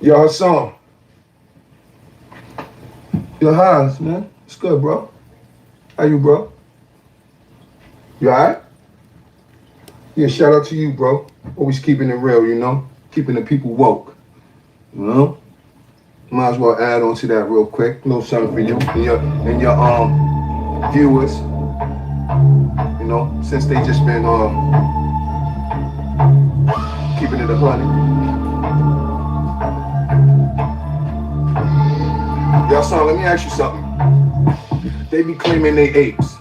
Yo, Hassan. Yo, Hans, man. It's good, bro. How you, bro? You alright? Yeah, shout out to you, bro. Always keeping it real, you know? Keeping the people woke, you know? Might as well add on to that real quick. A little something for you and your viewers, you know, since they just been keeping it 100. Yo, son, let me ask you something. They be claiming they apes.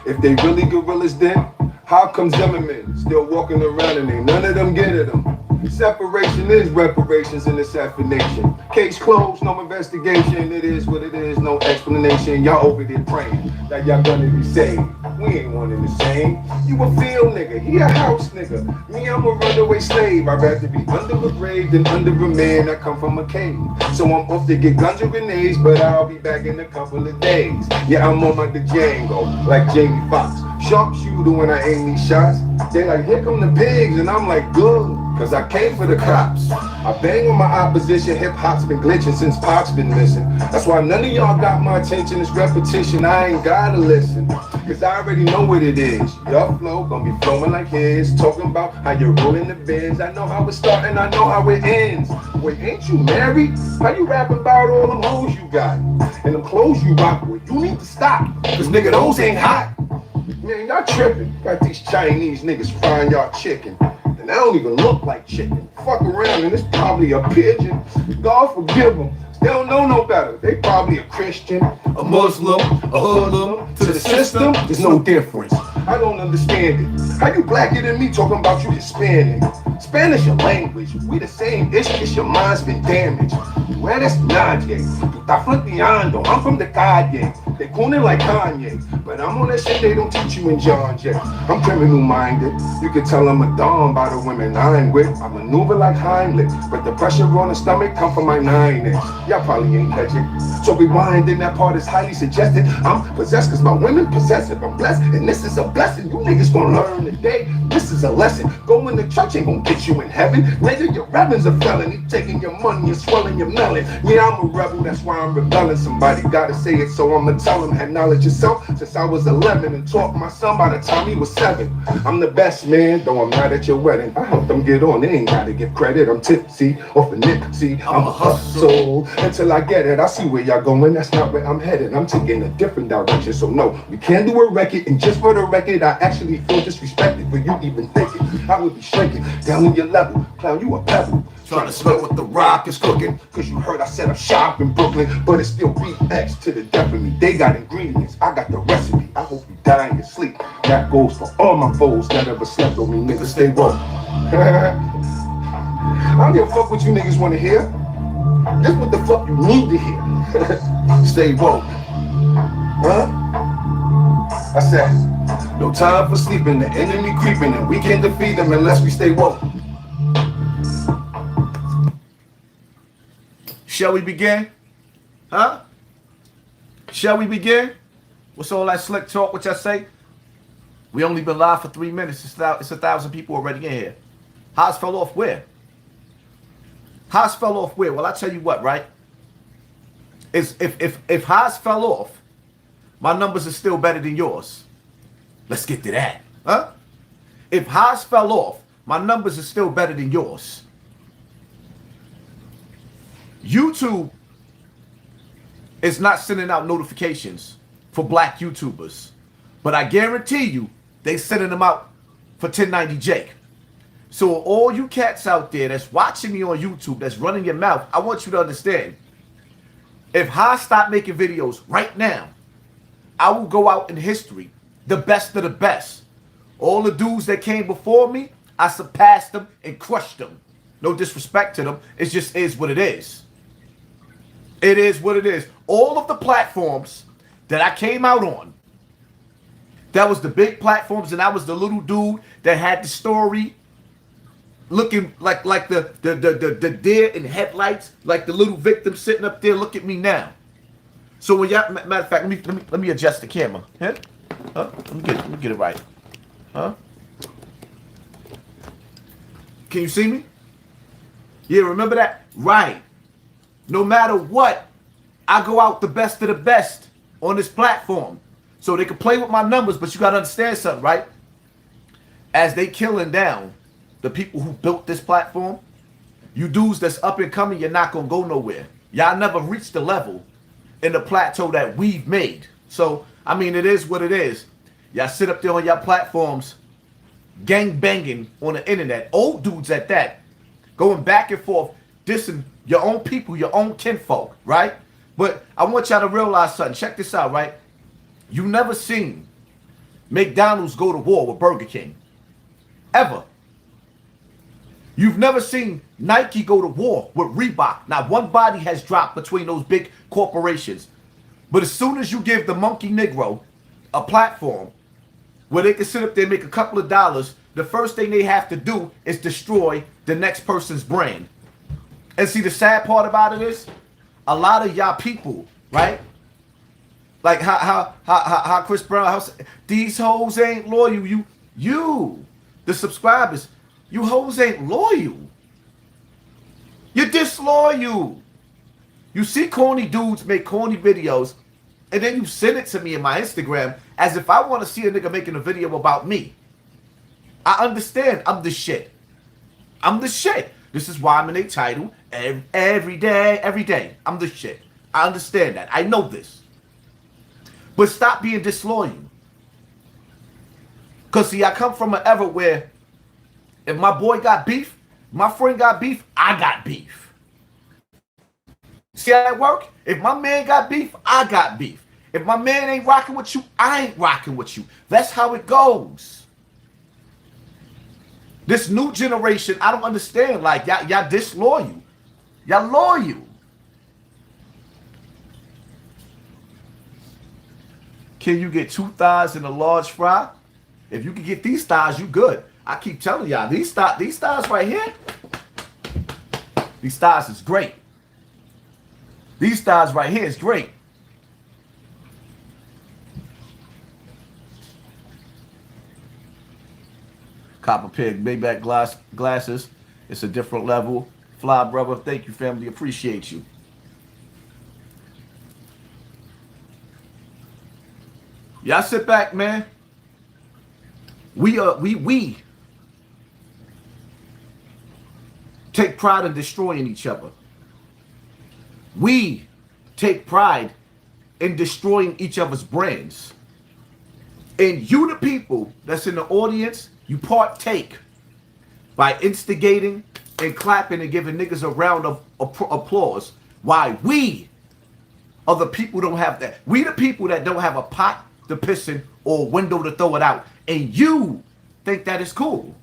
If they really gorillas then, how come Zimmerman still walking around and ain't none of them get at them? Separation is reparations in this nation. Case closed, no investigation. It is what it is, no explanation. Y'all over there praying that y'all gonna be saved. We ain't one and the same. You a field nigga, he a house nigga. Me, I'm a runaway slave. I'd rather be under a grave than under a man that come from a cave. So I'm off to get guns and grenades, but I'll be back in a couple of days. Yeah, I'm on my Django, like Jamie Foxx. Sharpshooter when I aim these shots. They like, here come the pigs, and I'm like, good. Cause I came for the cops. I bang on my opposition. Hip hop's been glitching since Pac's been missing. That's why none of y'all got my attention. It's repetition. I ain't gotta listen. Cause I already know what it is. Your flow gonna be flowing like his. Talking about how you're rolling the bins. I know how it starts and I know how it ends. Wait, ain't you married? How you rapping about all them hoes you got? And them clothes you rock with? You need to stop. Cause nigga, those ain't hot. Man, y'all tripping. Got these Chinese niggas frying y'all chicken. And I don't even look like chicken. Fuck around and it's probably a pigeon. God forgive them. They don't know no better. They probably a Christian, a Muslim, a hoodlum. To the system, there's no difference. I don't understand it. How you blacker than me talking about you Hispanic? Spanish your language. We the same ish, just your mind's been damaged. Tú eres nadie. Tú estás fronteando. I'm from the calle. They cooning like Kanye. But I'm on that shit they don't teach you in John Jay. I'm criminal minded. You can tell I'm a dawn by the women I'm with. I maneuver like Heimlich. But the pressure on the stomach come from my 9-inch. Y'all probably ain't catch it. So rewind, and that part is highly suggested. I'm possessed cause my women possessive. I'm blessed, and this is a blessing. You niggas gonna learn today. This is a lesson. Going to church ain't gonna get you in heaven. Nigga, your reverend's a felon. He taking your money and swelling your melon. Yeah, I'm a rebel, that's why I'm rebelling. Somebody gotta say it, so I'ma tell him. Had knowledge yourself since I was 11 and taught my son by the time he was 7. I'm the best man, though I'm not at your wedding. I helped them get on, they ain't gotta give credit. I'm tipsy off a Nipsey. I'm a hustle until I get it. I see where y'all going, that's not where I'm headed. I'm taking a different direction, so no, we can't do a record. And just for the record, I actually feel disrespected for you even thinking I would be shaking down in your level. Clown, you a pebble. Trying to smell what the rock is cooking. Cause you heard I set up shop in Brooklyn. But it's still BX to the death of me. They got ingredients, I got the recipe. I hope you die in your sleep. That goes for all my foes that ever slept on me. Niggas stay woke. I don't give a fuck what you niggas wanna hear. This what the fuck you need to hear. Stay woke. Huh? I said, no time for sleeping. The enemy creeping and we can't defeat them unless we stay woke. Shall we begin? Huh? Shall we begin? What's all that slick talk, which I say? We only been live for 3 minutes. It's 1,000 people already in here. Haas fell off where? Haas fell off where? Well, I tell you what, right? If Haas fell off, my numbers are still better than yours. Let's get to that. Huh? If Haas fell off, my numbers are still better than yours. YouTube is not sending out notifications for black YouTubers. But I guarantee you, they sending them out for 1090 Jake. So all you cats out there that's watching me on YouTube, that's running your mouth, I want you to understand. If Haas stop making videos right now, I will go out in history, the best of the best. All the dudes that came before me, I surpassed them and crushed them. No disrespect to them. It just is what it is. It is what it is. All of the platforms that I came out on, that was the big platforms, and I was the little dude that had the story looking like the deer in headlights, like the little victim sitting up there. Look at me now. So when y'all, matter of fact, let me adjust the camera. Huh? Let me get it right. Huh? Can you see me? Yeah, remember that? Right. no matter what, I go out the best of the best on this platform. So they can play with my numbers, but you got to understand something, right? As they killing down the people who built this platform, you dudes that's up and coming, you're not going to go nowhere. Y'all never reached the level in the plateau that we've made. So, I mean, it is what it is. Y'all sit up there on y'all platforms, gang banging on the internet, old dudes at that, going back and forth, dissing your own people, your own kinfolk, right? But I want y'all to realize something. Check this out, right? You never seen McDonald's go to war with Burger King. Ever. You've never seen Nike go to war with Reebok. Not one body has dropped between those big corporations. But as soon as you give the monkey Negro a platform where they can sit up there and make a couple of dollars, the first thing they have to do is destroy the next person's brand. And see, the sad part about it is, a lot of y'all people, right? Like how Chris Brown, these hoes ain't loyal. You, the subscribers, you hoes ain't loyal. You're disloyal. You see corny dudes make corny videos, and then you send it to me in my Instagram as if I want to see a nigga making a video about me. I understand. I'm the shit. I'm the shit. This is why I'm in a title every day. I'm the shit. I understand that. I know this. But stop being disloyal. Because, see, I come from an era where if my boy got beef, my friend got beef, I got beef. See how that work? If my man got beef, I got beef. If my man ain't rocking with you, I ain't rocking with you. That's how it goes. This new generation, I don't understand. Like, y'all disloyal. Y'all loyal. Can you get 2 thighs and a large fry? If you can get these thighs, you good. I keep telling y'all, these thighs right here, these thighs is great. These thighs right here is great. Copper Pig, Maybach glasses. It's a different level. Fly, brother. Thank you, family. Appreciate you. Y'all sit back, man. We take pride in destroying each other. We take pride in destroying each other's brands. And you, the people that's in the audience, you partake by instigating and clapping and giving niggas a round of applause. Why we are the people who don't have that. We the people that don't have a pot to piss in or a window to throw it out. And you think that is cool.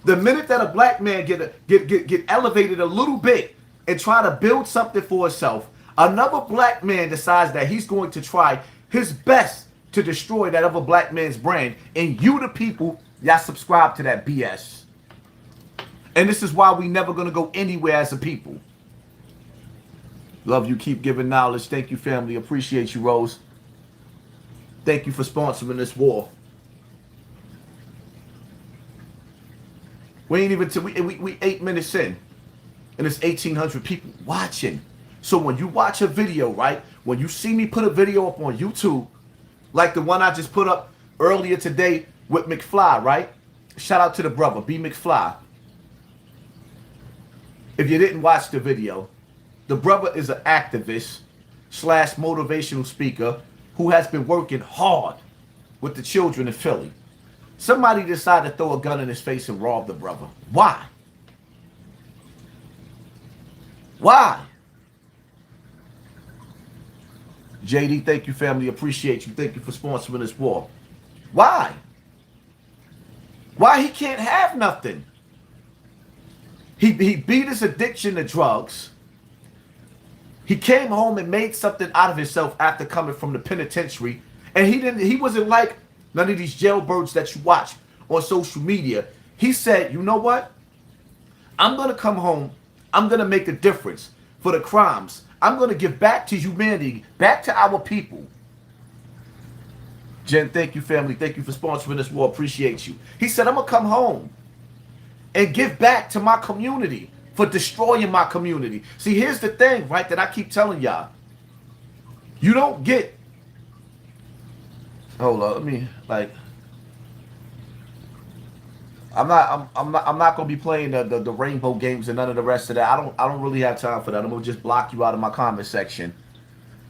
The minute that a black man get elevated a little bit and try to build something for himself, another black man decides that he's going to try his best to destroy that other black man's brand. And you, the people, y'all subscribe to that BS. And this is why we never going to go anywhere as a people. Love you. Keep giving knowledge. Thank you, family. Appreciate you, Rose. Thank you for sponsoring this war. We ain't even we 8 minutes in, and there's 1,800 people watching. So when you watch a video, right? When you see me put a video up on YouTube, like the one I just put up earlier today with McFly, right? Shout out to the brother, B McFly. If you didn't watch the video, the brother is an activist / motivational speaker who has been working hard with the children in Philly. Somebody decided to throw a gun in his face and rob the brother. Why? Why? JD, thank you, family. Appreciate you. Thank you for sponsoring this war. Why? Why he can't have nothing? He beat his addiction to drugs. He came home and made something out of himself after coming from the penitentiary. And he wasn't like none of these jailbirds that you watch on social media. He said, you know what? I'm going to come home. I'm going to make a difference for the crimes. I'm going to give back to humanity, back to our people. Jen, thank you, family. Thank you for sponsoring this war. Appreciate you. He said, I'm going to come home and give back to my community for destroying my community. See, here's the thing, right, that I keep telling y'all. You don't get, hold on, let me, like, I'm not gonna be playing the rainbow games and none of the rest of that. I don't really have time for that. I'm gonna just block you out of my comment section.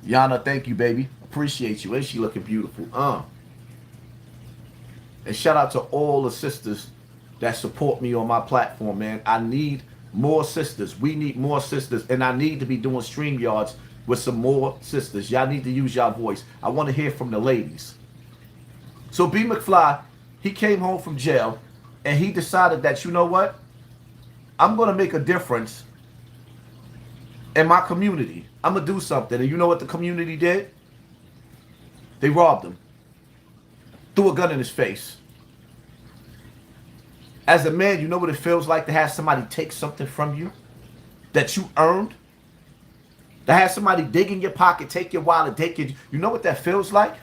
Yana, thank you, baby. Appreciate you. And she looking beautiful. And shout out to all the sisters that support me on my platform, man. I need more sisters. We need more sisters. And I need to be doing StreamYards with some more sisters. Y'all need to use y'all voice. I want to hear from the ladies. So B. McFly, he came home from jail and he decided that, you know what? I'm going to make a difference in my community. I'm going to do something. And you know what the community did? They robbed him. Threw a gun in his face. As a man, you know what it feels like to have somebody take something from you that you earned? To have somebody dig in your pocket, take your wallet, take your... You know what that feels like?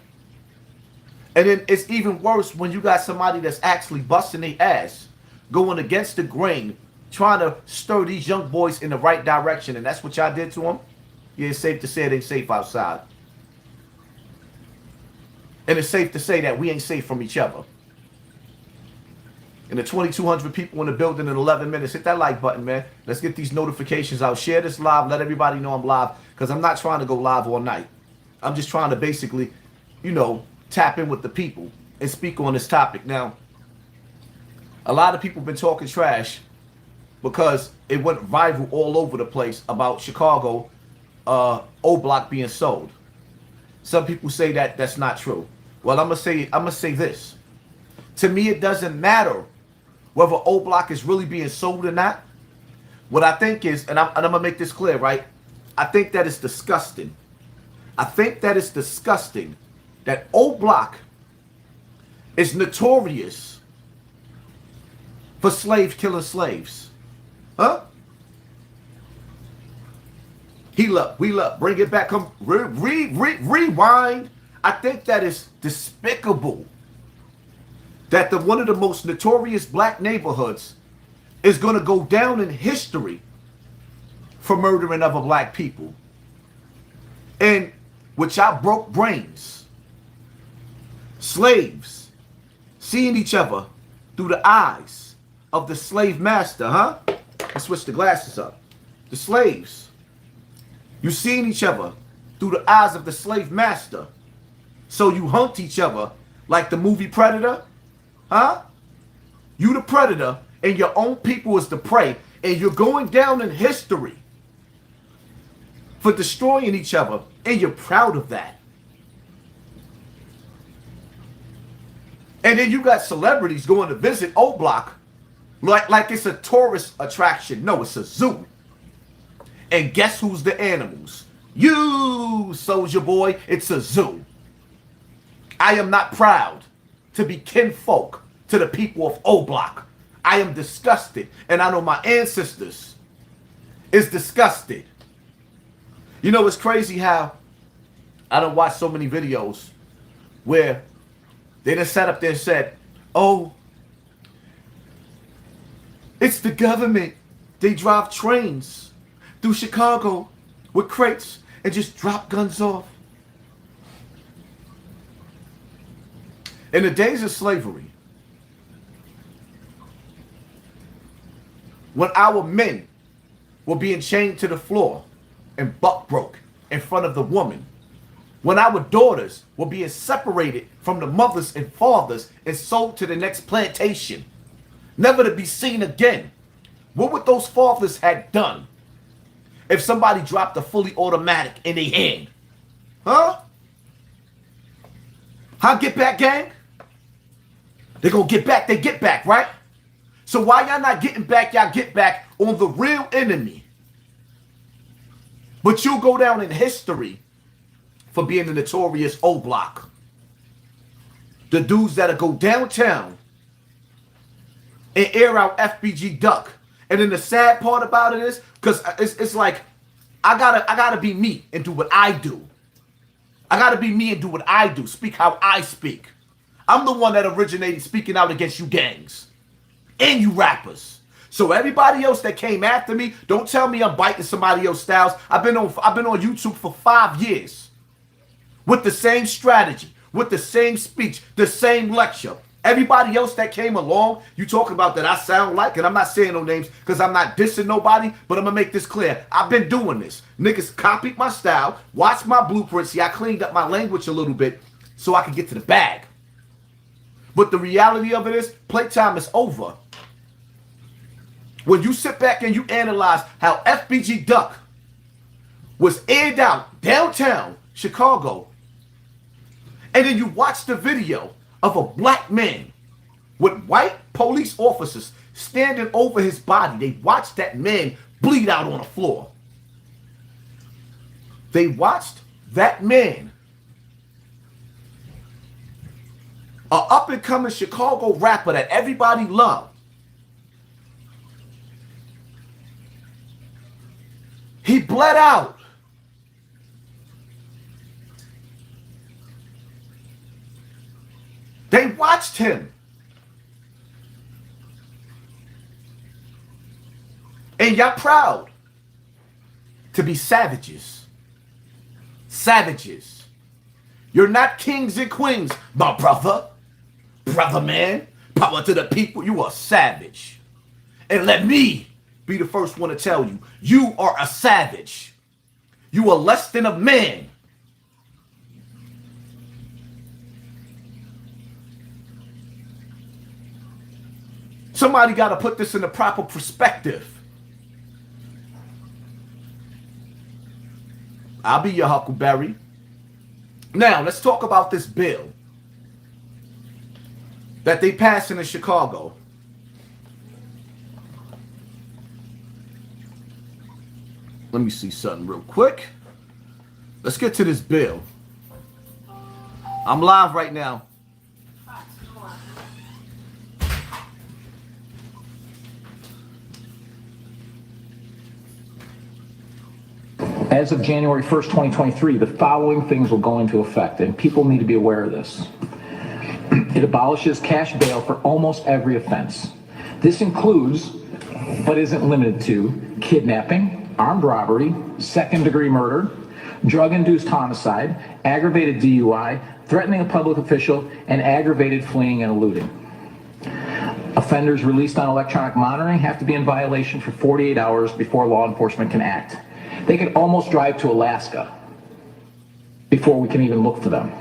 And then it's even worse when you got somebody that's actually busting their ass, going against the grain, trying to stir these young boys in the right direction. And that's what y'all did to them? Yeah, it's safe to say it ain't safe outside. And it's safe to say that we ain't safe from each other. And the 2,200 people in the building in 11 minutes, hit that like button, man. Let's get these notifications out. Share this live. Let everybody know I'm live. Because I'm not trying to go live all night. I'm just trying to basically, you know, tap in with the people and speak on this topic. Now, a lot of people have been talking trash because it went viral all over the place about Chicago O Block being sold. Some people say that that's not true. Well, I'm gonna say this. To me, it doesn't matter whether O Block is really being sold or not. What I think is, and I'm gonna make this clear, right? I think that it's disgusting. I think that it's disgusting that O Block is notorious for slaves killing slaves. Huh? Heal up, wheel up, bring it back, come rewind. I think that is despicable that one of the most notorious black neighborhoods is going to go down in history for murdering other black people. And which I broke brains. Slaves seeing each other through the eyes of the slave master, huh? Let's switch the glasses up. The slaves. You seeing each other through the eyes of the slave master. So you hunt each other like the movie Predator, huh? You the predator and your own people is the prey, and you're going down in history for destroying each other, and you're proud of that. And then you got celebrities going to visit O Block like it's a tourist attraction. No, it's a zoo. And guess who's the animals? You, Soldier Boy, it's a zoo. I am not proud to be kinfolk to the people of O Block. I am disgusted, and I know my ancestors is disgusted. You know, it's crazy how I done watched so many videos where they just sat up there and said, oh, it's the government. They drive trains through Chicago with crates and just drop guns off. In the days of slavery, when our men were being chained to the floor and buck broke in front of the woman, when our daughters were being separated from the mothers and fathers and sold to the next plantation, never to be seen again, what would those fathers have done if somebody dropped a fully automatic in their hand? Huh? Huh, get back, gang? They gonna get back, they get back, right? So why y'all not getting back, y'all get back on the real enemy. But you'll go down in history for being the notorious O Block. The dudes that'll go downtown and air out FBG Duck. And then the sad part about it is, because it's like, I gotta be me and do what I do. I gotta be me and do what I do. Speak how I speak. I'm the one that originated speaking out against you gangs and you rappers. So everybody else that came after me, don't tell me I'm biting somebody else's styles. I've been on YouTube for 5 years with the same strategy, with the same speech, the same lecture. Everybody else that came along, you talk about that I sound like, and I'm not saying no names because I'm not dissing nobody, but I'm going to make this clear. I've been doing this. Niggas copied my style, watched my blueprint. See, I cleaned up my language a little bit so I could get to the bag. But the reality of it is, playtime is over. When you sit back and you analyze how FBG Duck was aired out downtown Chicago, and then you watch the video of a black man with white police officers standing over his body. They watched that man bleed out on the floor. They watched that man, a up-and-coming Chicago rapper that everybody loved. He bled out. They watched him. And y'all proud to be savages. Savages. You're not kings and queens, my brother. Brother man, power to the people. You are savage. And let me be the first one to tell you, you are a savage. You are less than a man. Somebody got to put this in the proper perspective. I'll be your Huckleberry. Now, let's talk about this bill that they passed in Chicago. Let me see something real quick. Let's get to this bill. I'm live right now. As of January 1st, 2023, the following things will go into effect, and people need to be aware of this. It abolishes cash bail for almost every offense. This includes, but isn't limited to, kidnapping, armed robbery, second-degree murder, drug-induced homicide, aggravated DUI, threatening a public official, and aggravated fleeing and eluding. Offenders released on electronic monitoring have to be in violation for 48 hours before law enforcement can act. They could almost drive to Alaska before we can even look for them.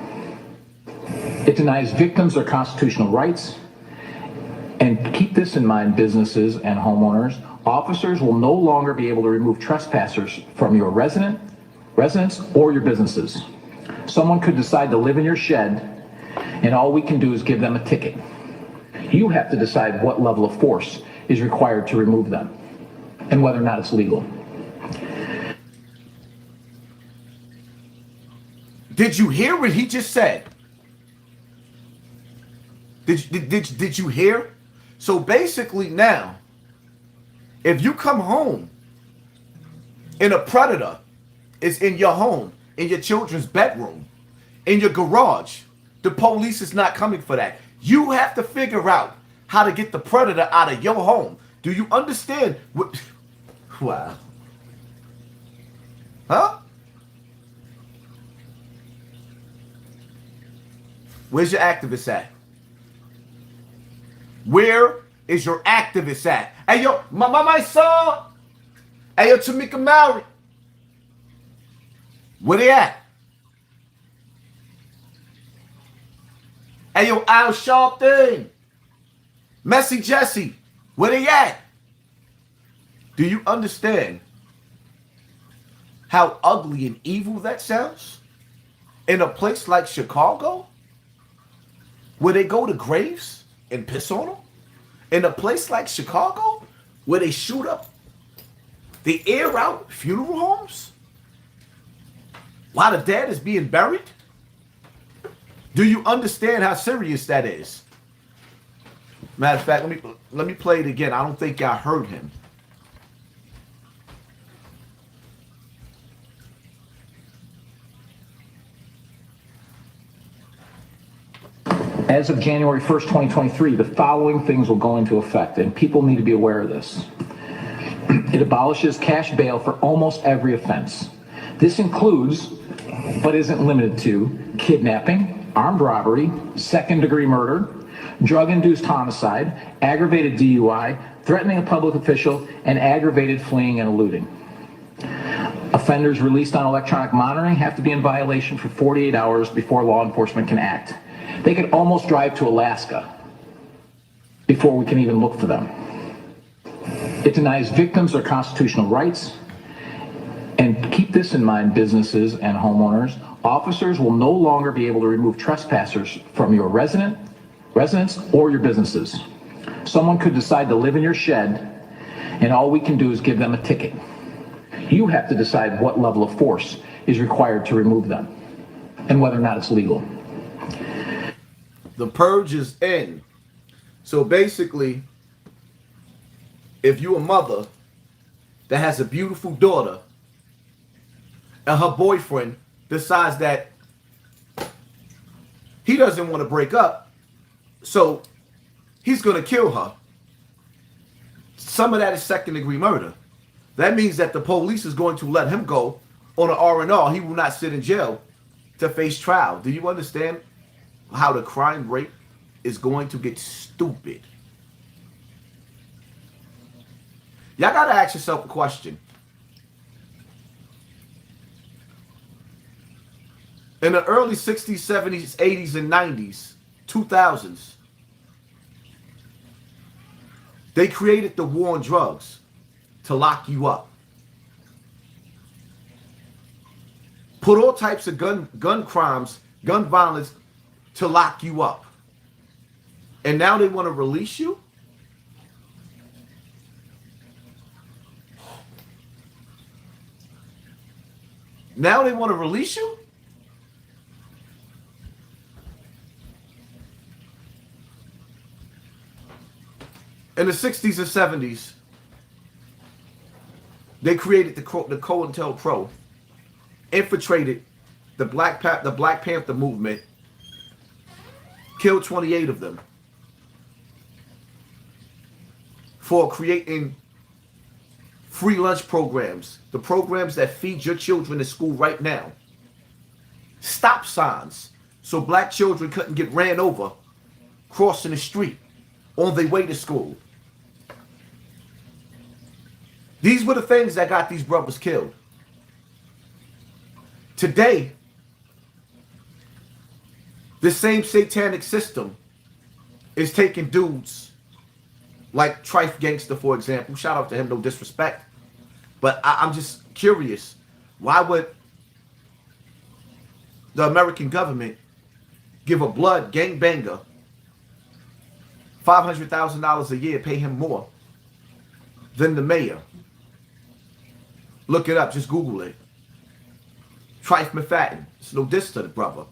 It denies victims their constitutional rights. And keep this in mind, businesses and homeowners. Officers will no longer be able to remove trespassers from your residence or your businesses. Someone could decide to live in your shed, and all we can do is give them a ticket. You have to decide what level of force is required to remove them and whether or not it's legal. Did you hear what he just said? Did you hear? So basically now, if you come home and a predator is in your home, in your children's bedroom, in your garage, the police is not coming for that. You have to figure out how to get the predator out of your home. Do you understand what? Wow. Huh? Where's your activist at? Where is your activist at? Hey, yo, my son. Hey, yo, Tamika Mowry. Where they at? Hey, yo, Al Sharpton. Messy Jesse. Where they at? Do you understand how ugly and evil that sounds? In a place like Chicago? Where they go to graves and piss on them? In a place like Chicago, where they shoot up, they air out funeral homes while the dead is being buried? Do you understand how serious that is? Matter of fact, let me play it again. I don't think I heard him. As of January 1st, 2023, the following things will go into effect, and people need to be aware of this. It abolishes cash bail for almost every offense. This includes, but isn't limited to, kidnapping, armed robbery, second-degree murder, drug-induced homicide, aggravated DUI, threatening a public official, and aggravated fleeing and eluding. Offenders released on electronic monitoring have to be in violation for 48 hours before law enforcement can act. They could almost drive to Alaska before we can even look for them. It denies victims their constitutional rights. And keep this in mind, businesses and homeowners. Officers will no longer be able to remove trespassers from your residence or your businesses. Someone could decide to live in your shed, and all we can do is give them a ticket. You have to decide what level of force is required to remove them and whether or not it's legal. The purge is in. So basically, if you're a mother that has a beautiful daughter and her boyfriend decides that he doesn't want to break up, so he's going to kill her, some of that is second-degree murder. That means that the police is going to let him go on an R&R. He will not sit in jail to face trial. Do you understand how the crime rate is going to get stupid? Y'all got to ask yourself a question. In the early 60s, 70s, 80s, and 90s, 2000s, they created the war on drugs to lock you up. Put all types of gun crimes, gun violence to lock you up. And now they want to release you? Now they want to release you? In the 60s and 70s, they created the COINTELPRO, infiltrated the Black Panther movement, killed 28 of them for creating free lunch programs, the programs that feed your children in school right now. Stop signs so black children couldn't get ran over crossing the street on their way to school. These were the things that got these brothers killed. Today, the same satanic system is taking dudes like Trife Gangster, for example. Shout out to him, no disrespect. But I'm just curious, why would the American government give a blood gangbanger $500,000 a year, pay him more than the mayor? Look it up, just Google it. Trife McFadden. It's no diss to the brother.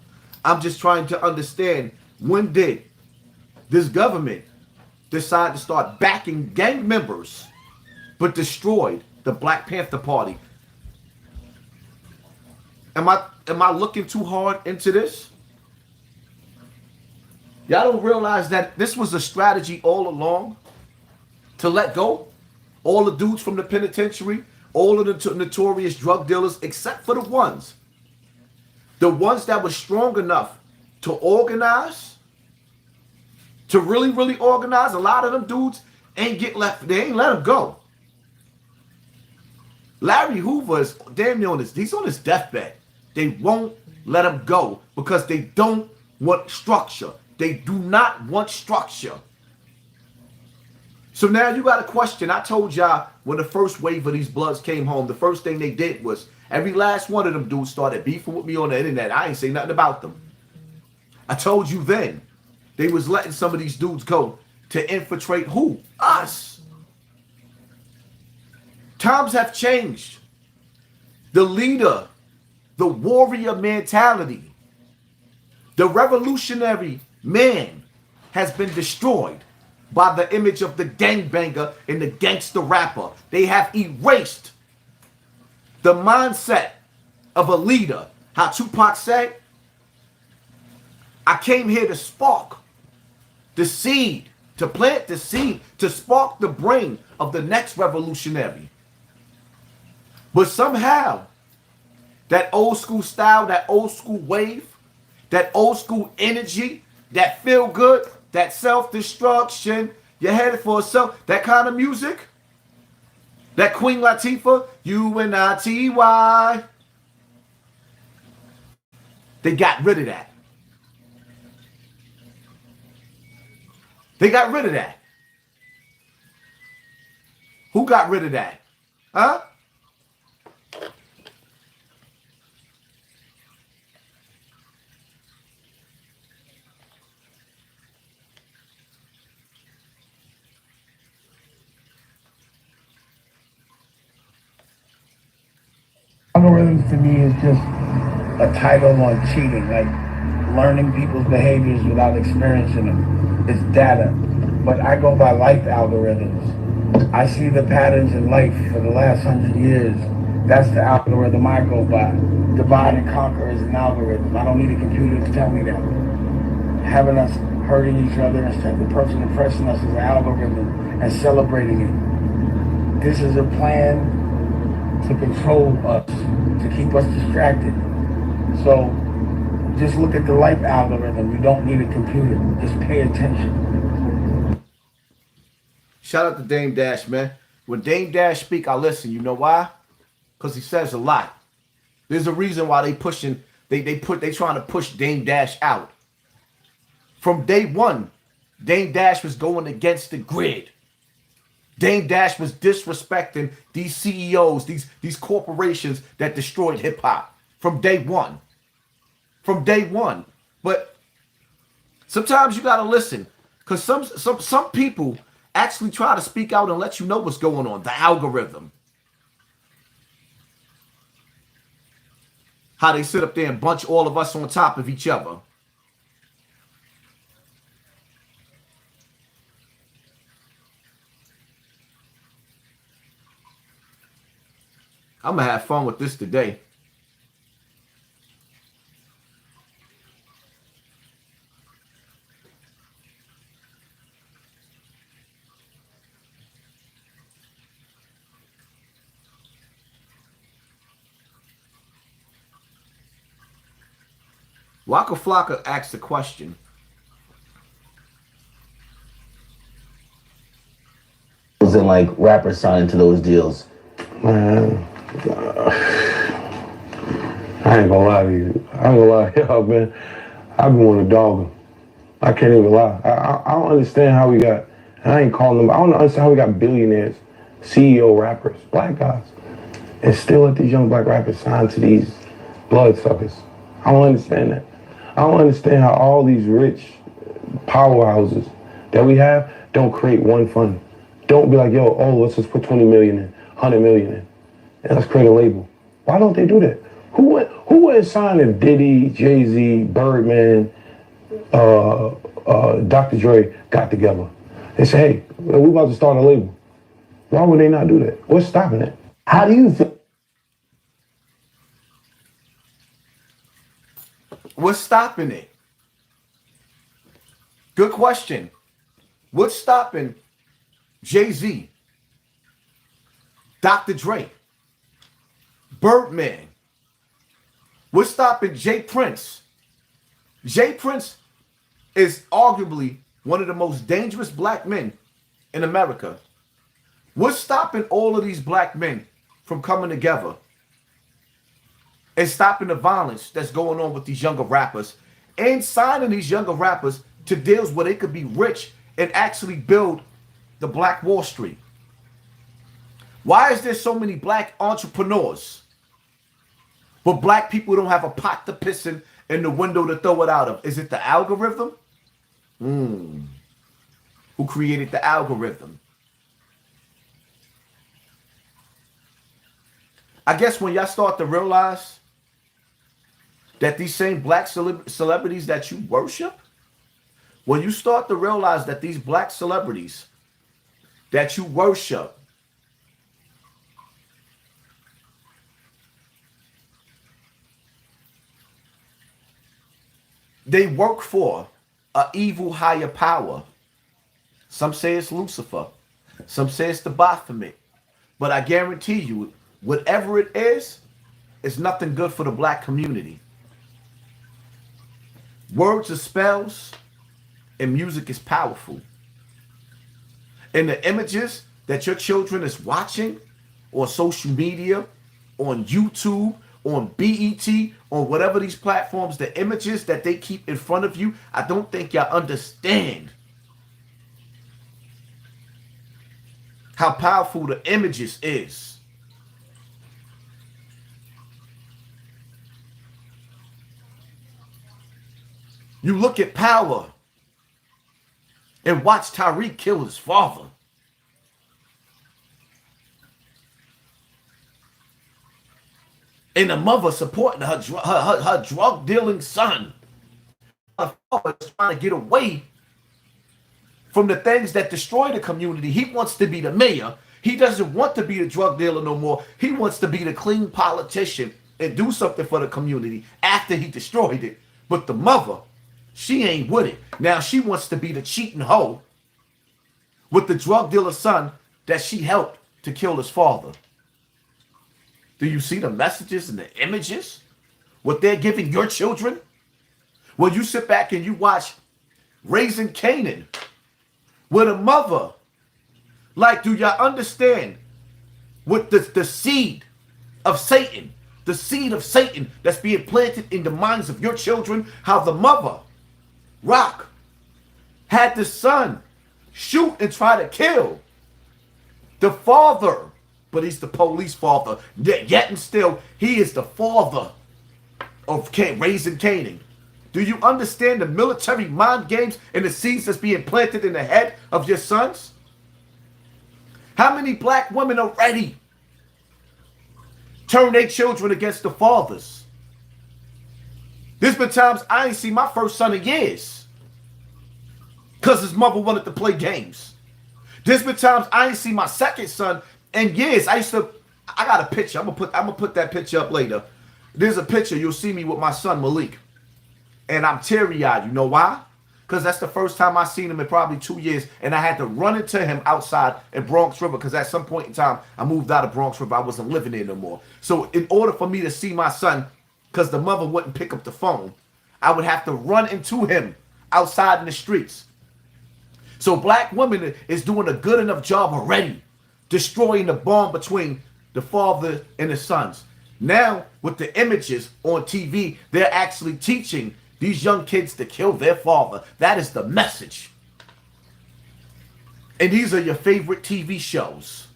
I'm just trying to understand, when did this government decide to start backing gang members but destroyed the Black Panther Party? Am I looking too hard into this? Y'all don't realize that this was a strategy all along to let go all the dudes from the penitentiary, all of the notorious drug dealers, except for the ones that were strong enough to organize, to really organize. A lot of them dudes ain't let them go. Larry Hoover is damn near he's on his deathbed. They won't let him go because they don't want structure. They do not want structure. So now you got a question. I told y'all when the first wave of these Bloods came home, the first thing they did was every last one of them dudes started beefing with me on the internet. I ain't say nothing about them. I told you then they was letting some of these dudes go to infiltrate who? Us. Times have changed. The leader, the warrior mentality, the revolutionary man has been destroyed by the image of the gangbanger and the gangster rapper. They have erased the mindset of a leader. How Tupac said, I came here to spark the seed, to plant the seed, to spark the brain of the next revolutionary. But somehow, that old school style, that old school wave, that old school energy, that feel good, that self-destruction, you're headed for a self, that kind of music, that Queen Latifah, UNITY, they got rid of that. They got rid of that. Who got rid of that? Huh? Algorithms to me is just a title on cheating, like learning people's behaviors without experiencing them. It's data, but I go by life algorithms. I see the patterns in life for the last 100 years. That's the algorithm I go by. Divide and conquer is an algorithm. I don't need a computer to tell me that. Having us hurting each other instead of the person oppressing us is an algorithm and celebrating it. This is a plan to control us, to keep us distracted. So just look at the life algorithm. You don't need a computer. Just pay attention. Shout out to Dame Dash, man. When Dame Dash speak, I listen. You know why? Because he says a lot. There's a reason why they pushing, they trying to push Dame Dash out. From day one, Dame Dash was going against the grid. Dame Dash was disrespecting these CEOs, these corporations that destroyed hip hop from day one. From day one. But sometimes you gotta listen, because some people actually try to speak out and let you know what's going on. The algorithm. How they sit up there and bunch all of us on top of each other. I'm going to have fun with this today. Waka Flocka asked the question. And like rappers signing to those deals. Man, I ain't gonna lie to you. I ain't gonna lie to y'all, man. I've been wanting to dog him. I can't even lie. I don't understand how we got, and I ain't calling them, I don't understand how we got billionaires, CEO rappers, black guys, and still let these young black rappers sign to these bloodsuckers. I don't understand that. I don't understand how all these rich powerhouses that we have don't create one fund. Don't be like, yo, oh, let's just put 20 million in, 100 million in, and let's create a label. Why don't they do that? Who went signing Diddy, Jay-Z, Birdman, Dr. Dre got together? They say, hey, we about to start a label. Why would they not do that? What's stopping it? How do you feel? What's stopping it? Good question. What's stopping Jay-Z, Dr. Dre, Birdman? What's stopping Jay Prince? Jay Prince is arguably one of the most dangerous black men in America. What's stopping all of these black men from coming together and stopping the violence that's going on with these younger rappers and signing these younger rappers to deals where they could be rich and actually build the Black Wall Street? Why is there so many black entrepreneurs, but black people don't have a pot to piss in and the window to throw it out of? Is it the algorithm? Who created the algorithm? I guess when y'all start to realize that these same black celebrities that you worship, when you start to realize that these black celebrities that you worship they work for a evil higher power. Some say it's Lucifer. Some say it's the Baphomet. But I guarantee you, whatever it is, it's nothing good for the black community. Words are spells, and music is powerful. And the images that your children is watching on social media, on YouTube, on BET, on whatever these platforms, the images that they keep in front of you, I don't think y'all understand how powerful the images is. You look at Power and watch Tyreek kill his father. And the mother supporting her drug dealing son. Her father is trying to get away from the things that destroy the community. He wants to be the mayor. He doesn't want to be the drug dealer no more. He wants to be the clean politician and do something for the community after he destroyed it. But the mother, she ain't with it. Now she wants to be the cheating hoe with the drug dealer son that she helped to kill his father. Do you see the messages and the images? What they're giving your children? Well, you sit back and you watch Raising Canaan with a mother. Like, do y'all understand what the seed of Satan, the seed of Satan that's being planted in the minds of your children, how the mother, Rock, had the son shoot and try to kill the father, but he's the police father. Yet and still, he is the father of Raising Canaan. Do you understand the military mind games and the seeds that's being planted in the head of your sons? How many black women already turn their children against the fathers? There's been times I ain't seen my first son in years because his mother wanted to play games. There's been times I ain't seen my second son in years. I got a picture. I'm gonna put that picture up later. There's a picture. You'll see me with my son Malik. And I'm teary-eyed. You know why? Because that's the first time I seen him in probably 2 years. And I had to run into him outside in Bronx River because at some point in time, I moved out of Bronx River. I wasn't living there no more. So in order for me to see my son, because the mother wouldn't pick up the phone, I would have to run into him outside in the streets. So black women is doing a good enough job already, destroying the bond between the father and the sons. Now, with the images on TV, they're actually teaching these young kids to kill their father. That is the message. And these are your favorite TV shows.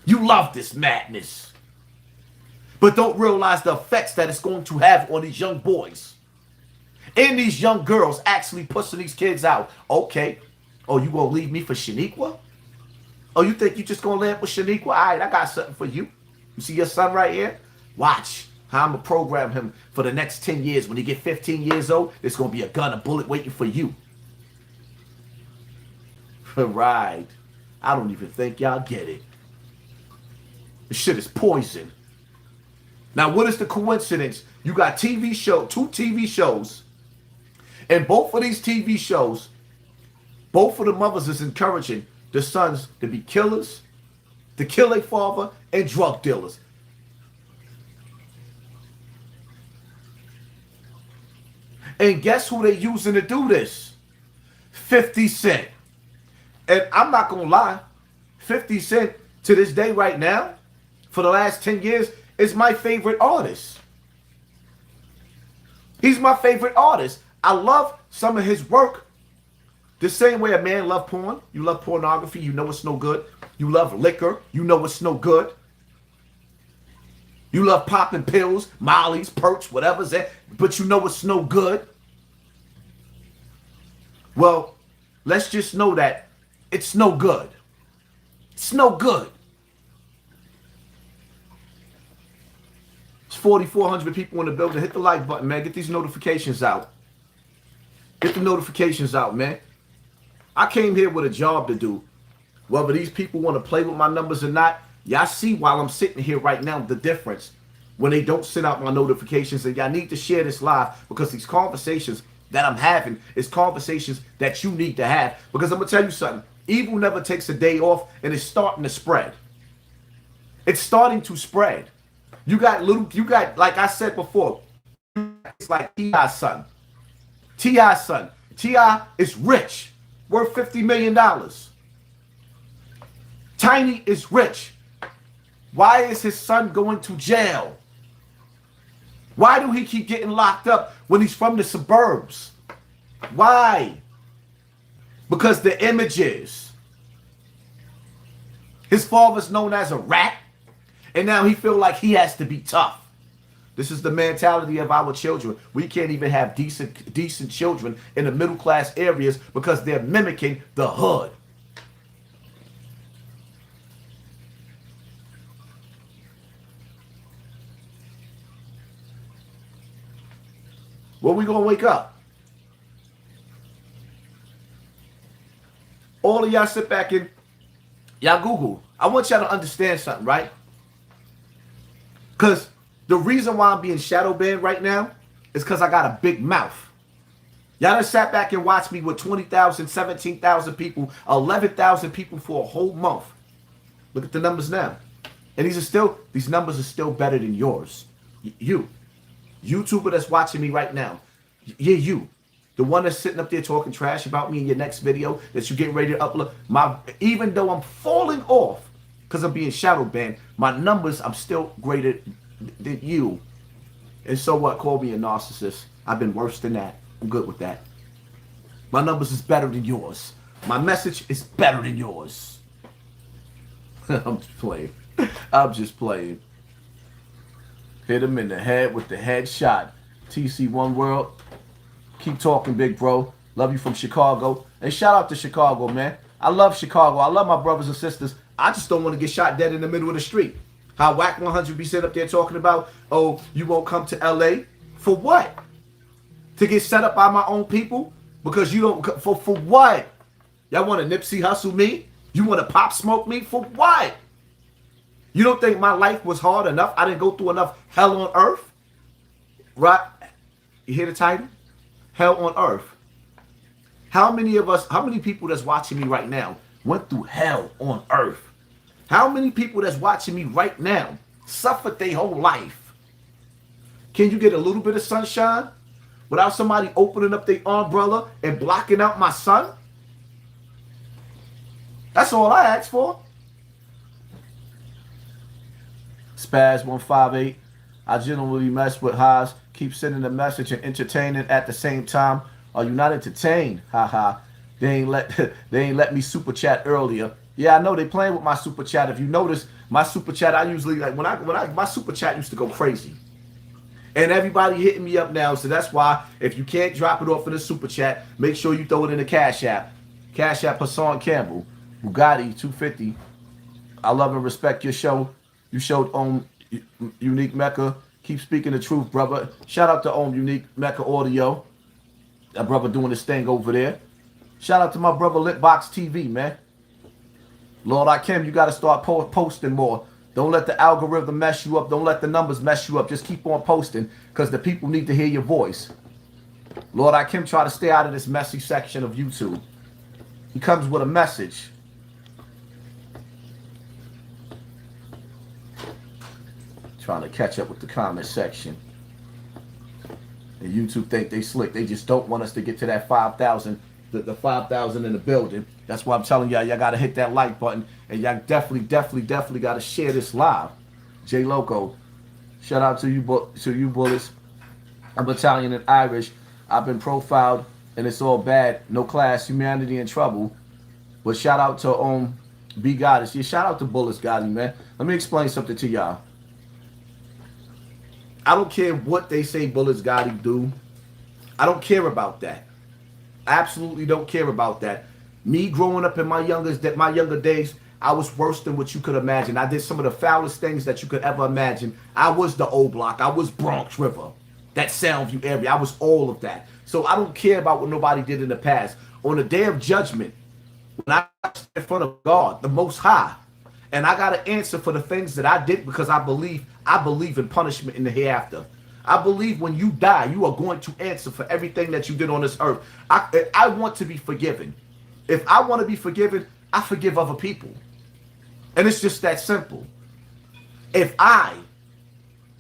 You love this madness, but don't realize the effects that it's going to have on these young boys and these young girls actually pushing these kids out. Okay. Oh, you gonna leave me for Shaniqua? Oh, you think you just gonna land with Shaniqua? All right, I got something for you. You see your son right here? Watch how I'm gonna program him for the next 10 years. When he get 15 years old, there's gonna be a gun, a bullet waiting for you. Right. I don't even think y'all get it. This shit is poison. Now, what is the coincidence? You got two TV shows, and both of these TV shows, both of the mothers is encouraging the sons to be killers, to kill their father, and drug dealers. And guess who they using to do this? 50 Cent. And I'm not going to lie, 50 Cent to this day right now, for the last 10 years, is my favorite artist. He's my favorite artist. I love some of his work. The same way a man loves porn. You love pornography, you know it's no good. You love liquor, you know it's no good. You love popping pills, mollies, perks, whatever's that, but you know it's no good. Well, let's just know that it's no good. It's no good. It's 4,400 people in the building. Hit the like button, man. Get these notifications out. Get the notifications out, man. I came here with a job to do. Whether these people want to play with my numbers or not, y'all see while I'm sitting here right now the difference when they don't send out my notifications. And y'all need to share this live because these conversations, that I'm having is conversations that you need to have. Because I'm going to tell you something. Evil never takes a day off, and it's starting to spread. It's starting to spread. You got, like I said before, it's like T.I.'s son. T.I.'s son. T.I. is rich, worth $50 million. Tiny is rich. Why is his son going to jail? Why do he keep getting locked up when he's from the suburbs? Why? Because the images. His father's known as a rat, and now he feel like he has to be tough. This is the mentality of our children. We can't even have decent children in the middle class areas because they're mimicking the hood. When we gonna wake up? All of y'all sit back and y'all Google. I want y'all to understand something, right? Because the reason why I'm being shadow banned right now is because I got a big mouth. Y'all done sat back and watched me with 20,000, 17,000 people, 11,000 people for a whole month. Look at the numbers now. And these numbers are still better than yours. You. YouTuber that's watching me right now. Yeah, you. The one that's sitting up there talking trash about me in your next video that you getting ready to upload. Even though I'm falling off because I'm being shadow banned, my numbers, I'm still greater than you. And so what? Call me a narcissist. I've been worse than that. I'm good with that. My numbers is better than yours. My message is better than yours. I'm just playing. I'm just playing. Hit him in the head with the headshot. TC One World. Keep talking, big bro. Love you from Chicago. And shout out to Chicago, man. I love Chicago. I love my brothers and sisters. I just don't want to get shot dead in the middle of the street. How Whack 100 be sitting up there talking about, oh, you won't come to LA? For what? To get set up by my own people? Because you don't, for what? Y'all want to Nipsey Hustle me? You want to Pop Smoke me? For what? You don't think my life was hard enough? I didn't go through enough hell on earth? Right? You hear the title? Hell on earth. How many people that's watching me right now went through hell on earth? How many people that's watching me right now suffered their whole life? Can you get a little bit of sunshine without somebody opening up their umbrella and blocking out my sun? That's all I asked for. Spaz 158. I generally mess with highs. Keep sending a message and entertaining at the same time. Are you not entertained? Haha. They ain't let me super chat earlier. Yeah, I know they playing with my super chat. If you notice, my super chat, I usually like my super chat used to go crazy. And everybody hitting me up now, so that's why if you can't drop it off in the super chat, make sure you throw it in the Cash App. Cash App Hassan Campbell. Bugatti 250. I love and respect your show. You showed Unique Mecca. Keep speaking the truth, brother. Shout out to Unique Mecca Audio. That brother doing his thing over there. Shout out to my brother Litbox TV, man. Lord Akim, you got to start posting more. Don't let the algorithm mess you up. Don't let the numbers mess you up. Just keep on posting because the people need to hear your voice. Lord Akim, try to stay out of this messy section of YouTube. He comes with a message. Trying to catch up with the comment section. And YouTube think they slick. They just don't want us to get to that 5,000, the 5,000 in the building. That's why I'm telling y'all got to hit that like button. And y'all definitely got to share this live. J Loco, shout out to you bullets. I'm Italian and Irish. I've been profiled and it's all bad. No class, humanity in trouble. But shout out to B Goddess. Yeah, shout out to Bullets Gotti, man. Let me explain something to y'all. I don't care what they say Bullets Gotti do. I don't care about that. I absolutely don't care about that. Me growing up in my younger days, I was worse than what you could imagine. I did some of the foulest things that you could ever imagine. I was the old block. I was Bronx River. That Soundview area. I was all of that. So I don't care about what nobody did in the past. On the day of judgment, when I stand in front of God, the Most High, and I got to answer for the things that I did because I believe in punishment in the hereafter. I believe when you die, you are going to answer for everything that you did on this earth. I want to be forgiven. If I want to be forgiven, I forgive other people. And it's just that simple. If I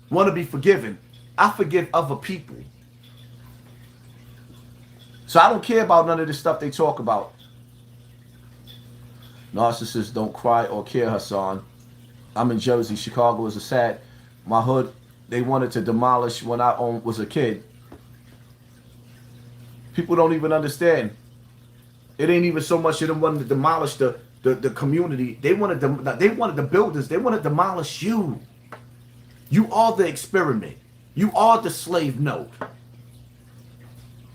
want to be forgiven, I forgive other people. So I don't care about none of this stuff they talk about. Narcissists don't cry or care, Hassan. I'm in Jersey. Chicago is a sad. My hood, they wanted to demolish when I was a kid. People don't even understand. It ain't even so much of them wanting to demolish the community. They wanted the builders. They want to demolish you. You are the experiment. You are the slave node.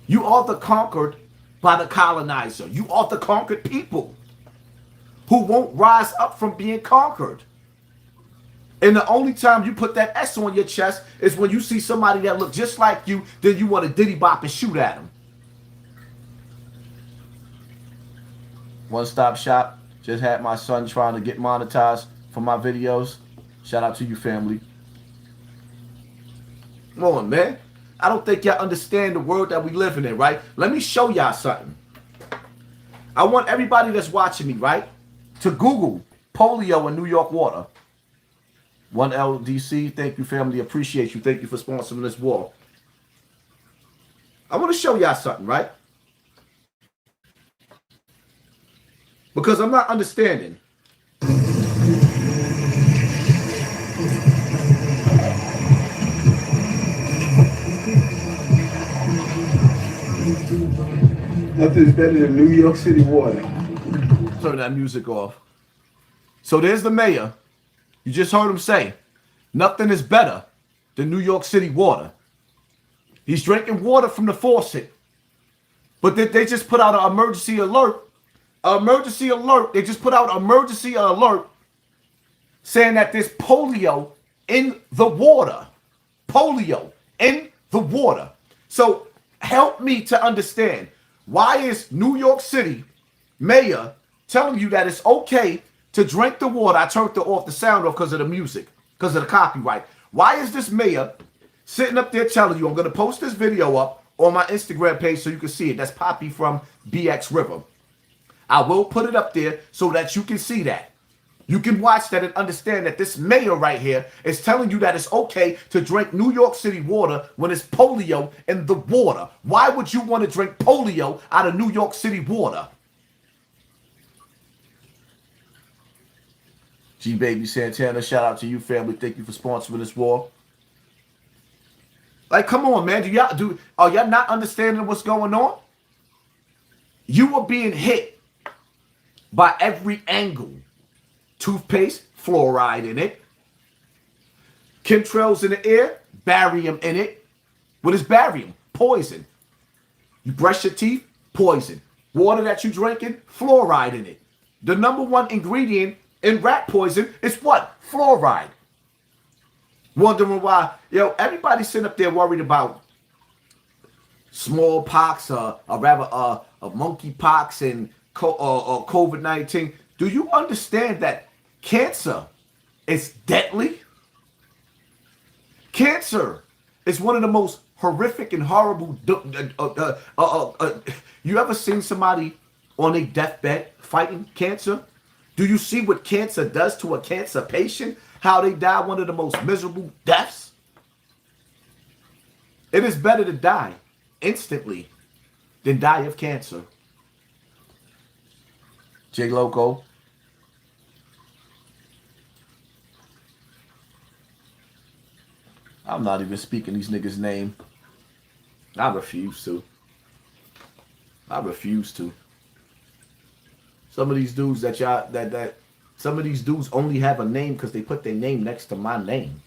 You are the conquered by the colonizer. You are the conquered people who won't rise up from being conquered. And the only time you put that S on your chest is when you see somebody that looks just like you, then you want to diddy bop and shoot at them. One Stop Shop. Just had my son trying to get monetized for my videos. Shout out to you, family. Come on, man. I don't think y'all understand the world that we living in, right? Let me show y'all something. I want everybody that's watching me, right, to Google polio in New York water. 1LDC, thank you, family. Appreciate you. Thank you for sponsoring this war. I want to show y'all something, right? Because I'm not understanding. Nothing's better than New York City water. Turn that music off. So there's the mayor. You just heard him say, nothing is better than New York City water. He's drinking water from the faucet. But they just put out an emergency alert. Emergency alert. They just put out an emergency alert saying that there's polio in the water. Polio in the water. So help me to understand. Why is New York City mayor telling you that it's okay to drink the water? I turned off the sound off because of the music, because of the copyright. Why is this mayor sitting up there telling you, I'm going to post this video up on my Instagram page so you can see it. That's Poppy from BX River. I will put it up there so that you can see that. You can watch that and understand that this mayor right here is telling you that it's okay to drink New York City water when it's polio in the water. Why would you want to drink polio out of New York City water? G Baby Santana, shout out to you, family. Thank you for sponsoring this war. Like, come on, man. Are y'all not understanding what's going on? You are being hit by every angle. Toothpaste, fluoride in it. Chemtrails in the air, barium in it. What is barium? Poison. You brush your teeth, poison. Water that you drinking, fluoride in it. The number one ingredient in rat poison is what? Fluoride. Wondering why, everybody's sitting up there worried about smallpox, or rather a monkeypox and COVID-19. Do you understand that cancer is deadly? Cancer is one of the most horrific and horrible. You ever seen somebody on a deathbed fighting cancer? Do you see what cancer does to a cancer patient? How they die one of the most miserable deaths? It is better to die instantly than die of cancer. J Loco. I'm not even speaking these niggas' name. I refuse to. Some of these dudes some of these dudes only have a name because they put their name next to my name.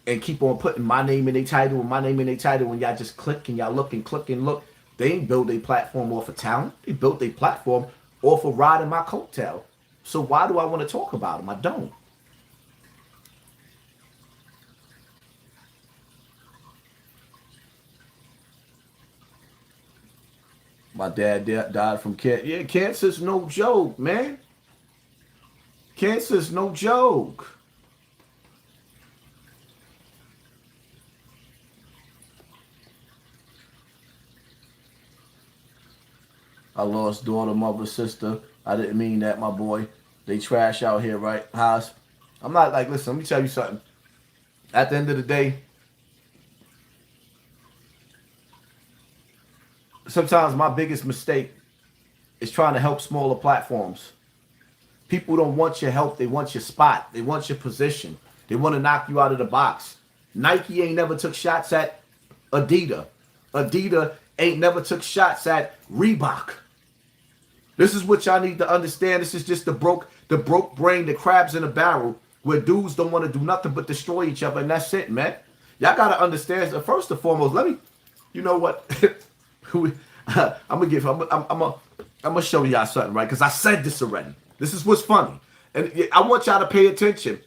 And keep on putting my name in their title and my name in their title when y'all just click and y'all look and click and look. They ain't build a platform off of talent. They built a platform off of riding my coattail. So why do I want to talk about them? I don't. My dad died from cancer. Yeah, cancer's no joke, man. Cancer's no joke. I lost daughter, mother, sister. I didn't mean that, my boy. They trash out here, right? Haas. I'm not like, listen, let me tell you something. At the end of the day, sometimes my biggest mistake is trying to help smaller platforms. People don't want your help. They want your spot. They want your position. They want to knock you out of the box. Nike ain't never took shots at Adidas. Adidas ain't never took shots at Reebok. This is what y'all need to understand. This is just the broke brain, the crabs in a barrel, where dudes don't want to do nothing but destroy each other, and that's it, man. Y'all gotta understand. First and foremost, you know what? I'm gonna show y'all something, right? Because I said this already. This is what's funny, and I want y'all to pay attention,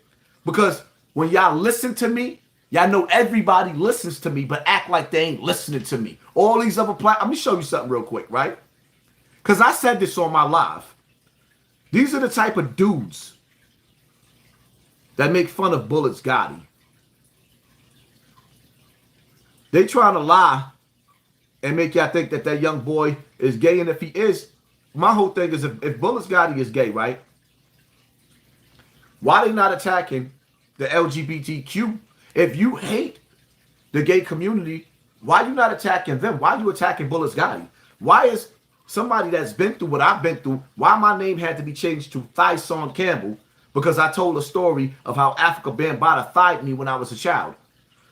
because when y'all listen to me, y'all know everybody listens to me, but act like they ain't listening to me. All these other let me show you something real quick, right? Because I said this on my live. These are the type of dudes that make fun of Bullets Gotti. They trying to lie and make y'all think that that young boy is gay. And if he is, my whole thing is if Bullets Gotti is gay, right? Why they not attacking the LGBTQ? If you hate the gay community, why you not attacking them? Why you attacking Bullets Gotti? Why is somebody that's been through what I've been through, why my name had to be changed to Hassan Campbell? Because I told a story of how Africa Bambaataa thied me when I was a child.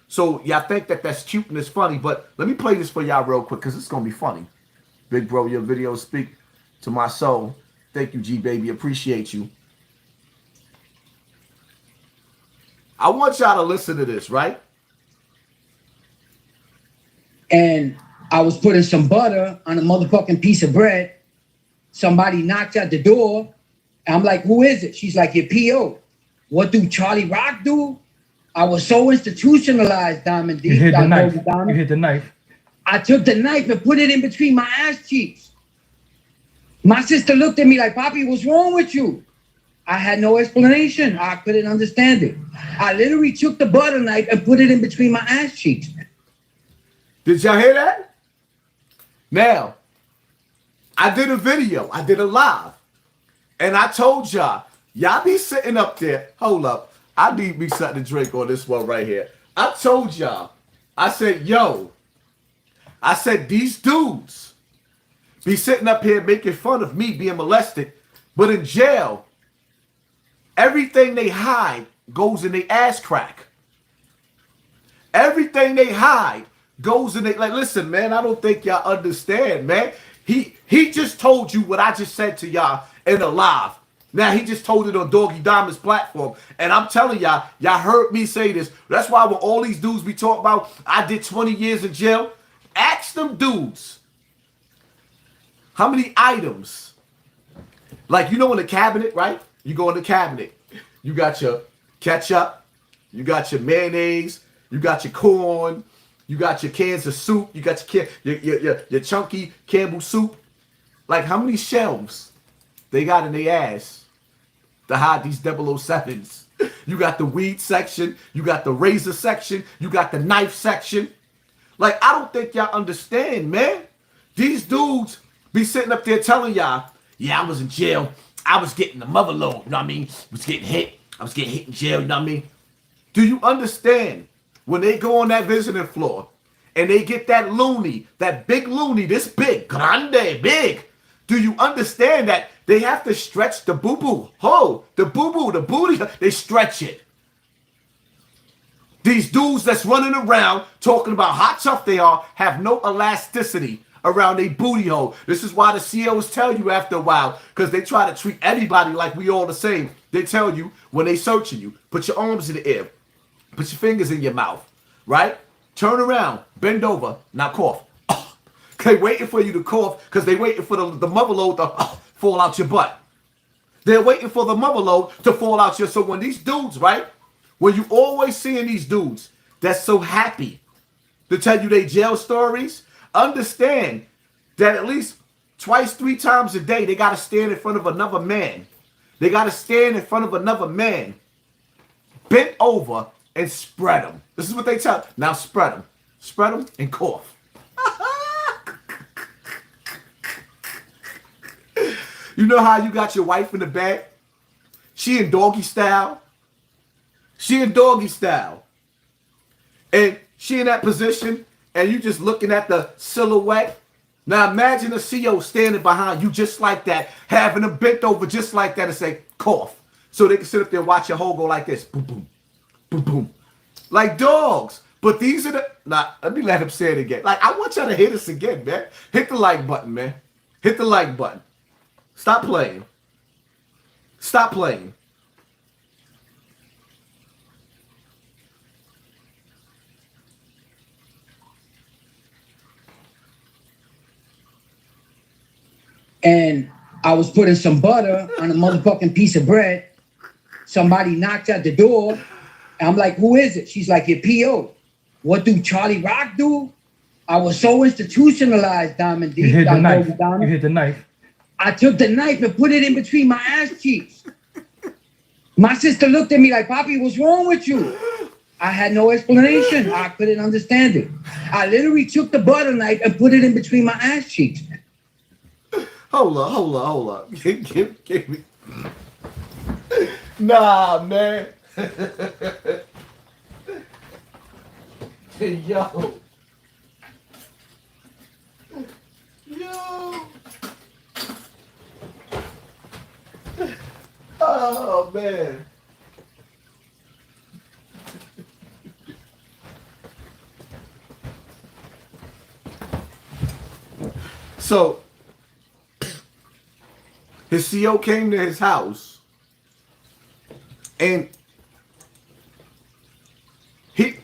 So y'all think that that's cute and it's funny, but let me play this for y'all real quick, because it's going to be funny. Big bro, your videos speak to my soul. Thank you, G-Baby. Appreciate you. I want y'all to listen to this, right? And I was putting some butter on a motherfucking piece of bread. Somebody knocked at the door. I'm like, who is it? She's like, your PO. What do Charlie Rock do? I was so institutionalized, Diamond D. You hit the knife. You hit the knife. I took the knife and put it in between my ass cheeks. My sister looked at me like, Poppy, what's wrong with you? I had no explanation. I couldn't understand it. I literally took the butter knife and put it in between my ass cheeks. Did y'all hear that? Now, I did a video. I did a live. And I told y'all be sitting up there. Hold up. I need me something to drink on this one right here. I told y'all. I said, these dudes be sitting up here making fun of me being molested. But in jail, everything they hide goes in their ass crack. Everything they hide goes in their, like, listen, man, I don't think y'all understand, man. He just told you what I just said to y'all in the live. Now he just told it on Doggy Diamond's platform. And I'm telling y'all heard me say this. That's why when all these dudes be talking about, I did 20 years in jail, ask them dudes, how many items? Like, you know, in the cabinet, right? You go in the cabinet. You got your ketchup. You got your mayonnaise. You got your corn. You got your cans of soup. You got your chunky Campbell soup. Like, how many shelves they got in their ass to hide these 007s? You got the weed section. You got the razor section. You got the knife section. Like, I don't think y'all understand, man. These dudes be sitting up there telling y'all, yeah, I was in jail. I was getting the mother load, you know what I mean? I was getting hit in jail, you know what I mean? Do you understand when they go on that visiting floor and they get that loony, that big loony, this big, grande, big? Do you understand that they have to stretch the boo-boo? The boo-boo, the booty, they stretch it. These dudes that's running around talking about how tough they are have no elasticity around their booty hole. This is why the CEOs tell you after a while, because they try to treat everybody like we all the same. They tell you when they searching you, put your arms in the air, put your fingers in your mouth, right? Turn around, bend over, now cough. They waiting for you to cough because they waiting for the mother load to fall out your butt. They're waiting for the mother load to fall out your. So when these dudes, right? When you always seeing these dudes that's so happy to tell you their jail stories, understand that at least twice, 3 times a day, they got to stand in front of another man. They got to stand in front of another man, bent over and spread them. This is what they tell. Now spread them. Spread them and cough. You know how you got your wife in the bed? She in doggy style. She in doggy style. And she in that position, and you just looking at the silhouette. Now imagine a CEO standing behind you just like that, having them bent over just like that and say, cough. So they can sit up there and watch your whole go like this. Boom, boom, boom, boom. Like dogs. But these are the... Nah, let me let him say it again. Like, I want y'all to hit us again, man. Hit the like button, man. Hit the like button. Stop playing. Stop playing. And I was putting some butter on a motherfucking piece of bread. Somebody knocked at the door. And I'm like, who is it? She's like, your PO. What do Charlie Rock do? I was so institutionalized, Diamond D. You hit the knife. You hit the knife. I took the knife and put it in between my ass cheeks. My sister looked at me like, Poppy, what's wrong with you? I had no explanation. I couldn't understand it. I literally took the butter knife and put it in between my ass cheeks. Hold up. Give me. Nah, man. Yo. Oh, man. So, his CO came to his house, and he...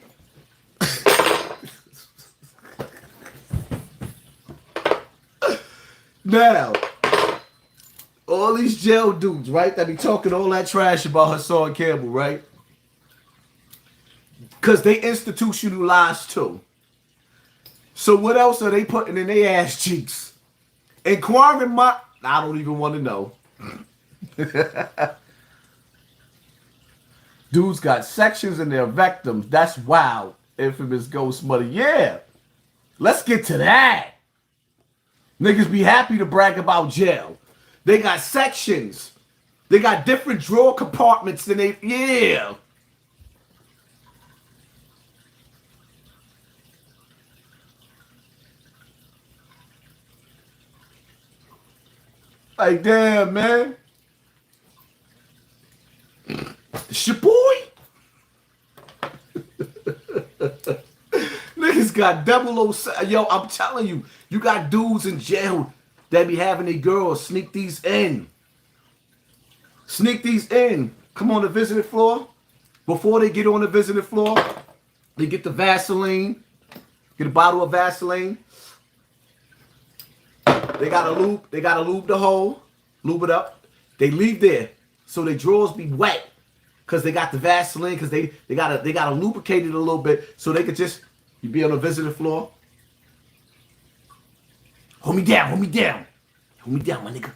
Now, all these jail dudes, right, that be talking all that trash about Hassan Campbell, right? Because they institutionalized too. So what else are they putting in their ass cheeks? Inquiring my... I don't even want to know. Dudes got sections in their rectums. That's wild. Infamous ghost money. Yeah. Let's get to that. Niggas be happy to brag about jail. They got sections. They got different drawer compartments than they... Yeah. Like, damn, man. It's your boy. Niggas got 007. Yo, I'm telling you, you got dudes in jail that be having their girls sneak these in. Sneak these in. Come on the visiting floor. Before they get on the visiting floor, they get the Vaseline. Get a bottle of Vaseline. They gotta lube the hole, lube it up. They leave there so their drawers be wet because they got the Vaseline, because they gotta lubricate it a little bit so they could just, you be on the visitor floor. Hold me down, my nigga.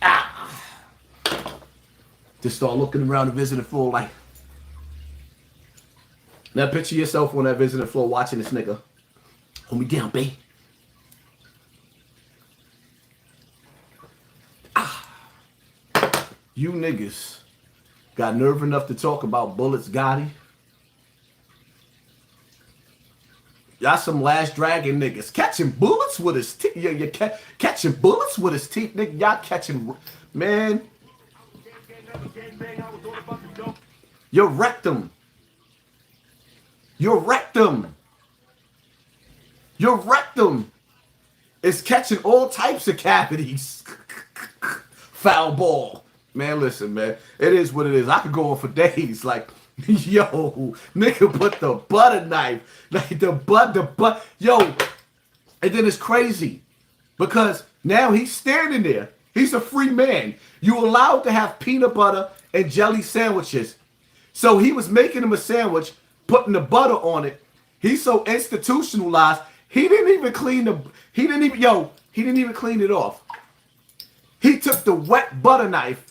Ah. Just start looking around the visitor floor like. Now picture yourself on that visitor floor watching this nigga. Hold me down, babe. You niggas got nerve enough to talk about Bullets Gotti? Y'all some Last Dragon niggas catching bullets with his teeth. You catching bullets with his teeth, nigga. Y'all catching, man. Your rectum. Your rectum is catching all types of cavities. Foul ball. Man, listen, man. It is what it is. I could go on for days. Like, yo, nigga put the butter knife. Like, the butt. Yo, and then it's crazy. Because now he's standing there. He's a free man. You allowed to have peanut butter and jelly sandwiches. So he was making him a sandwich, putting the butter on it. He's so institutionalized. He didn't even clean it off. He took the wet butter knife.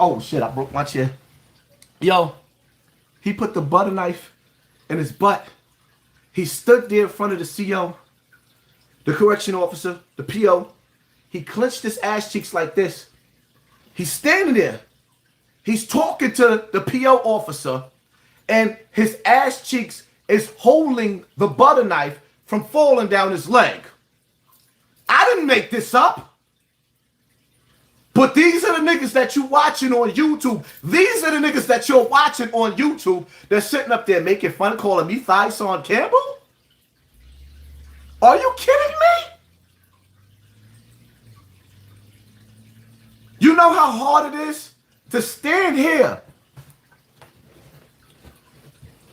Oh shit, I broke my chair. Yo, he put the butter knife in his butt. He stood there in front of the CO, the correction officer, the PO. He clenched his ass cheeks like this. He's standing there. He's talking to the PO officer, and his ass cheeks is holding the butter knife from falling down his leg. I didn't make this up. But these are the niggas that you watching on YouTube. These are the niggas that you're watching on YouTube. They're sitting up there making fun, calling me Hassan Campbell. Are you kidding me? You know how hard it is to stand here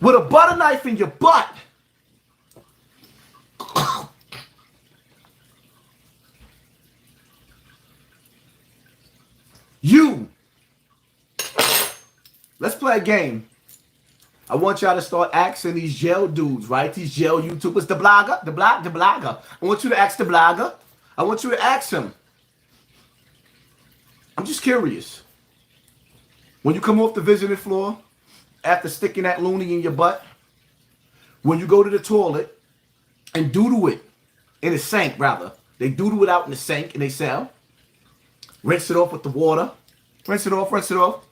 with a butter knife in your butt. Let's play a game. I want y'all to start asking these jail dudes, right? These jail YouTubers, the blogger. I want you to ask the blogger. I want you to ask him. I'm just curious. When you come off the visiting floor, after sticking that loony in your butt, when you go to the toilet and doodle it in the sink, rather. They doodle it out in the sink in their cell. Rinse it off with the water. Rinse it off.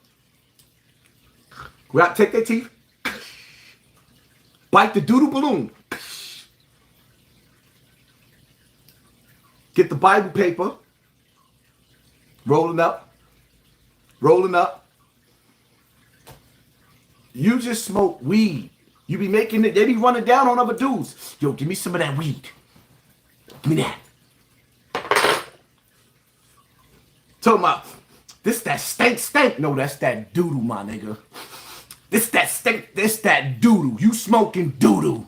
Take their teeth. Bite the doodle balloon. Get the Bible paper. Rolling up. You just smoke weed. You be making it. They be running down on other dudes. Yo, give me some of that weed. Give me that. Talking about, this that stank. No, that's that doodle, my nigga. This that stink, this that doodle. You smoking doodle.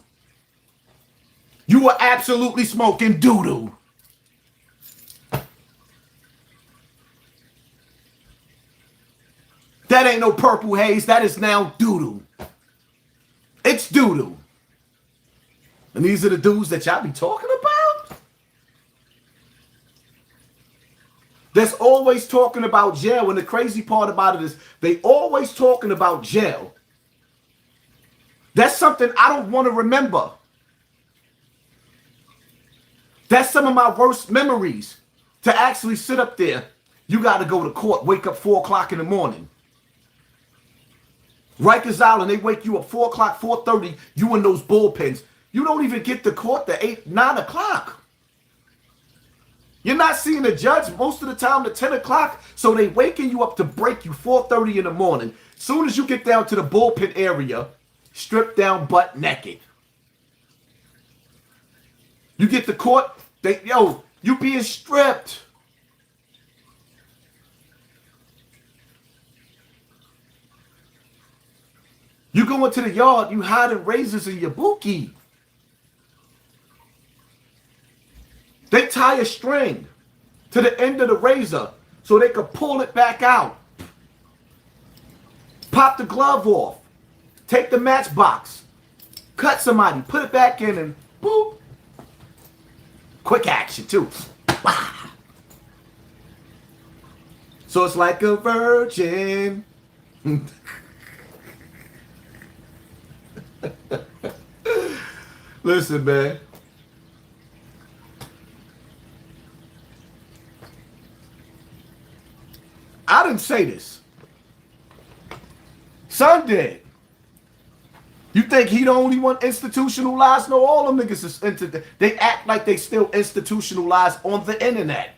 You are absolutely smoking doodle. That ain't no purple haze. That is now doodle. It's doodle. And these are the dudes that y'all be talking about? That's always talking about jail. And the crazy part about it is they always talking about jail. That's something I don't want to remember. That's some of my worst memories. To actually sit up there, you got to go to court, wake up 4 o'clock in the morning. Rikers Island, they wake you up 4 o'clock, 4:30, you in those bullpens. You don't even get to court to 8, 9 o'clock. You're not seeing the judge most of the time to 10 o'clock, so they waking you up to break you 4:30 in the morning. Soon as you get down to the bullpen area, stripped down butt naked. You get to court, you being stripped. You go into the yard, you hiding razors in your bookie. They tie a string to the end of the razor so they could pull it back out. Pop the glove off. Take the matchbox. Cut somebody. Put it back in and boop. Quick action too. So it's like a virgin. Listen, man. I didn't say this. Son did. You think he the only one institutionalized? No, all them niggas is they act like they still institutionalized on the internet.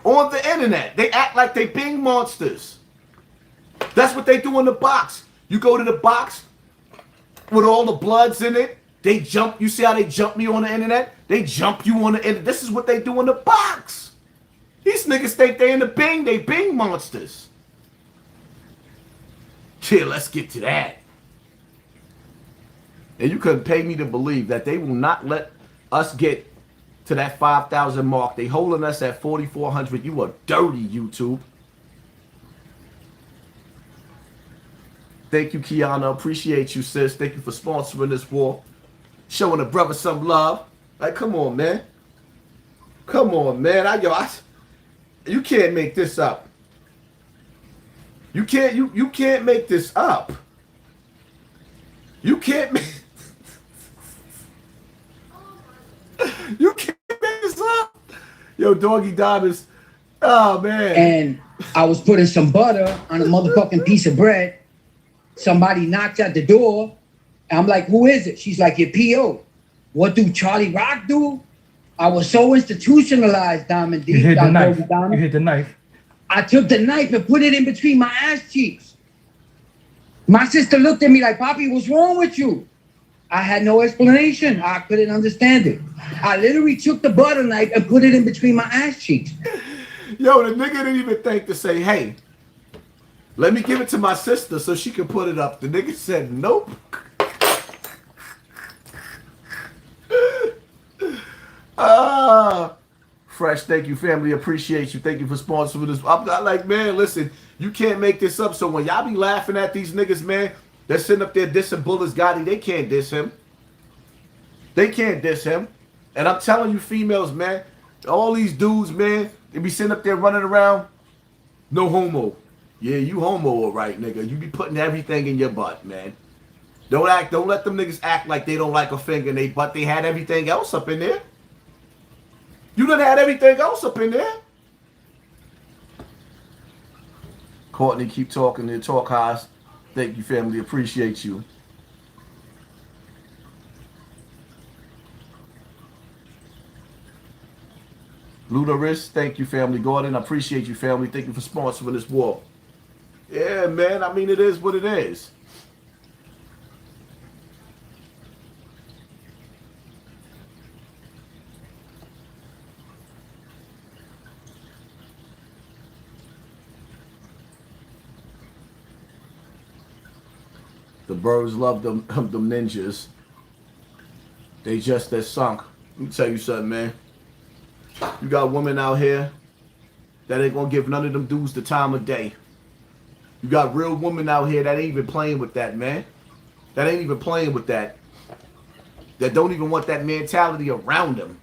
On the internet. They act like they Bing monsters. That's what they do in the box. You go to the box with all the bloods in it. They jump. You see how they jump me on the internet? They jump you on the internet. This is what they do in the box. These niggas think they in the Bing. They Bing monsters. Yeah, let's get to that. And you couldn't pay me to believe that they will not let us get to that 5,000 mark. They holding us at 4,400. You are dirty, YouTube. Thank you, Kiana. Appreciate you, sis. Thank you for sponsoring this war. Showing a brother some love. Like, come on, man. Come on, man. You can't make this up. You can't make this up. You can't make you can't make this up. Yo, Doggy Diamonds. Oh man. And I was putting some butter on a motherfucking piece of bread. Somebody knocked at the door. And I'm like, who is it? She's like, your PO. What do Charlie Rock do? I was so institutionalized, Diamond D. You hit the knife. You hit the knife. I took the knife and put it in between my ass cheeks. My sister looked at me like, Poppy, what's wrong with you? I had no explanation. I couldn't understand it. I literally took the butter knife and put it in between my ass cheeks. Yo, the nigga didn't even think to say, hey, let me give it to my sister so she can put it up. The nigga said, nope. Fresh, thank you, family. Appreciate you. Thank you for sponsoring this. I'm like, man, listen, you can't make this up. So when y'all be laughing at these niggas, man, they're sitting up there dissing Bullets Gotti. They can't diss him. They can't diss him. And I'm telling you, females, man, all these dudes, man, they be sitting up there running around. No homo. Yeah, you homo, all right, nigga. You be putting everything in your butt, man. Don't let them niggas act like they don't like a finger in their butt. They had everything else up in there. You done had everything else up in there. Courtney, keep talking to talk highs. Thank you, family. Appreciate you. Ludaris, thank you, family. Gordon, I appreciate you, family. Thank you for sponsoring this war. Yeah, man. I mean, it is what it is. The birds love them ninjas. They just as sunk. Let me tell you something, man. You got women out here that ain't gonna give none of them dudes the time of day. You got real women out here that ain't even playing with that, man. That ain't even playing with that. That don't even want that mentality around them.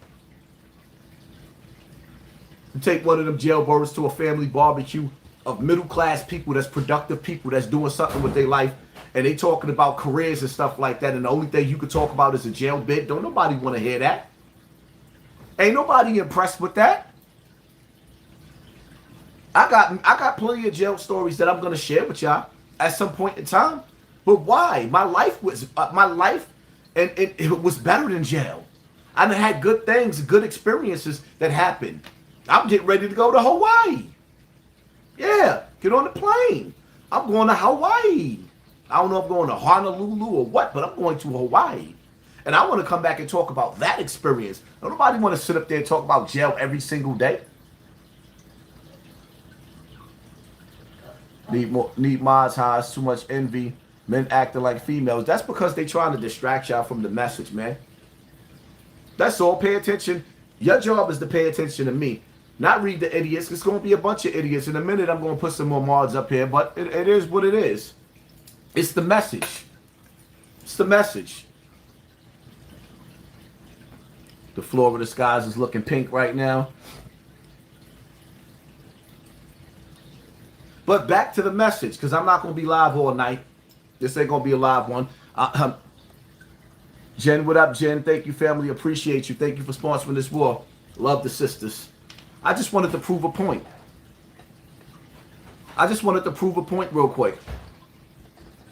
You take one of them jailbirds to a family barbecue of middle-class people that's productive people that's doing something with their life, and they talking about careers and stuff like that, and the only thing you could talk about is a jail bit. Don't nobody want to hear that. Ain't nobody impressed with that. I got plenty of jail stories that I'm gonna share with y'all at some point in time. But why? My life and it was better than jail. I done had good things, good experiences that happened. I'm getting ready to go to Hawaii. Yeah, get on the plane. I'm going to Hawaii. I don't know if I'm going to Honolulu or what, but I'm going to Hawaii. And I want to come back and talk about that experience. Nobody want to sit up there and talk about jail every single day. Need mods highs, too much envy, men acting like females. That's because they trying to distract y'all from the message, man. That's all. Pay attention. Your job is to pay attention to me. Not read the idiots. It's going to be a bunch of idiots. In a minute, I'm going to put some more mods up here, but it is what it is. It's the message. It's the message. The floor of the skies is looking pink right now. But back to the message, because I'm not going to be live all night. This ain't going to be a live one. Jen, what up, Jen? Thank you, family. Appreciate you. Thank you for sponsoring this war. Love the sisters. I just wanted to prove a point. Real quick.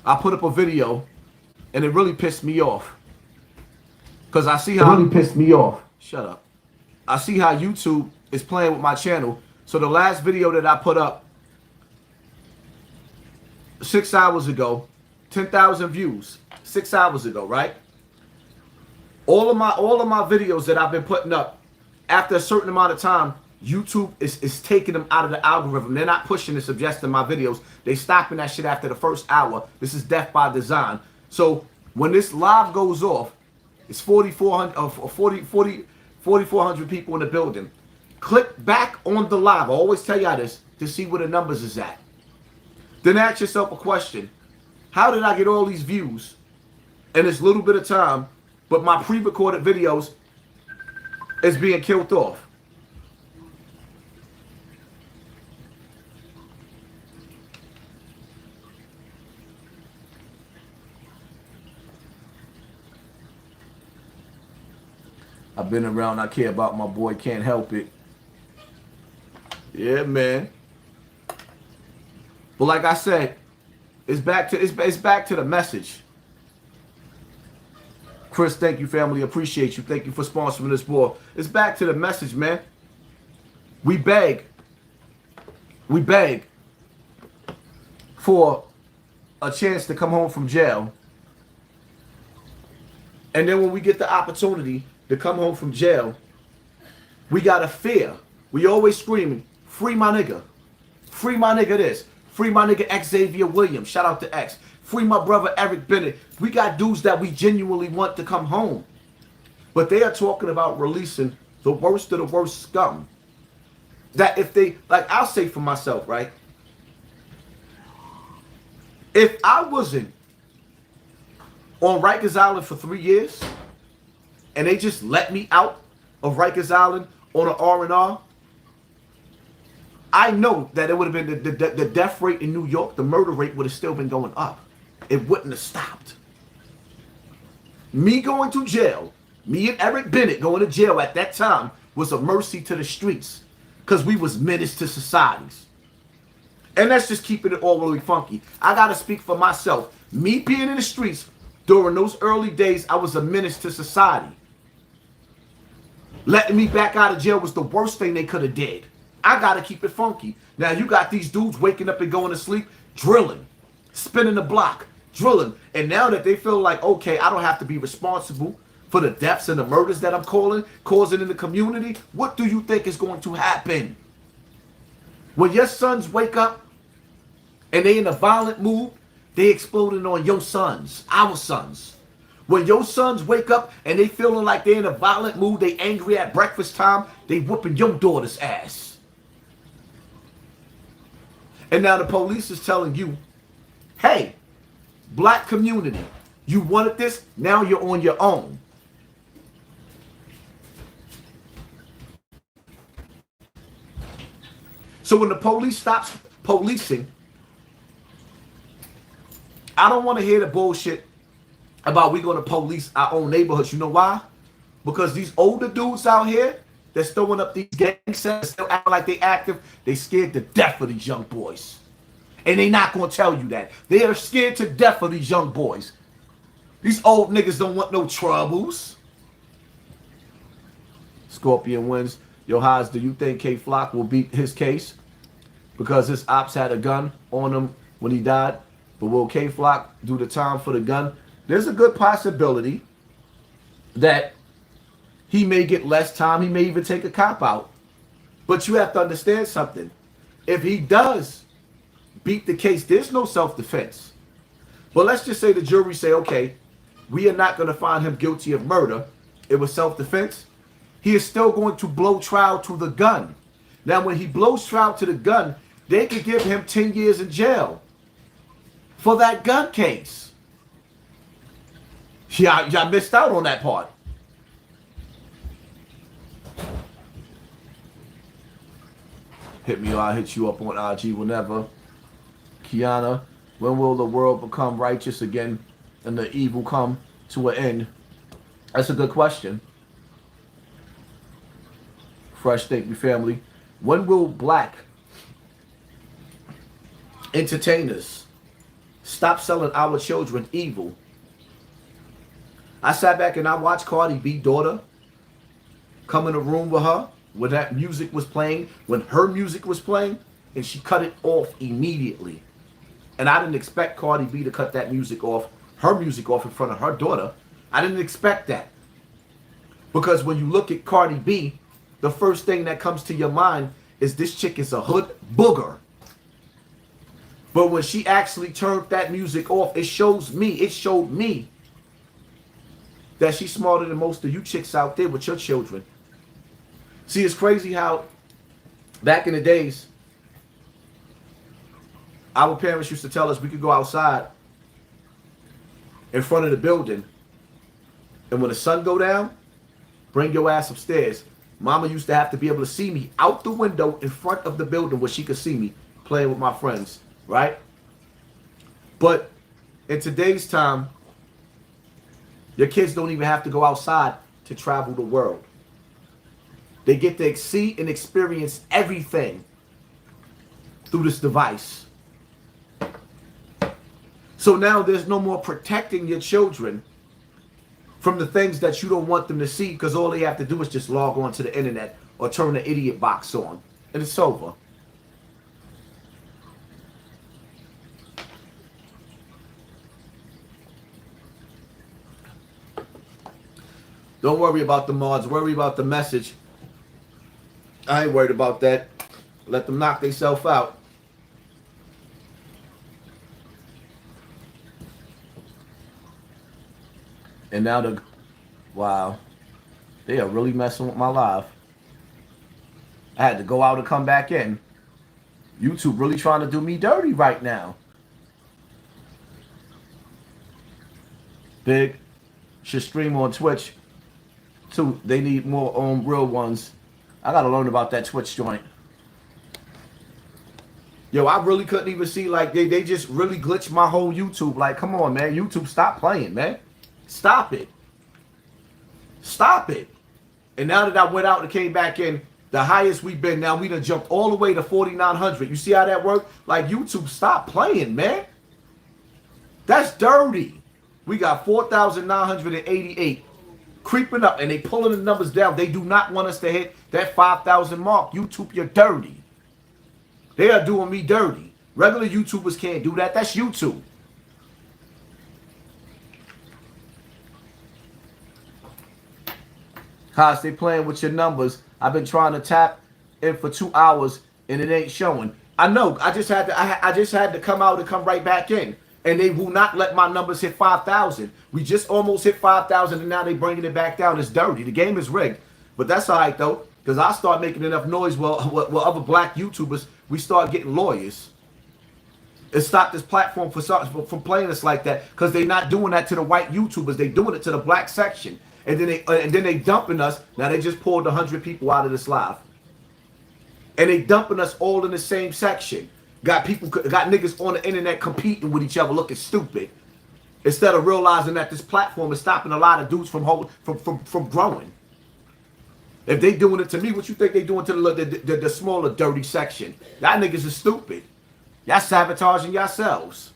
I put up a video, and it really pissed me off. Because I see how... It really pissed me off. Shut up. I see how YouTube is playing with my channel. So the last video that I put up 6 hours ago, 10,000 views. 6 hours ago, right? All of my videos that I've been putting up, after a certain amount of time, YouTube is taking them out of the algorithm. They're not pushing and suggesting my videos. They stopping that shit after the first hour. This is death by design. So when this live goes off, it's 4,400 people in the building. Click back on the live. I always tell y'all this to see where the numbers is at. Then ask yourself a question. How did I get all these views in this little bit of time, but my pre-recorded videos is being killed off? I've been around. I care about my boy. Can't help it. Yeah, man. But like I said, it's back to the message. Chris, thank you, family. Appreciate you. Thank you for sponsoring this ball. It's back to the message, man. We beg for a chance to come home from jail. And then when we get the opportunity to come home from jail, we gotta fear. We always screaming, free my nigga. Free my nigga this. Free my nigga Xavier Williams. Shout out to X. Free my brother Eric Bennett. We got dudes that we genuinely want to come home. But they are talking about releasing the worst of the worst scum. That if they, like I'll say for myself, right? If I wasn't on Rikers Island for 3 years and they just let me out of Rikers Island on an R&R, I know that it would have been the death rate in New York, the murder rate would have still been going up. It wouldn't have stopped. Me going to jail, me and Eric Bennett going to jail at that time was a mercy to the streets because we was menace to societies. And that's just keeping it all really funky. I got to speak for myself. Me being in the streets during those early days, I was a menace to society. Letting me back out of jail was the worst thing they could have did. I got to keep it funky. Now you got these dudes waking up and going to sleep, drilling, spinning the block, drilling. And now that they feel like, okay, I don't have to be responsible for the deaths and the murders that I'm causing in the community, what do you think is going to happen? When your sons wake up and they in a violent mood, they exploding on your sons, our sons. When your sons wake up and they feeling like they're in a violent mood, they angry at breakfast time, they whooping your daughter's ass. And now the police is telling you, hey, black community, you wanted this, now you're on your own. So when the police stops policing, I don't want to hear the bullshit about we going to police our own neighborhoods. You know why? Because these older dudes out here that's throwing up these gang sets, still acting like they active, they scared to death of these young boys. And they not going to tell you that. They are scared to death of these young boys. These old niggas don't want no troubles. Scorpion wins. Yo, Haas, do you think K Flock will beat his case? Because his ops had a gun on him when he died. But will K Flock do the time for the gun? There's a good possibility that he may get less time. He may even take a cop out. But you have to understand something. If he does beat the case, there's no self-defense. But let's just say the jury say, okay, we are not going to find him guilty of murder. It was self-defense. He is still going to blow trial to the gun. Now, when he blows trial to the gun, they could give him 10 years in jail for that gun case. Y'all missed out on that part. Hit me or I'll hit you up on IG whenever. Kiana, when will the world become righteous again and the evil come to an end? That's a good question. Fresh, thank you, family. When will black entertainers stop selling our children evil? I sat back and I watched Cardi B daughter come in a room with her when that music was playing, when her music was playing, and she cut it off immediately. And I didn't expect Cardi B to cut that music off, her music off in front of her daughter. I didn't expect that. Because when you look at Cardi B, the first thing that comes to your mind is this chick is a hood booger. But when she actually turned that music off, it showed me that she's smarter than most of you chicks out there with your children. See, it's crazy how back in the days, our parents used to tell us we could go outside in front of the building, and when the sun go down, bring your ass upstairs. Mama used to have to be able to see me out the window in front of the building where she could see me playing with my friends, right? But in today's time, your kids don't even have to go outside to travel the world. They get to see and experience everything through this device. So now there's no more protecting your children from the things that you don't want them to see, because all they have to do is just log on to the internet or turn the idiot box on, and it's over. Don't worry about the mods, worry about the message. I ain't worried about that. Let them knock themselves out. And now wow, they are really messing with my live. I had to go out and come back in. YouTube really trying to do me dirty right now. Big should stream on Twitch too. They need more real ones. I gotta learn about that Twitch joint. Yo, I really couldn't even see, like, they just really glitched my whole YouTube. Like, come on, man. YouTube, stop playing, man. Stop it. Stop it. And now that I went out and came back in, the highest we've been, now we done jumped all the way to 4,900. You see how that worked? Like, YouTube, stop playing, man. That's dirty. We got 4,988 creeping up, and they pulling the numbers down. They do not want us to hit that 5,000 mark. YouTube, you're dirty. They are doing me dirty. Regular YouTubers can't do that. That's YouTube. Haas, they playing with your numbers. I've been trying to tap in for 2 hours and it ain't showing. I know. I just had to come out and come right back in, and they will not let my numbers hit 5,000. We just almost hit 5,000, and now they bringing it back down. It's dirty. The game is rigged, but that's all right though, because I start making enough noise. Well, other black YouTubers, we start getting lawyers. It stopped this platform from playing us like that, because they're not doing that to the white YouTubers. They doing it to the black section. And then they dumping us. Now they just pulled 100 people out of this live, and they dumping us all in the same section. Got niggas on the internet competing with each other, looking stupid, instead of realizing that this platform is stopping a lot of dudes from growing. If they doing it to me, what you think they doing to the smaller dirty section? Y'all niggas is stupid. Y'all sabotaging yourselves.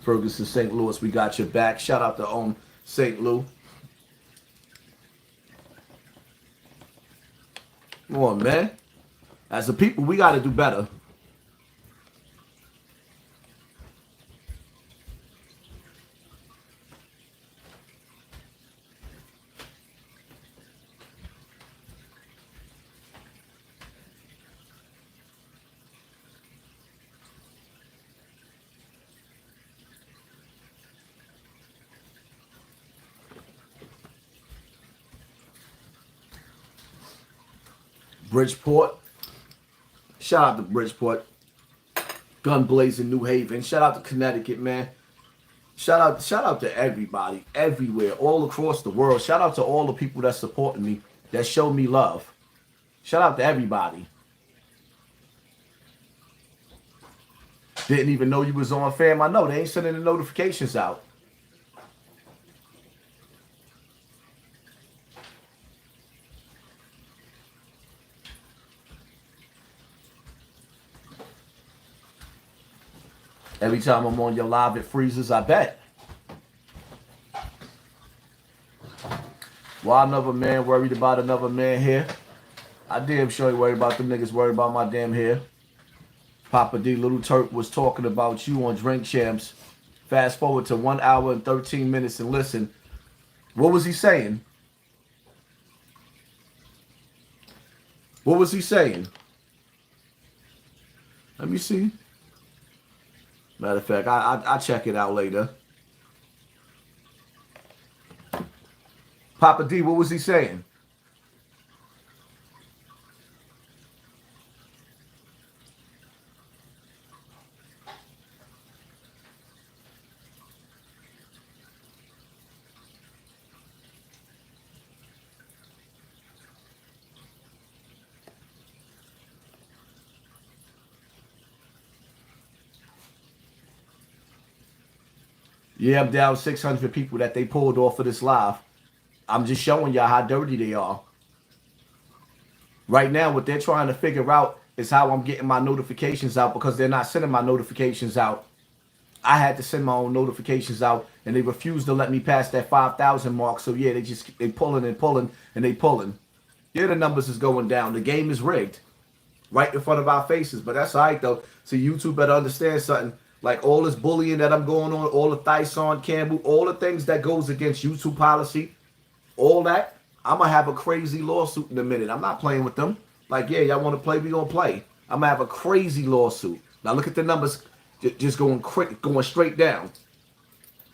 Ferguson, St. Louis, we got your back. Shout out to St. Louis. Come on, man. As a people, we got to do better. Bridgeport. Shout out to Bridgeport. Gun blazing New Haven. Shout out to Connecticut, man. Shout out to everybody, everywhere, all across the world. Shout out to all the people that supporting me, that show me love. Shout out to everybody. Didn't even know you was on, fam. I know they ain't sending the notifications out. Every time I'm on your live, it freezes, I bet. Why another man worried about another man here? I damn sure ain't worried about them niggas worried about my damn hair. Papa D, Little Turk was talking about you on Drink Champs. Fast forward to 1 hour and 13 minutes and listen. What was he saying? What was he saying? Let me see. Matter of fact, I'll check it out later. Papa D, what was he saying? Yeah, I'm down 600 people that they pulled off of this live. I'm just showing y'all how dirty they are. Right now, what they're trying to figure out is how I'm getting my notifications out because they're not sending my notifications out. I had to send my own notifications out, and they refused to let me pass that 5,000 mark. So yeah, they pulling and pulling and they pulling. Yeah, the numbers is going down. The game is rigged, right in front of our faces. But that's all right though. So YouTube better understand something. Like all this bullying that I'm going on, all the Hassan Campbell, all the things that goes against YouTube policy, all that, I'm gonna have a crazy lawsuit in a minute. I'm not playing with them. Like, yeah, y'all want to play? We gonna play. I'm gonna have a crazy lawsuit. Now look at the numbers, just going quick, going straight down,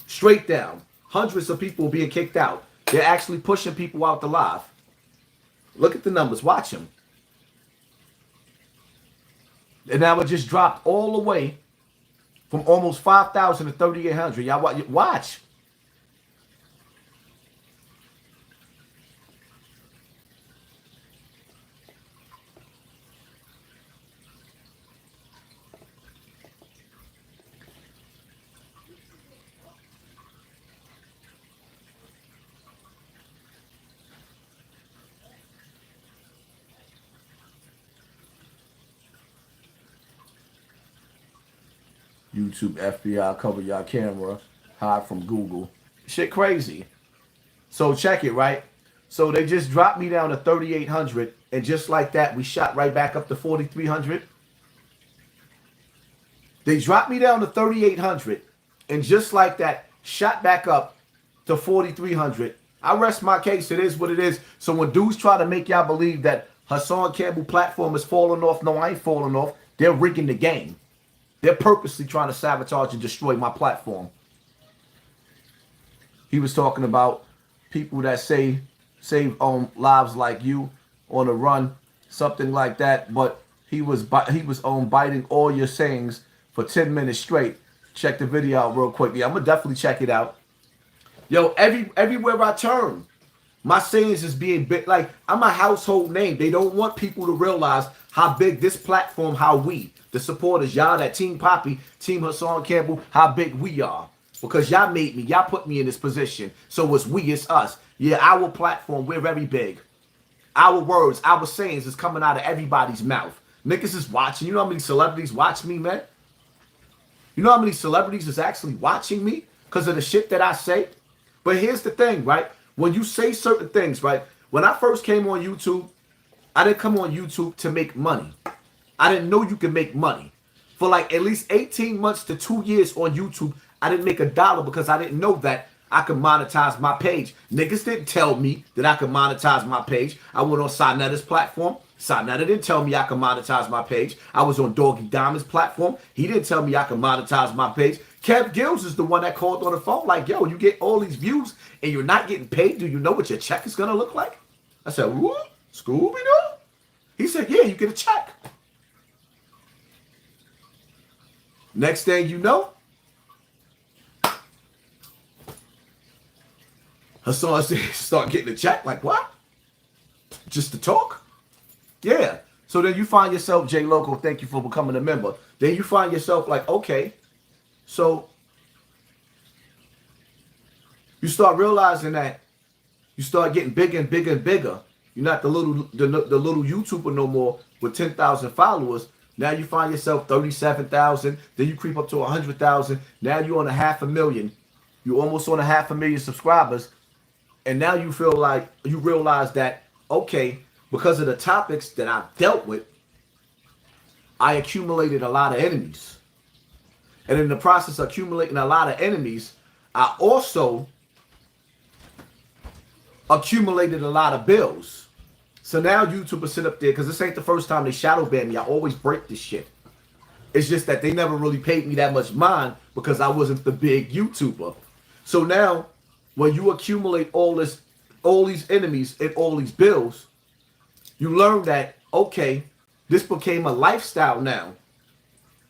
straight down. Hundreds of people being kicked out. They're actually pushing people out the live. Look at the numbers. Watch them. And now it just dropped all the way from almost 5,000 to 3,800. Y'all watch. YouTube FBI cover y'all camera, hide from Google. Shit crazy. So check it, right? So they just dropped me down to 3,800, and just like that, we shot right back up to 4,300. They dropped me down to 3,800, and just like that, shot back up to 4,300. I rest my case. It is what it is. So when dudes try to make y'all believe that Hassan Campbell platform is falling off, no, I ain't falling off. They're rigging the game. They're purposely trying to sabotage and destroy my platform. He was talking about people that save lives like you on a run, something like that. But he was biting all your sayings for 10 minutes straight. Check the video out real quickly. I'm gonna definitely check it out. Yo, everywhere I turn, my sayings is being big. Like, I'm a household name. They don't want people to realize how big this platform, how we, the supporters, y'all, that Team Poppy, Team Hassan Campbell, how big we are. Because y'all made me, y'all put me in this position. So it's we, it's us. Yeah, our platform, we're very big. Our words, our sayings is coming out of everybody's mouth. Niggas is watching. You know how many celebrities watch me, man? You know how many celebrities is actually watching me because of the shit that I say? But here's the thing, right? When you say certain things, right? When I first came on YouTube, I didn't come on YouTube to make money. I didn't know you could make money. For like at least 18 months to 2 years on YouTube, I didn't make $1 because I didn't know that I could monetize my page. Niggas didn't tell me that I could monetize my page. I went on Sinetta's platform. Sinetta didn't tell me I could monetize my page. I was on Doggy Diamond's platform. He didn't tell me I could monetize my page. Kev Gills is the one that called on the phone like, yo, you get all these views and you're not getting paid. Do you know what your check is going to look like? I said, what? Scooby-Doo? He said, yeah, you get a check. Next thing you know, Hassan said, start getting a check. Like, what? Just to talk? Yeah. So then you find yourself, J Loco, thank you for becoming a member. Then you find yourself like, okay, so you start realizing that you start getting bigger and bigger and bigger. You're not the little YouTuber no more with 10,000 followers. Now you find yourself 37,000. Then you creep up to 100,000. Now you're on 500,000. You're almost on 500,000 subscribers. And now you feel like you realize that, okay, because of the topics that I've dealt with, I accumulated a lot of enemies. And in the process of accumulating a lot of enemies, I also accumulated a lot of bills. So now YouTubers sit up there, because this ain't the first time they shadow ban me. I always break this shit. It's just that they never really paid me that much mind because I wasn't the big YouTuber. So now, when you accumulate all these enemies and all these bills, you learn that, okay, this became a lifestyle now.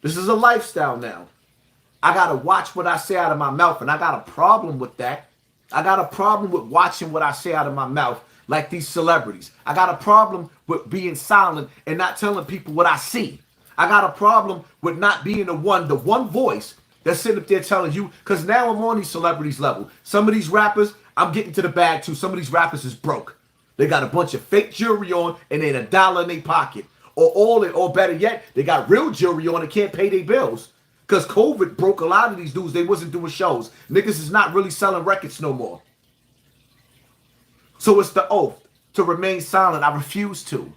This is a lifestyle now. I got to watch what I say out of my mouth, and I got a problem with that. I got a problem with watching what I say out of my mouth, like these celebrities. I got a problem with being silent and not telling people what I see. I got a problem with not being the one voice that's sitting up there telling you, because now I'm on these celebrities level. Some of these rappers, I'm getting to the bag too. Some of these rappers is broke. They got a bunch of fake jewelry on and ain't $1 in their pocket. Or better yet, they got real jewelry on and can't pay their bills. Because COVID broke a lot of these dudes. They wasn't doing shows. Niggas is not really selling records no more. So it's the oath to remain silent. I refuse to.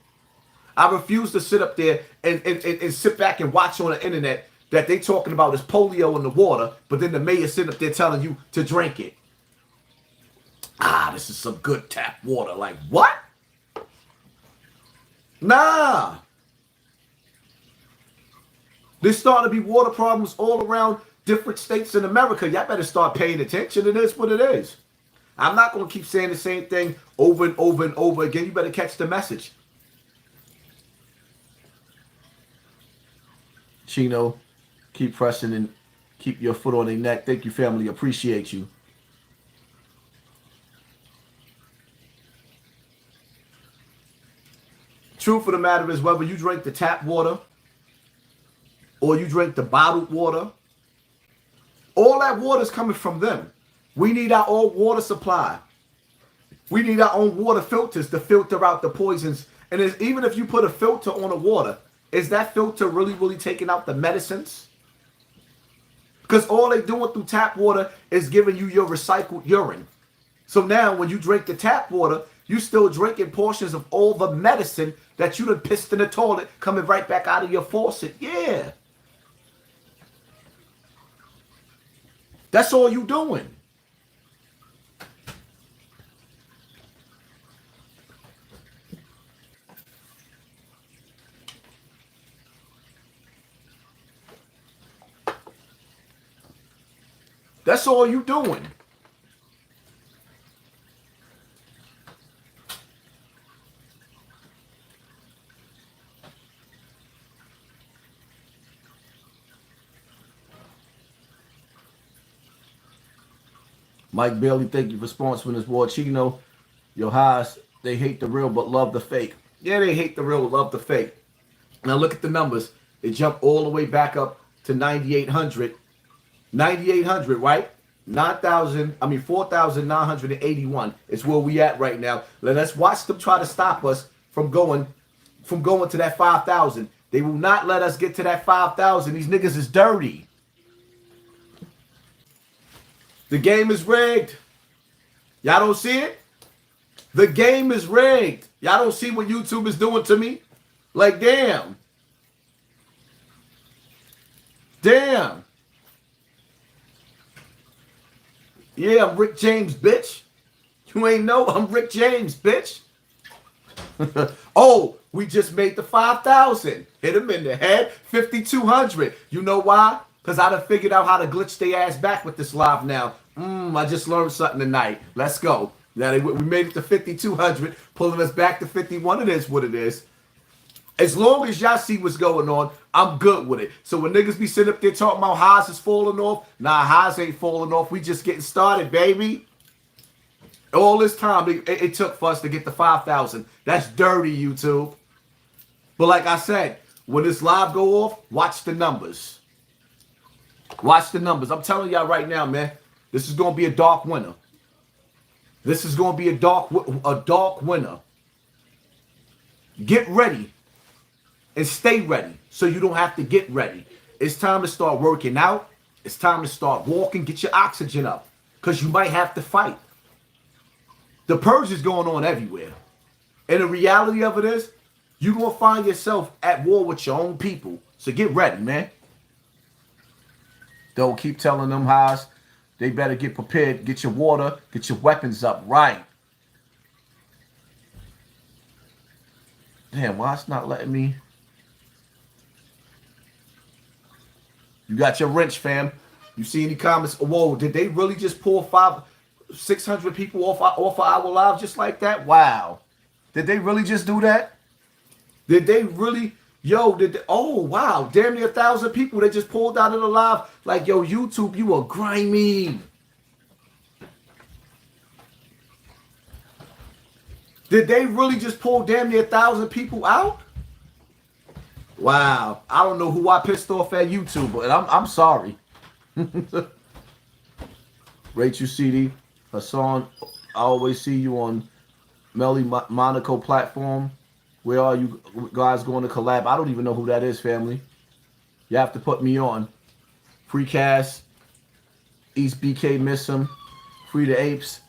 I refuse to sit up there and sit back and watch on the internet that they talking about is polio in the water, but then the mayor sitting up there telling you to drink it. This is some good tap water. Like, what? Nah. There's starting to be water problems all around different states in America. Y'all better start paying attention. It is what it is. I'm not going to keep saying the same thing over and over and over again. You better catch the message. Chino, keep pressing and keep your foot on their neck. Thank you, family. Appreciate you. Truth of the matter is, whether you drink the tap water or you drink the bottled water, all that water is coming from them. We need our own water supply. We need our own water filters to filter out the poisons. And even if you put a filter on the water, is that filter really taking out the medicines? Because all they doing through tap water is giving you your recycled urine. So now when you drink the tap water, you still drinking portions of all the medicine that you done pissed in the toilet coming right back out of your faucet. Yeah. That's all you doing. That's all you doing. Mike Bailey, thank you for sponsoring this war. Chino, your highs, they hate the real but love the fake. Yeah, they hate the real but love the fake. Now look at the numbers. They jump all the way back up to 9,800. 9,800, right? 4,981 is where we at right now. Let's watch them try to stop us from going to that 5,000. They will not let us get to that 5,000. These niggas is dirty. The game is rigged. Y'all don't see it? The game is rigged. Y'all don't see what YouTube is doing to me? Like, damn. Damn. Yeah, I'm Rick James, bitch. You ain't know I'm Rick James, bitch. Oh, we just made the 5,000. Hit him in the head. 5,200. You know why? Because I done figured out how to glitch their ass back with this live now. I just learned something tonight. Let's go. Now we made it to 5,200, pulling us back to 51. It is what it is. As long as y'all see what's going on, I'm good with it. So when niggas be sitting up there talking about highs is falling off, nah, highs ain't falling off. We just getting started, baby. All this time it took for us to get to 5,000. That's dirty, YouTube. But like I said, when this live go off, watch the numbers. Watch the numbers. I'm telling y'all right now, man, this is going to be a dark winter. This is going to be a dark winter. Get ready and stay ready so you don't have to get ready. It's time to start working out. It's time to start walking. Get your oxygen up because you might have to fight. The purge is going on everywhere. And the reality of it is, you're going to find yourself at war with your own people. So get ready, man. Don't keep telling them highs. They better get prepared. Get your water. Get your weapons up right. Damn, why it's not letting me? You got your wrench, fam. You see any comments? Whoa, did they really just pull 600 people off our live just like that? Wow. Did they really just do that? Did they really? Oh, wow. Damn near 1,000 people they just pulled out of the live. Like, yo, YouTube, you are grimy. Did they really just pull damn near 1,000 people out? Wow. I don't know who I pissed off at YouTube, but I'm sorry. Rachel CD, Hassan, I always see you on Melly Monaco platform. Where are you guys going to collab? I don't even know who that is, family. You have to put me on. Free Cast, East BK miss him. Free the Apes.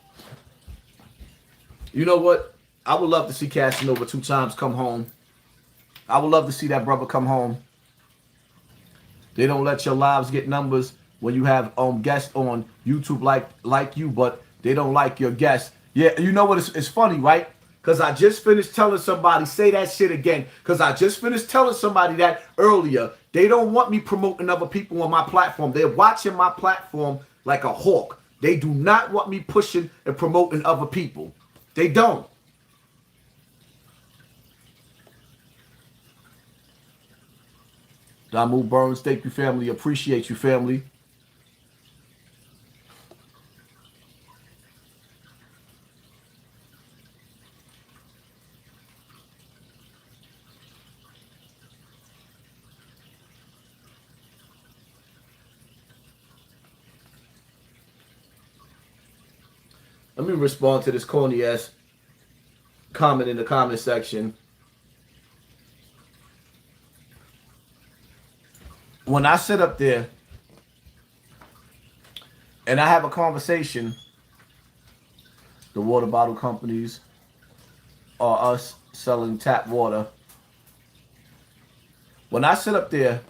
You know what? I would love to see Casanova 2 times come home. I would love to see that brother come home. They don't let your lives get numbers when you have guests on YouTube like you, but they don't like your guests. Yeah, you know what? It's funny, right? Because I just finished telling somebody, say that shit again. Because I just finished telling somebody that earlier. They don't want me promoting other people on my platform. They're watching my platform like a hawk. They do not want me pushing and promoting other people. They don't. Damu Burns, thank you, family. Appreciate you, family. Let me respond to this corny ass comment in the comment section. When I sit up there and I have a conversation, the water bottle companies are us selling tap water. When I sit up there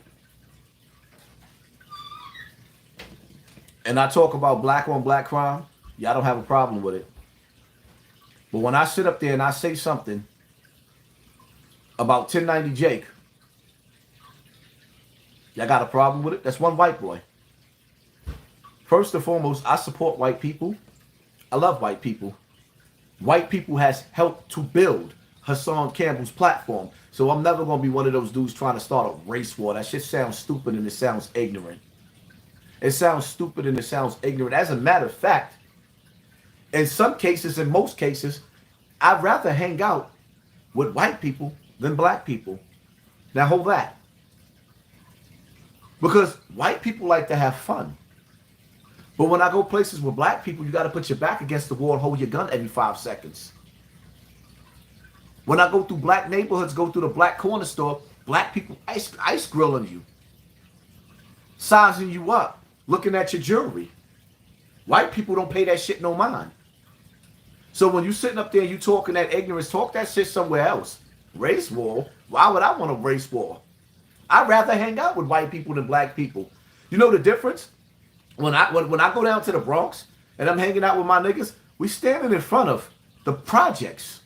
and I talk about black on black crime, y'all don't have a problem with it. But when I sit up there and I say something about 1090 Jake, y'all got a problem with it? That's one white boy. First and foremost, I support white people. I love white people. White people has helped to build Hassan Campbell's platform. So I'm never going to be one of those dudes trying to start a race war. That shit sounds stupid and it sounds ignorant. It sounds stupid and it sounds ignorant. As a matter of fact, in some cases, in most cases, I'd rather hang out with white people than black people. Now hold that. Because white people like to have fun. But when I go places with black people, you got to put your back against the wall and hold your gun every 5 seconds. When I go through black neighborhoods, go through the black corner store, black people ice grilling you, sizing you up, looking at your jewelry. White people don't pay that shit no mind. So when you sitting up there and you talking that ignorance, talk that shit somewhere else. Race war? Why would I want a race war? I'd rather hang out with white people than black people. You know the difference? When I go down to the Bronx and I'm hanging out with my niggas, we standing in front of the projects.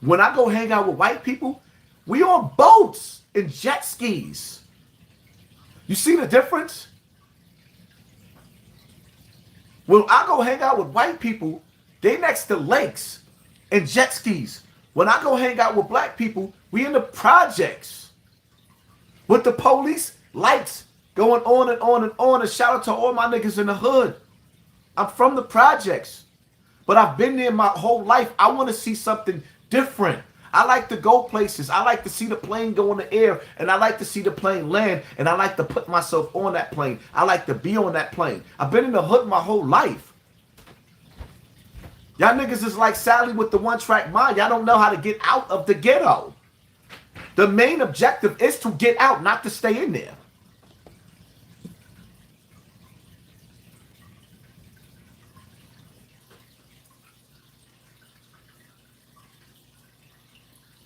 When I go hang out with white people, we on boats and jet skis. You see the difference? When I go hang out with white people, they next to lakes and jet skis. When I go hang out with black people, we in the projects. With the police lights going on and on and on. And shout out to all my niggas in the hood. I'm from the projects. But I've been there my whole life. I want to see something different. I like to go places. I like to see the plane go in the air. And I like to see the plane land. And I like to put myself on that plane. I like to be on that plane. I've been in the hood my whole life. Y'all niggas is like Sally with the one-track mind. Y'all don't know how to get out of the ghetto. The main objective is to get out, not to stay in there.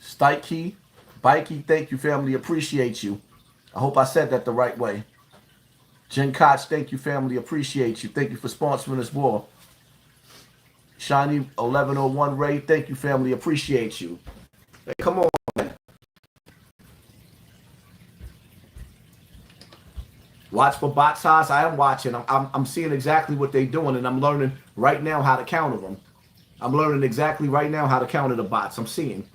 Stikey, Bikey, thank you, family. Appreciate you. I hope I said that the right way. Jen Koch, thank you, family. Appreciate you. Thank you for sponsoring this war. Shiny 1101 Ray, thank you, family. Appreciate you. Hey, come on, man. Watch for bot size. I am watching. I'm seeing exactly what they're doing, and I'm learning right now how to counter them. I'm learning exactly right now how to counter the bots. I'm seeing.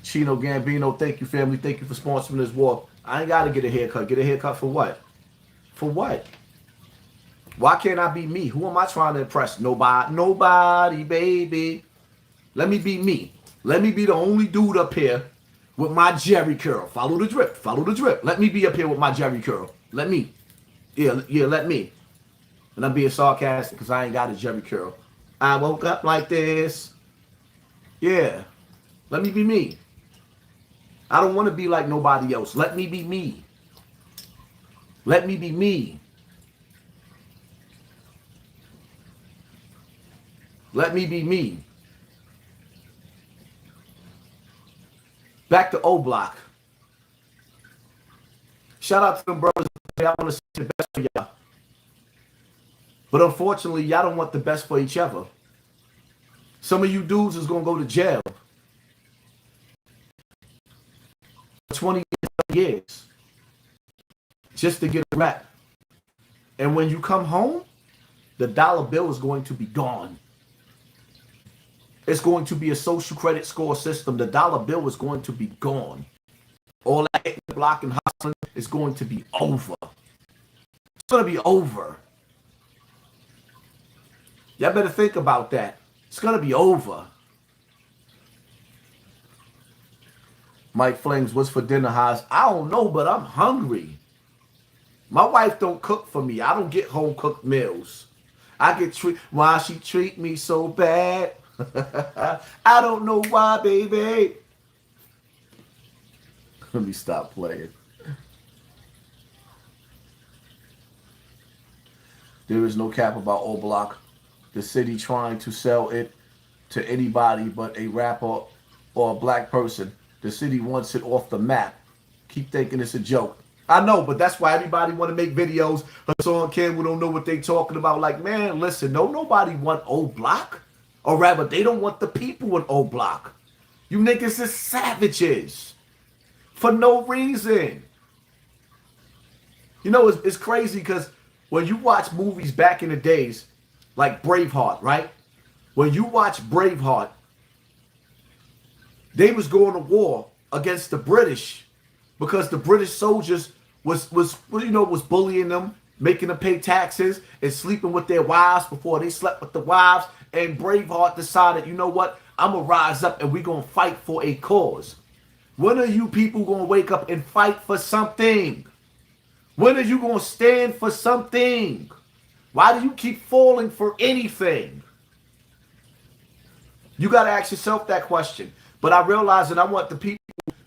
Chino Gambino, thank you, family. Thank you for sponsoring this war. I ain't got to get a haircut. Get a haircut for what? For what? Why can't I be me? Who am I trying to impress? Nobody. Nobody, baby. Let me be me. Let me be the only dude up here with my Jerry curl. Follow the drip. Follow the drip. Let me be up here with my Jerry curl. Let me. Yeah, let me. And I'm being sarcastic because I ain't got a Jerry curl. I woke up like this. Yeah. Let me be me. I don't want to be like nobody else. Let me be me. Let me be me. Let me be me. Back to O Block. Shout out to them brothers. I want to see the best for y'all. But unfortunately, y'all don't want the best for each other. Some of you dudes is going to go to jail. 20 years. Just to get a rap. And when you come home, the dollar bill is going to be gone. It's going to be a social credit score system. The dollar bill is going to be gone. All that block and hustling is going to be over. It's going to be over. Y'all better think about that. It's going to be over. Mike Flames, what's for dinner, Haas? I don't know, but I'm hungry. My wife don't cook for me. I don't get home cooked meals. I get treat. Why she treat me so bad? I don't know why, baby. Let me stop playing. There is no cap about O Block. The city trying to sell it to anybody but a rapper or a black person. The city wants it off the map. Keep thinking it's a joke. I know, but that's why everybody want to make videos. Hassan Campbell don't know what they talking about. Like, man, listen, nobody want O Block. Or rather, they don't want the people in O Block. You niggas is savages. For no reason. You know, it's crazy because when you watch movies back in the days, like Braveheart, right? When you watch Braveheart, they was going to war against the British because the British soldiers was bullying them, making them pay taxes and sleeping with their wives before they slept with the wives. And Braveheart decided, you know what? I'm going to rise up and we're going to fight for a cause. When are you people going to wake up and fight for something? When are you going to stand for something? Why do you keep falling for anything? You got to ask yourself that question. But I realize that I want the people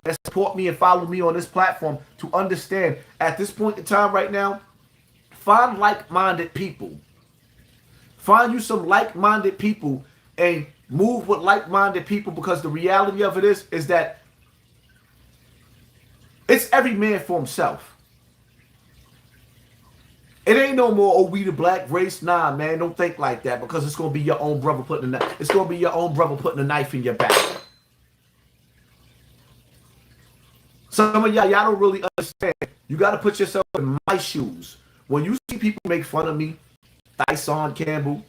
that support me and follow me on this platform to understand at this point in time right now, find like-minded people. Find you some like-minded people and move with like-minded people, because the reality of it is that it's every man for himself. It ain't no more, oh, we the black race. Nah, man, don't think like that, because it's gonna be your own brother putting a knife in your back. Some of y'all don't really understand. You got to put yourself in my shoes. When you see people make fun of me, Hassan Campbell,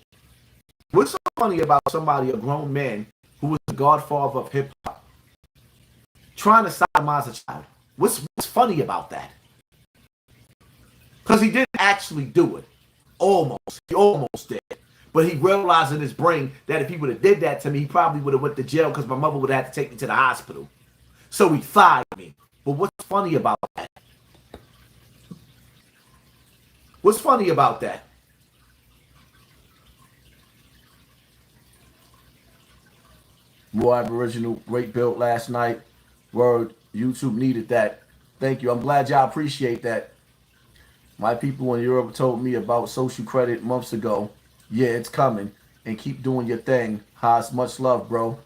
what's so funny about somebody, a grown man, who was the godfather of hip-hop, trying to sodomize a child? What's funny about that? Because he didn't actually do it. He almost did. But he realized in his brain that if he would have did that to me, he probably would have went to jail because my mother would have had to take me to the hospital. So he fired me. But what's funny about that? What's funny about that? More Aboriginal, great build last night. Word, YouTube needed that. Thank you. I'm glad y'all appreciate that. My people in Europe told me about social credit months ago. Yeah, it's coming. And keep doing your thing. Haas, much love, bro.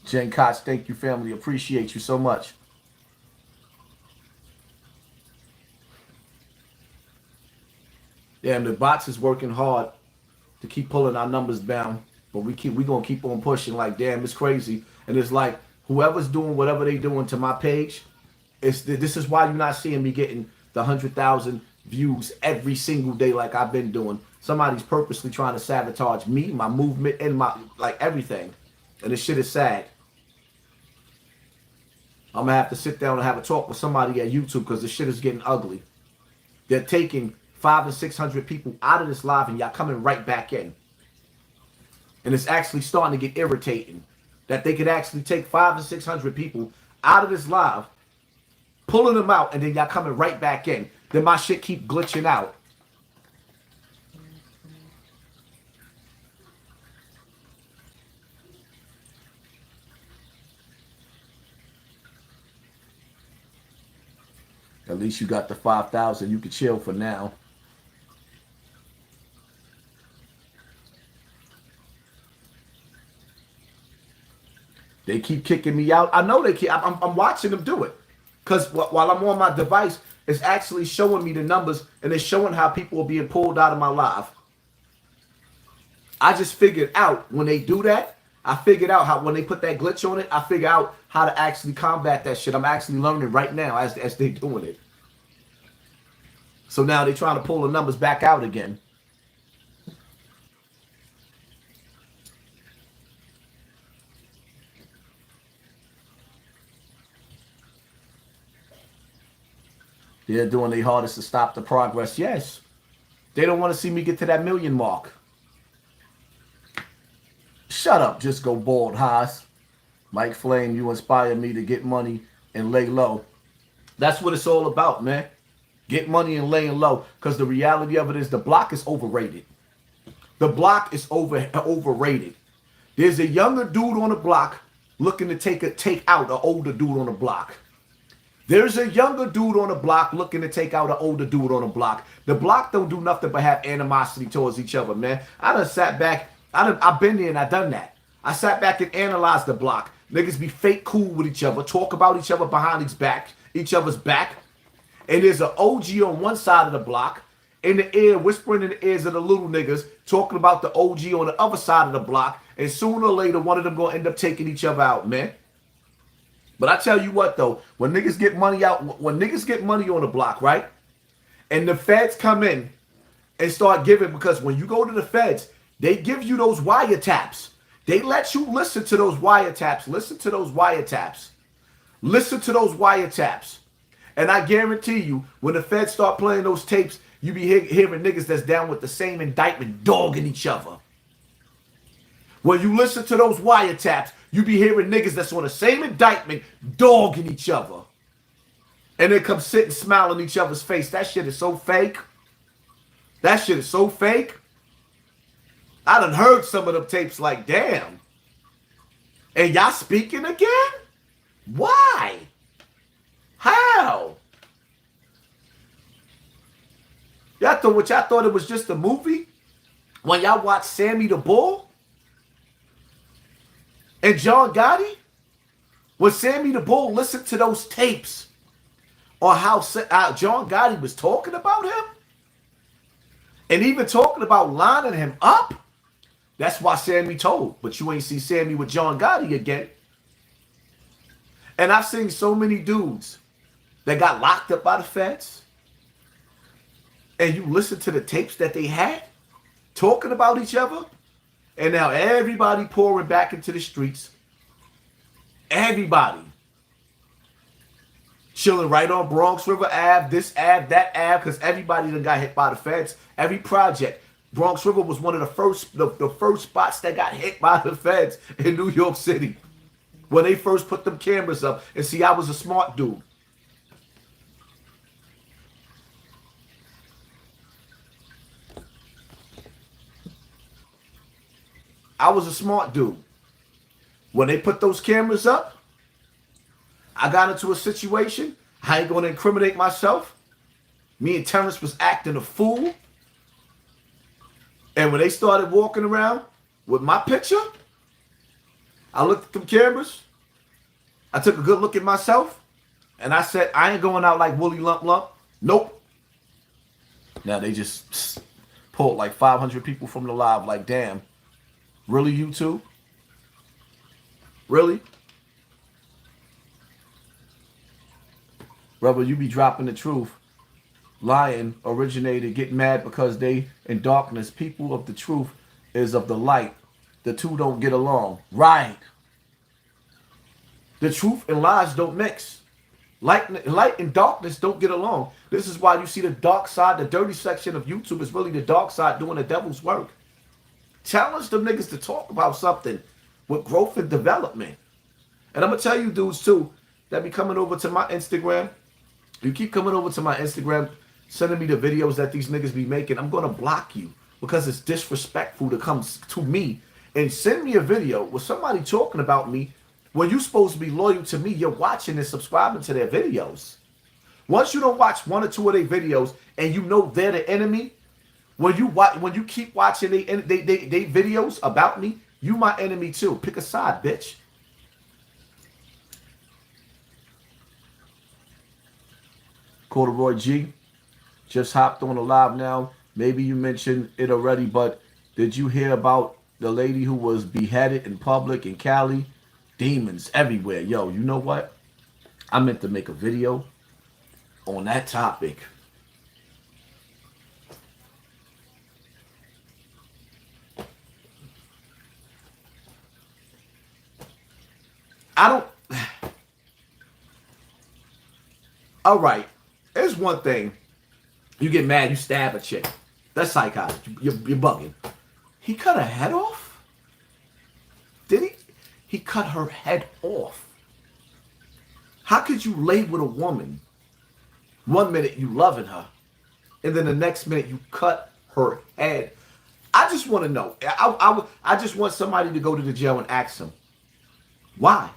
Jen Koch, thank you, family. Appreciate you so much. Yeah, and the bots is working hard to keep pulling our numbers down. But we gonna keep on pushing. Like, damn, it's crazy. And it's like whoever's doing whatever they doing to my page, this is why you're not seeing me getting the 100,000 views every single day like I've been doing. Somebody's purposely trying to sabotage me, my movement, and my everything. And this shit is sad. I'm gonna have to sit down and have a talk with somebody at YouTube, because this shit is getting ugly. They're taking 500 and 600 people out of this live, and y'all coming right back in. And it's actually starting to get irritating. that they could actually take 500 or 600 people out of this live, pulling them out, and then y'all coming right back in. Then my shit keep glitching out. At least you got the 5,000. You can chill for now. They keep kicking me out. I know they keep. I'm watching them do it. Because while I'm on my device, it's actually showing me the numbers, and it's showing how people are being pulled out of my live. I just figured out when they do that, I figured out how, when they put that glitch on it, I figure out how to actually combat that shit. I'm actually learning right now as they're doing it. So now they're trying to pull the numbers back out again. They're doing their hardest to stop the progress. Yes. They don't want to see me get to that 1 million mark. Shut up, just go bald, Haas. Mike Flame, you inspire me to get money and lay low. That's what it's all about, man. Get money and laying low. Because the reality of it is the block is overrated. The block is overrated. There's a younger dude on the block looking to take out an older dude on the block. There's a younger dude on the block looking to take out an older dude on the block. The block don't do nothing but have animosity towards each other, man. I done sat back. I've been there and I done that. I sat back and analyzed the block. Niggas be fake cool with each other, talk about each other behind each other's back. And there's an OG on one side of the block, in the ear, whispering in the ears of the little niggas, talking about the OG on the other side of the block. And sooner or later, one of them gonna end up taking each other out, man. But I tell you what though, when niggas get money out, when niggas get money on the block, right? And the feds come in and start giving, because when you go to the feds, they give you those wiretaps. They let you listen to those wiretaps. Listen to those wiretaps. Listen to those wiretaps. And I guarantee you, when the feds start playing those tapes, you be hearing niggas that's down with the same indictment dogging each other. When you listen to those wiretaps, you be hearing niggas that's on the same indictment dogging each other. And they come sit and smile in each other's face. That shit is so fake. That shit is so fake. I done heard some of them tapes like, damn. And y'all speaking again? Why? How? Y'all thought it was just a movie? When y'all watched Sammy the Bull? And John Gotti? When Sammy the Bull listened to those tapes on how John Gotti was talking about him? And even talking about lining him up? That's why Sammy told. But you ain't see Sammy with John Gotti again. And I've seen so many dudes that got locked up by the feds. And you listen to the tapes that they had talking about each other. And now everybody pouring back into the streets. Everybody. Chilling right on Bronx River Ave, this Ave, that Ave, because everybody done got hit by the feds. Every project. Bronx River was one of the first spots that got hit by the feds in New York City. When they first put them cameras up. And see, I was a smart dude. I was a smart dude. When they put those cameras up, I got into a situation. I ain't going to incriminate myself. Me and Terrence was acting a fool. And when they started walking around with my picture, I looked at them cameras. I took a good look at myself. And I said, I ain't going out like Willie Lump Lump. Nope. Now they just pulled like 500 people from the live. Like, damn. Really, you two? Really? Brother, you be dropping the truth. Lying originated, get mad because they in darkness. People of the truth is of the light. The two don't get along. Right. The truth and lies don't mix. Light and darkness don't get along. This is why you see the dark side, the dirty section of YouTube is really the dark side doing the devil's work. Challenge them niggas to talk about something. with growth and development. And I'm going to tell you dudes too, that be coming over to my Instagram. You keep coming over to my Instagram, sending me the videos that these niggas be making. I'm going to block you because it's disrespectful to come to me and send me a video with somebody talking about me when you're supposed to be loyal to me. You're watching and subscribing to their videos. Once you don't watch one or two of their videos and you know they're the enemy, when you keep watching they videos about me, you my enemy too. Pick a side, bitch. Corduroy G just hopped on a live now. Maybe you mentioned it already, but did you hear about the lady who was beheaded in public in Cali? Demons everywhere. Yo, you know what? I meant to make a video on that topic. All right. There's one thing. You get mad, you stab a chick. That's psychotic. You're bugging. He cut her head off? Did he? He cut her head off. How could you lay with a woman? 1 minute you loving her, and then the next minute you cut her head. I just want to know. I just want somebody to go to the jail and ask him, why?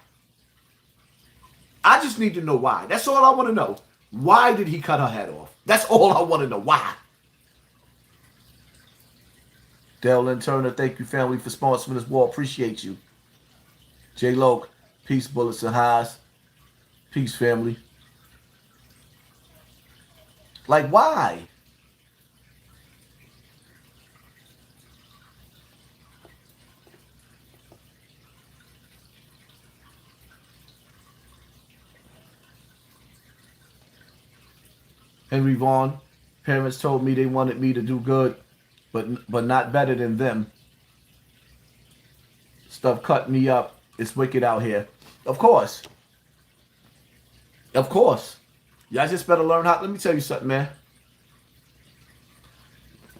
I just need to know why. That's all I want to know. Why did he cut her head off? That's all I want to know. Why? Dale Lynn Turner, thank you, family, for sponsoring this war. Appreciate you. J Loke, peace, bullets, and highs. Peace, family. Like, why? Henry Vaughn, parents told me they wanted me to do good, but not better than them. Stuff cut me up. It's wicked out here. Of course. Of course. Y'all just better learn how. Let me tell you something, man.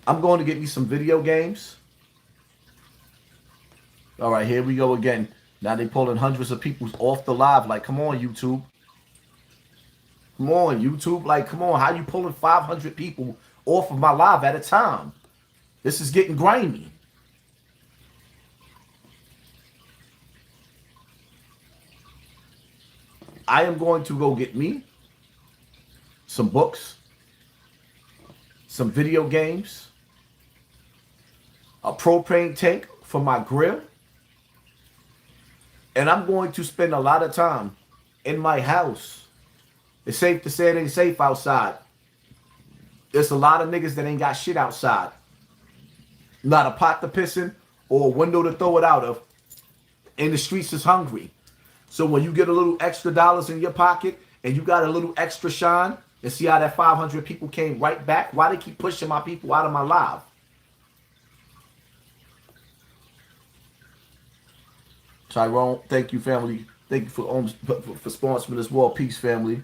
I'm going to get me some video games. All right, here we go again. Now they pulling hundreds of people off the live. Like, come on, YouTube. Come on, YouTube. Like, come on. How you pulling 500 people off of my live at a time? This is getting grimy. I am going to go get me some books, some video games, a propane tank for my grill, and I'm going to spend a lot of time in my house. It's safe to say it ain't safe outside. There's a lot of niggas that ain't got shit outside. Not a pot to piss in or a window to throw it out of. And the streets is hungry. So when you get a little extra dollars in your pocket and you got a little extra shine, and see how that 500 people came right back? Why they keep pushing my people out of my live? Tyrone, thank you, family. Thank you for sponsoring this war. Peace, family.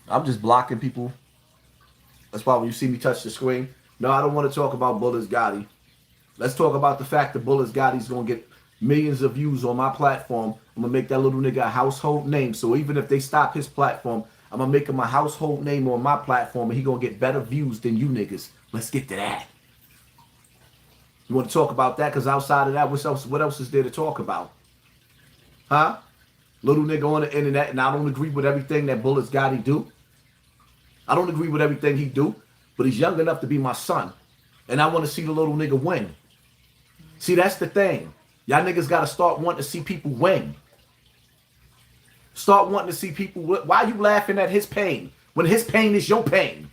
I'm just blocking people. That's why when you see me touch the screen, no, I don't want to talk about Bullets Gotti. Let's talk about the fact that Bullets Gotti's going to get millions of views on my platform. I'm going to make that little nigga a household name. So even if they stop his platform, I'm going to make him a household name on my platform, and he going to get better views than you niggas. Let's get to that. You want to talk about that? Because outside of that, what else is there to talk about? Huh? Little nigga on the internet, and I don't agree with everything that Bullets Gotti do. I don't agree with everything he do, but he's young enough to be my son. And I want to see the little nigga win. See, that's the thing. Y'all niggas got to start wanting to see people win. Start wanting to see people. Why are you laughing at his pain when his pain is your pain?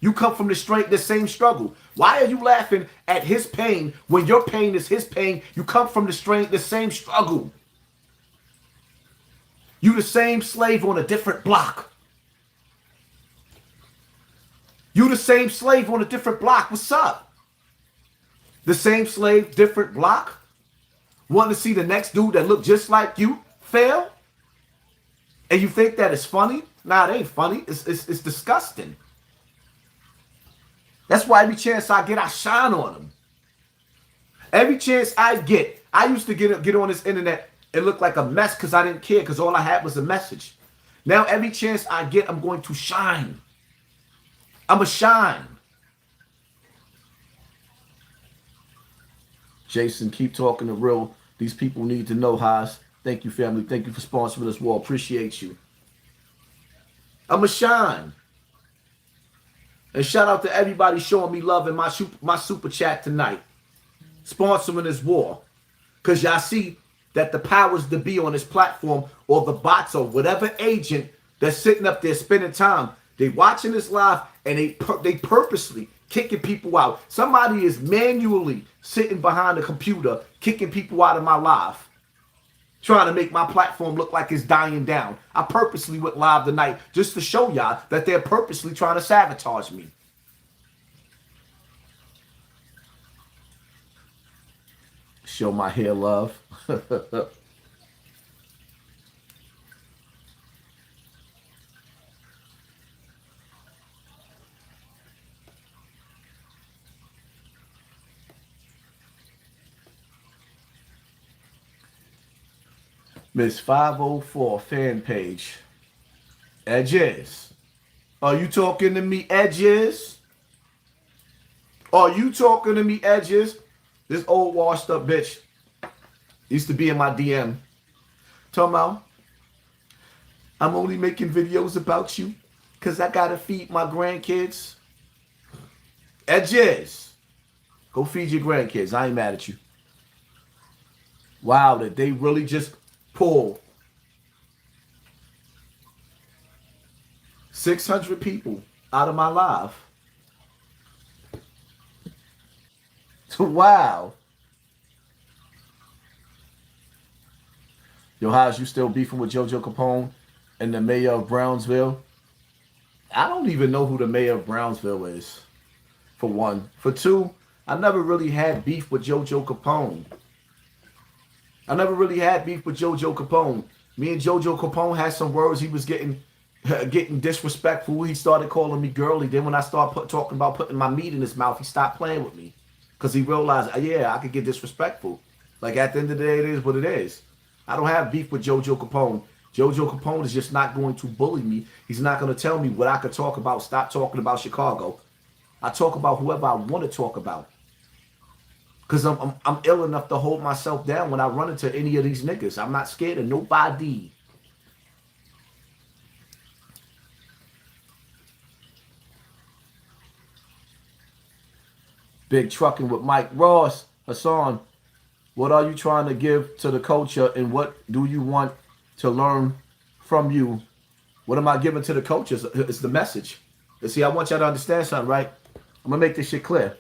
You come from the same struggle. Why are you laughing at his pain when your pain is his pain? You come from the same struggle. You the same slave on a different block. You the same slave on a different block. What's up? The same slave, different block? Want to see the next dude that look just like you fail? And you think that it's funny? Nah, it ain't funny. It's disgusting. That's why every chance I get, I shine on them. Every chance I get, I used to get on this internet and look like a mess because I didn't care because all I had was a message. Now every chance I get, I'm going to shine. I'm a shine. Jason, keep talking the real. These people need to know, Haas. Thank you, family. Thank you for sponsoring this war. Appreciate you. I'm a shine. And shout out to everybody showing me love in my super chat tonight. Sponsoring this war. Because y'all see that the powers to be on this platform or the bots or whatever agent that's sitting up there spending time, they watching this live and they purposely kicking people out. Somebody is manually sitting behind the computer kicking people out of my live, trying to make my platform look like it's dying down. I purposely went live tonight just to show y'all that they're purposely trying to sabotage me. Show my hair love. Miss 504 fan page. Edges. Are you talking to me, Edges? Are you talking to me, Edges? This old washed up bitch used to be in my DM. Talking about, I'm only making videos about you because I got to feed my grandkids. Edges. Go feed your grandkids. I ain't mad at you. Wow, that they really just pull 600 people out of my life. Wow. Yo, how's you still beefing with JoJo Capone and the mayor of Brownsville? I don't even know who the mayor of Brownsville is, for one. For two, I never really had beef with JoJo Capone. I never really had beef with JoJo Capone. Me and JoJo Capone had some words. He was getting disrespectful. He started calling me girly. Then when I started talking about putting my meat in his mouth, he stopped playing with me. Because he realized, yeah, I could get disrespectful. Like, at the end of the day, it is what it is. I don't have beef with JoJo Capone. JoJo Capone is just not going to bully me. He's not going to tell me what I could talk about. Stop talking about Chicago. I talk about whoever I want to talk about. Because I'm ill enough to hold myself down when I run into any of these niggas. I'm not scared of nobody. Big Trucking with Mike Ross. Hassan, what are you trying to give to the culture and what do you want to learn from you? What am I giving to the culture? It's the message. And see, I want y'all to understand something, right? I'm going to make this shit clear.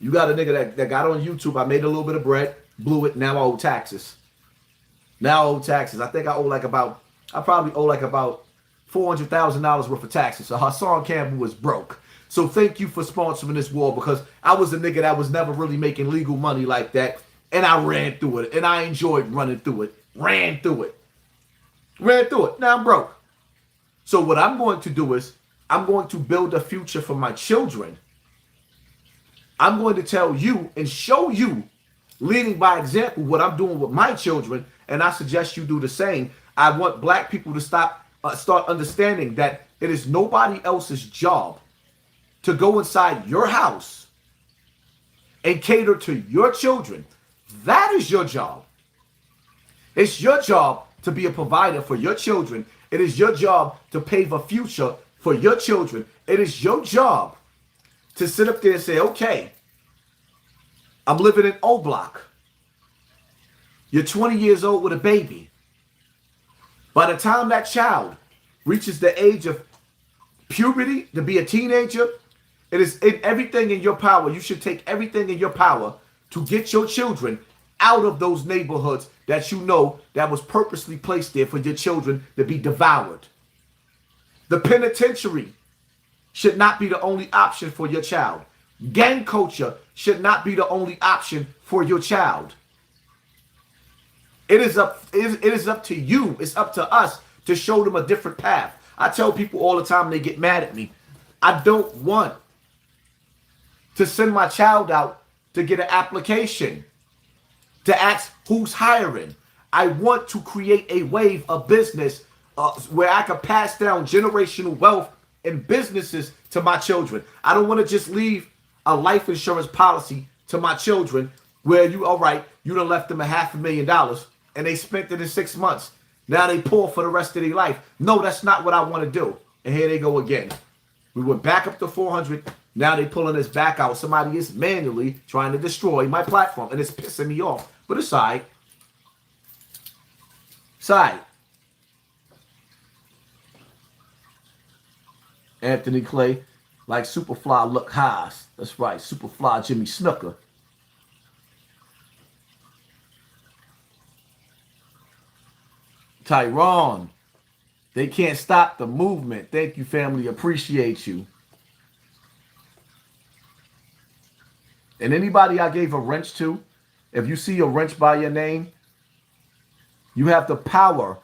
You got a nigga that got on YouTube. I made a little bit of bread, blew it. Now I owe taxes. I think I probably owe like about $400,000 worth of taxes. So Hassan Campbell was broke. So thank you for sponsoring this war because I was a nigga that was never really making legal money like that. And I ran through it. And I enjoyed running through it. Ran through it. Now I'm broke. So what I'm going to do is I'm going to build a future for my children. I'm going to tell you and show you, leading by example, what I'm doing with my children. And I suggest you do the same. I want black people to start understanding that it is nobody else's job to go inside your house and cater to your children. That is your job. It's your job to be a provider for your children. It is your job to pave a future for your children. It is your job to sit up there and say, okay, I'm living in O Block. You're 20 years old with a baby. By the time that child reaches the age of puberty, to be a teenager, it is everything in your power. You should take everything in your power to get your children out of those neighborhoods that you know that was purposely placed there for your children to be devoured. The penitentiary should not be the only option for your child. Gang culture should not be the only option for your child. It is up to you. It's up to us to show them a different path. I tell people all the time, they get mad at me. I don't want to send my child out to get an application, to ask who's hiring. I want to create a wave of business where I can pass down generational wealth and businesses to my children. I don't want to just leave a life insurance policy to my children where you done left them $500,000 and they spent it in 6 months. Now they poor for the rest of their life. No, that's not what I want to do. And here they go again. We went back up to 400. Now they pulling us back out. Somebody is manually trying to destroy my platform, and it's pissing me off. But it's all right. It's all right. Anthony Clay, like Superfly look highs. That's right, Superfly Jimmy Snooker. Tyrone, they can't stop the movement. Thank you, family. Appreciate you. And anybody I gave a wrench to, if you see a wrench by your name, you have the power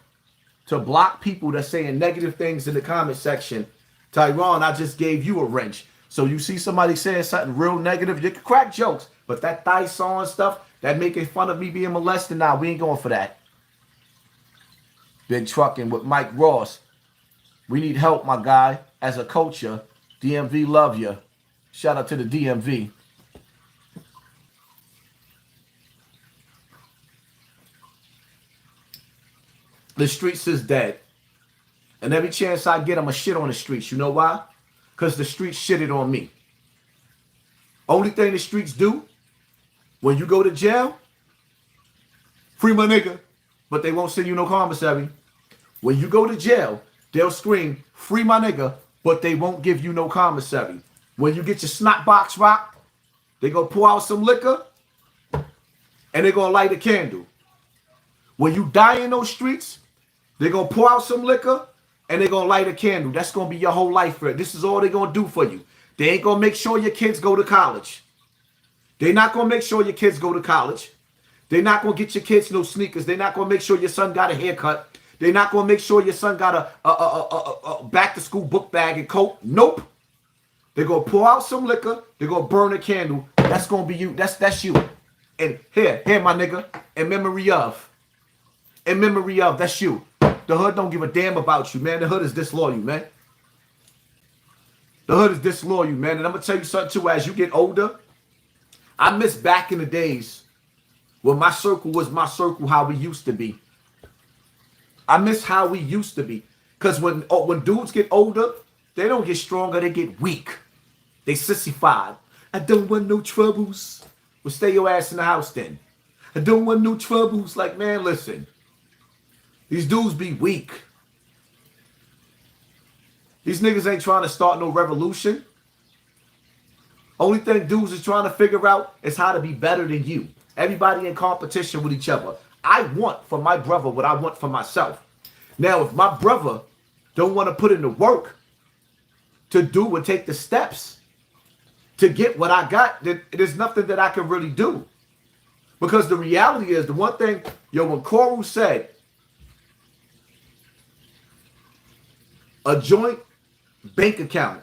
to block people that's saying negative things in the comment section. Tyrone, I just gave you a wrench. So you see somebody saying something real negative, you can crack jokes. But that thigh sawing stuff, that making fun of me being molested, nah, we ain't going for that. Been trucking with Mike Ross. We need help, my guy. As a coacher, DMV love you. Shout out to the DMV. The streets is dead. And every chance I get, I'm a shit on the streets. You know why? Because the streets shitted on me. Only thing the streets do, when you go to jail, free my nigga. But they won't send you no commissary. When you go to jail, they'll scream, free my nigga, but they won't give you no commissary. When you get your snot box rocked, they gonna pour out some liquor and they're gonna light a candle. When you die in those streets, they're gonna pour out some liquor and they're gonna light a candle. That's gonna be your whole life, Fred. This is all they're gonna do for you. They ain't gonna make sure your kids go to college. They're not gonna make sure your kids go to college. They're not going to get your kids no sneakers. They're not going to make sure your son got a haircut. They're not going to make sure your son got a back-to-school book bag and coat. Nope. They're going to pour out some liquor. They're going to burn a candle. That's going to be you. That's you. And here, my nigga, in memory of, that's you. The hood don't give a damn about you, man. The hood is disloyal, man. The hood is disloyal, man. And I'm going to tell you something, too. As you get older, I miss back in the days when my circle was my circle, how we used to be. I miss how we used to be. Because when dudes get older, they don't get stronger, they get weak. They sissified. I don't want no troubles. Well, stay your ass in the house then. I don't want no troubles. Like, man, listen. These dudes be weak. These niggas ain't trying to start no revolution. Only thing dudes is trying to figure out is how to be better than you. Everybody in competition with each other. I want for my brother what I want for myself. Now, if my brother don't want to put in the work to do and take the steps to get what I got, then there's nothing that I can really do. Because the reality is, the one thing, when Koru said, a joint bank account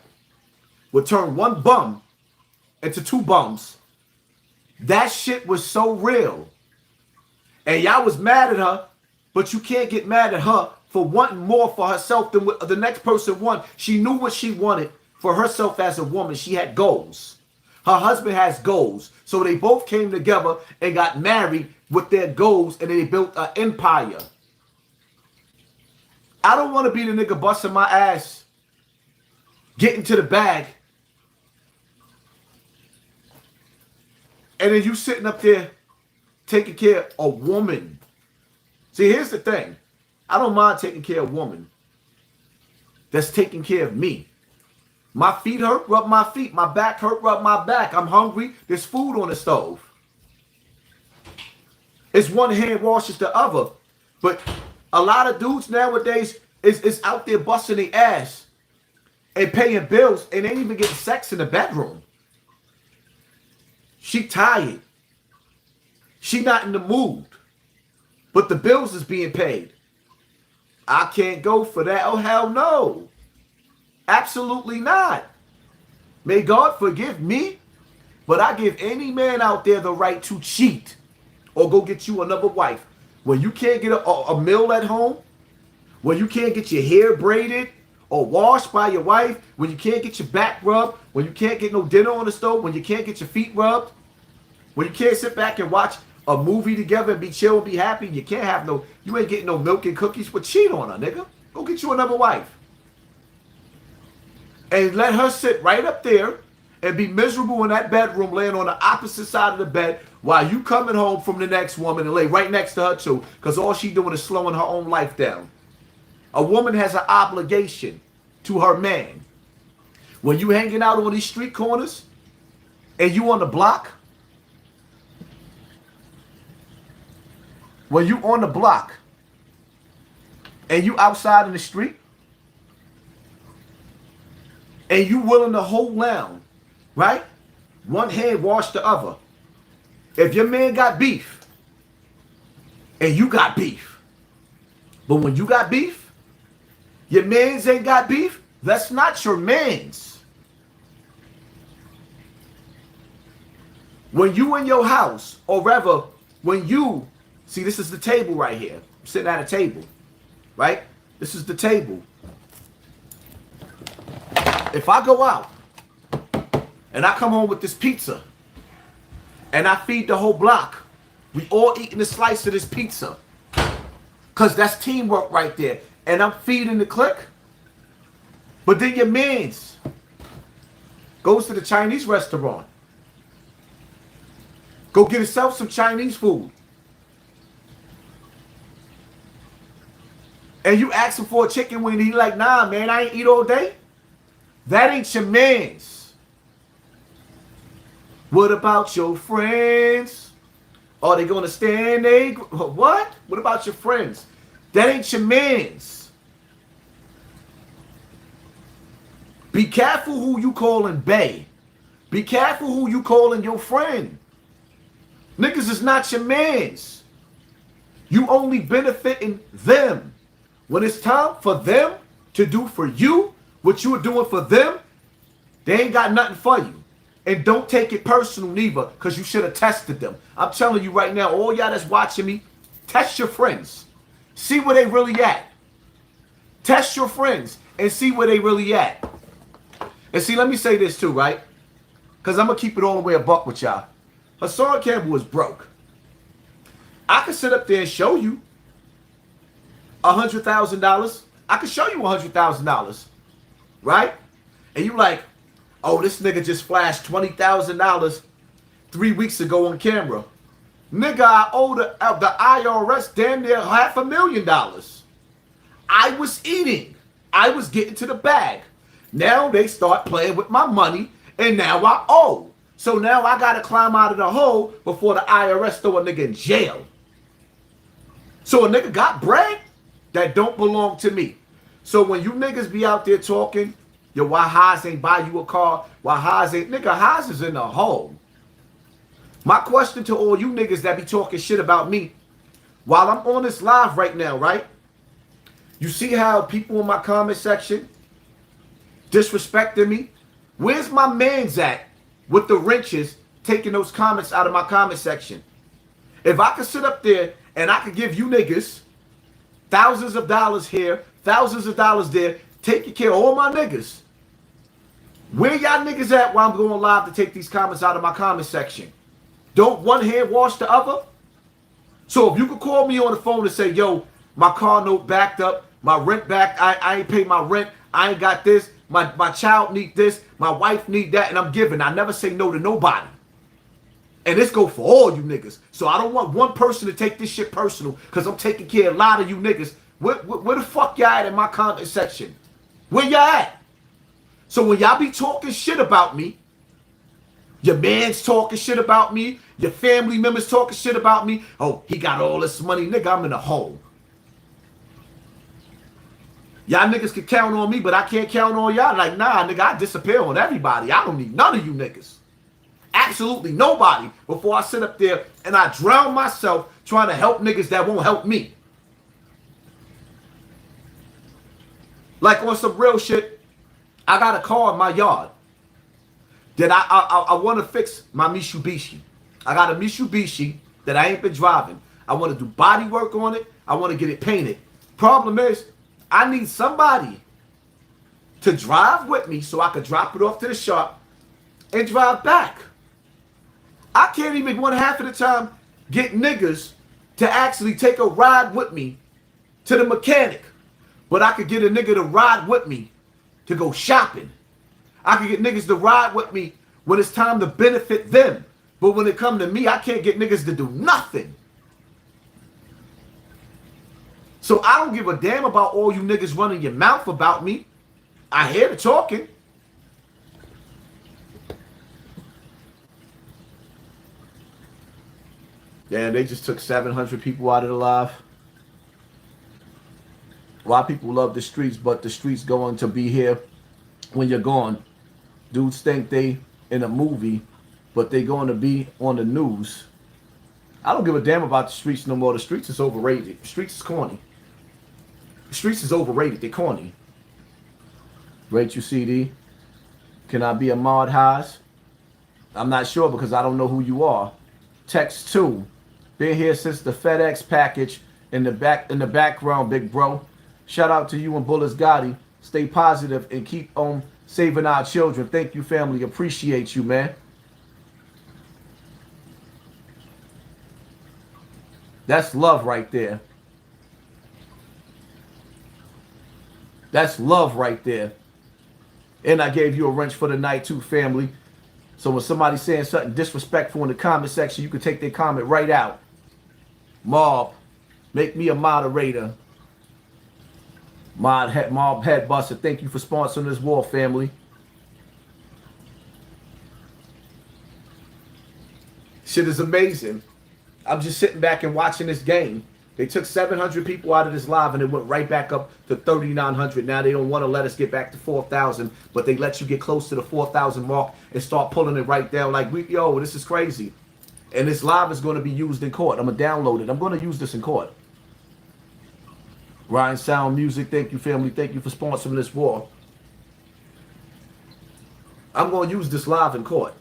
would turn one bum into two bums, that shit was so real. And y'all was mad at her, but you can't get mad at her for wanting more for herself than what the next person wanted. She knew what she wanted for herself as a woman. She had goals. Her husband has goals. So they both came together and got married with their goals, and they built an empire. I don't want to be the nigga busting my ass, getting to the bag, and then you sitting up there taking care of a woman. See, here's the thing. I don't mind taking care of a woman that's taking care of me. My feet hurt, rub my feet. My back hurt, rub my back. I'm hungry, there's food on the stove. It's one hand washes the other. But a lot of dudes nowadays is out there busting their ass and paying bills and ain't even getting sex in the bedroom. She tired. She not in the mood. But the bills is being paid. I can't go for that. Oh, hell no. Absolutely not. May God forgive me But I give any man out there the right to cheat or go get you another wife. When you can't get a meal at home, when you can't get your hair braided or washed by your wife, when you can't get your back rubbed, when you can't get no dinner on the stove, when you can't get your feet rubbed, when you can't sit back and watch a movie together and be chill and be happy, you can't have no, you ain't getting no milk and cookies, but cheat on her, nigga. Go get you another wife. And let her sit right up there and be miserable in that bedroom laying on the opposite side of the bed while you coming home from the next woman and lay right next to her too, because all she doing is slowing her own life down. A woman has an obligation to her man. When you hanging out on these street corners and you on the block, when you on the block and you outside in the street and you willing to hold down, right? One hand wash the other. If your man got beef and you got beef, but when you got beef, your mans ain't got beef, that's not your mans. When you in your house, or rather, when you, see, this is the table right here. I'm sitting at a table, right? This is the table. If I go out and I come home with this pizza and I feed the whole block, we all eating a slice of this pizza, because that's teamwork right there. And I'm feeding the clique. But then your mans goes to the Chinese restaurant. Go get yourself some Chinese food. And you ask him for a chicken wing and he like, nah, man, I ain't eat all day. That ain't your mans. What about your friends? Are they going to stand there? What? What about your friends? That ain't your mans. Be careful who you calling bae. Be careful who you calling your friend. Niggas is not your mans. You only benefiting them. When it's time for them to do for you what you are doing for them, they ain't got nothing for you. And don't take it personal neither, because you should have tested them. I'm telling you right now, all y'all that's watching me, test your friends. See where they really at. Test your friends and see where they really at. And see, let me say this too, right? Because I'm going to keep it all the way a buck with y'all. Hassan Campbell is broke. I could sit up there and show you $100,000. I could show you $100,000, right? And you like, oh, this nigga just flashed $20,000 3 weeks ago on camera. Nigga, I owe the IRS damn near $500,000. I was eating. I was getting to the bag. Now they start playing with my money, and now I owe. So now I got to climb out of the hole before the IRS throw a nigga in jail. So a nigga got bread that don't belong to me. So when you niggas be out there talking, yo, why Haas ain't buy you a car? Why Haas ain't? Nigga, Haas is in the hole. My question to all you niggas that be talking shit about me, while I'm on this live right now, right? You see how people in my comment section disrespecting me? Where's my mans at with the wrenches taking those comments out of my comment section? If I could sit up there and I could give you niggas thousands of dollars here, thousands of dollars there, taking care of all my niggas, where y'all niggas at while I'm going live to take these comments out of my comment section? Don't one hand wash the other? So if you could call me on the phone and say, yo, my car note backed up, my rent back, I ain't paid my rent, I ain't got this, my child need this, my wife need that, and I'm giving. I never say no to nobody. And this go for all you niggas. So I don't want one person to take this shit personal, because I'm taking care of a lot of you niggas. Where the fuck y'all at in my comment section? Where y'all at? So when y'all be talking shit about me, your man's talking shit about me, your family members talking shit about me, oh, he got all this money, nigga, I'm in a hole. Y'all niggas can count on me, but I can't count on y'all. Like, nah, nigga, I disappear on everybody. I don't need none of you niggas. Absolutely nobody before I sit up there and I drown myself trying to help niggas that won't help me. Like on some real shit, I got a car in my yard. Then I want to fix my Mitsubishi. I got a Mitsubishi that I ain't been driving. I want to do body work on it. I want to get it painted. Problem is, I need somebody to drive with me so I could drop it off to the shop and drive back. I can't even one half of the time get niggas to actually take a ride with me to the mechanic. But I could get a nigga to ride with me to go shopping. I could get niggas to ride with me when it's time to benefit them. But when it come to me, I can't get niggas to do nothing. So I don't give a damn about all you niggas running your mouth about me. I hear the talking. Damn, they just took 700 people out of the live. Why people love the streets, but the streets going to be here when you're gone. Dudes think they in a movie, but they going to be on the news. I don't give a damn about the streets no more. The streets is overrated. The streets is corny. The streets is overrated. They're corny. Rate you CD. Can I be a mod Haas? I'm not sure because I don't know who you are. Text 2. Been here since the FedEx package in the background, big bro. Shout out to you and Bullets Gotti. Stay positive and keep on saving our children. Thank you, family. Appreciate you, man. That's love right there. That's love right there. And I gave you a wrench for the night too, family. So when somebody's saying something disrespectful in the comment section, you can take their comment right out. Mob, make me a moderator. Mob head buster, thank you for sponsoring this war, family. Shit is amazing. I'm just sitting back and watching this game. They took 700 people out of this live and it went right back up to 3,900. Now they don't want to let us get back to 4,000, but they let you get close to the 4,000 mark and start pulling it right down. Like, yo, this is crazy. And this live is going to be used in court. I'm going to download it. I'm going to use this in court. Ryan Sound Music, thank you, family. Thank you for sponsoring this war. I'm going to use this live in court.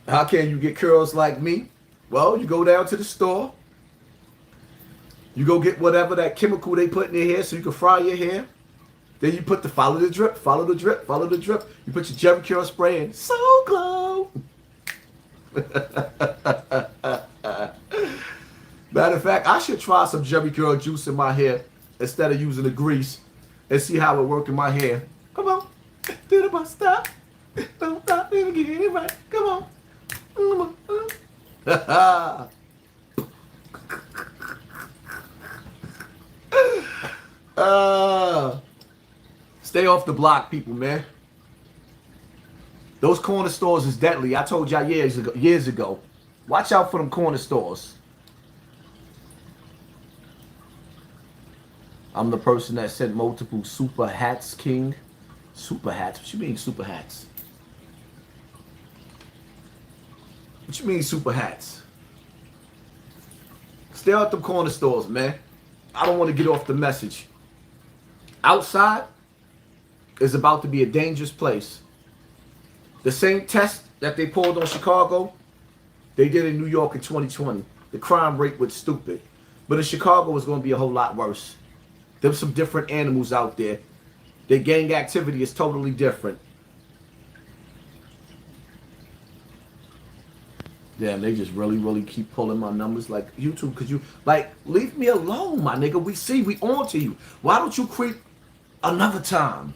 How can you get curls like me? Well, you go down to the store. You go get whatever that chemical they put in your hair so you can fry your hair. Then you put the follow the drip, follow the drip, follow the drip. You put your Jerry Curl spray in. So glow. Matter of fact, I should try some Jerry Curl juice in my hair instead of using the grease and see how it works in my hair. Come on. Do the bus stop. Don't stop and get it right. Come on. Stay off the block, people, man. Those corner stores is deadly. I told y'all years ago. Watch out for them corner stores. I'm the person that sent multiple super hats, King. Super hats? What you mean super hats? What you mean super hats? Stay out them corner stores, man. I don't want to get off the message. Outside is about to be a dangerous place. The same test that they pulled on Chicago, they did in New York in 2020. The crime rate was stupid. But in Chicago, it's going to be a whole lot worse. There's some different animals out there. Their gang activity is totally different. Damn, they just really keep pulling my numbers. Like, YouTube, could you, like, leave me alone, my nigga. We on to you. Why don't you creep another time?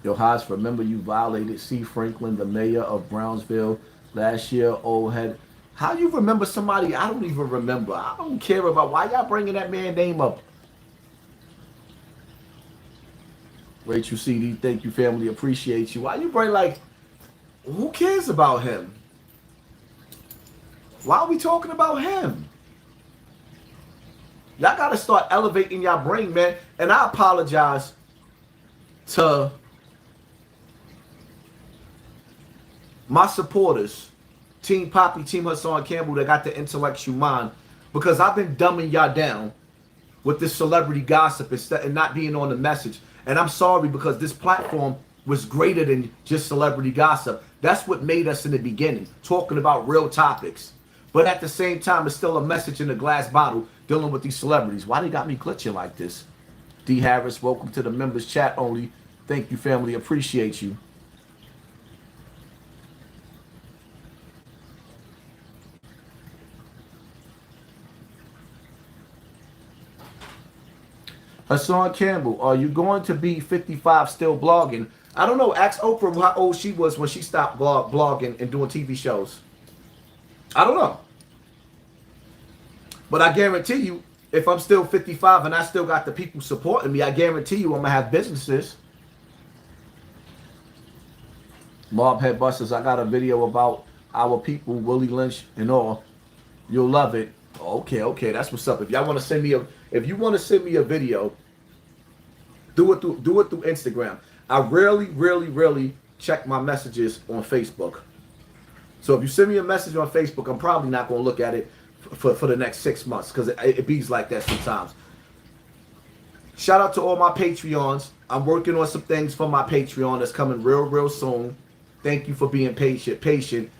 Yo, Haas, remember you violated C. Franklin, the mayor of Brownsville, last year, old head. How you remember somebody I don't even remember? I don't care about why y'all bringing that man's name up. Rachel CD, thank you, family. Appreciate you. Why you bring, like, who cares about him? Why are we talking about him? Y'all got to start elevating y'all brain, man. And I apologize to my supporters, Team Poppy, Team Hassan Campbell, that got the intellectual mind, because I've been dumbing y'all down with this celebrity gossip and not being on the message. And I'm sorry, because this platform was greater than just celebrity gossip. That's what made us in the beginning, talking about real topics. But at the same time, it's still a message in a glass bottle dealing with these celebrities. Why they got me glitching like this? D. Harris, welcome to the members chat only. Thank you, family. Appreciate you. Hassan Campbell, are you going to be 55 still blogging? I don't know. Ask Oprah how old she was when she stopped blogging and doing TV shows. I don't know. But I guarantee you, if I'm still 55 and I still got the people supporting me, I guarantee you I'm going to have businesses. Mob Head Busters, I got a video about our people, Willie Lynch and all. You'll love it. Okay, that's what's up. If y'all want to send me a video, do it through Instagram. I rarely check my messages on Facebook. So if you send me a message on Facebook, I'm probably not going to look at it for the next 6 months, because it bees like that sometimes. Shout out to all my Patreons. I'm working on some things for my Patreon that's coming real soon. Thank you for being patient.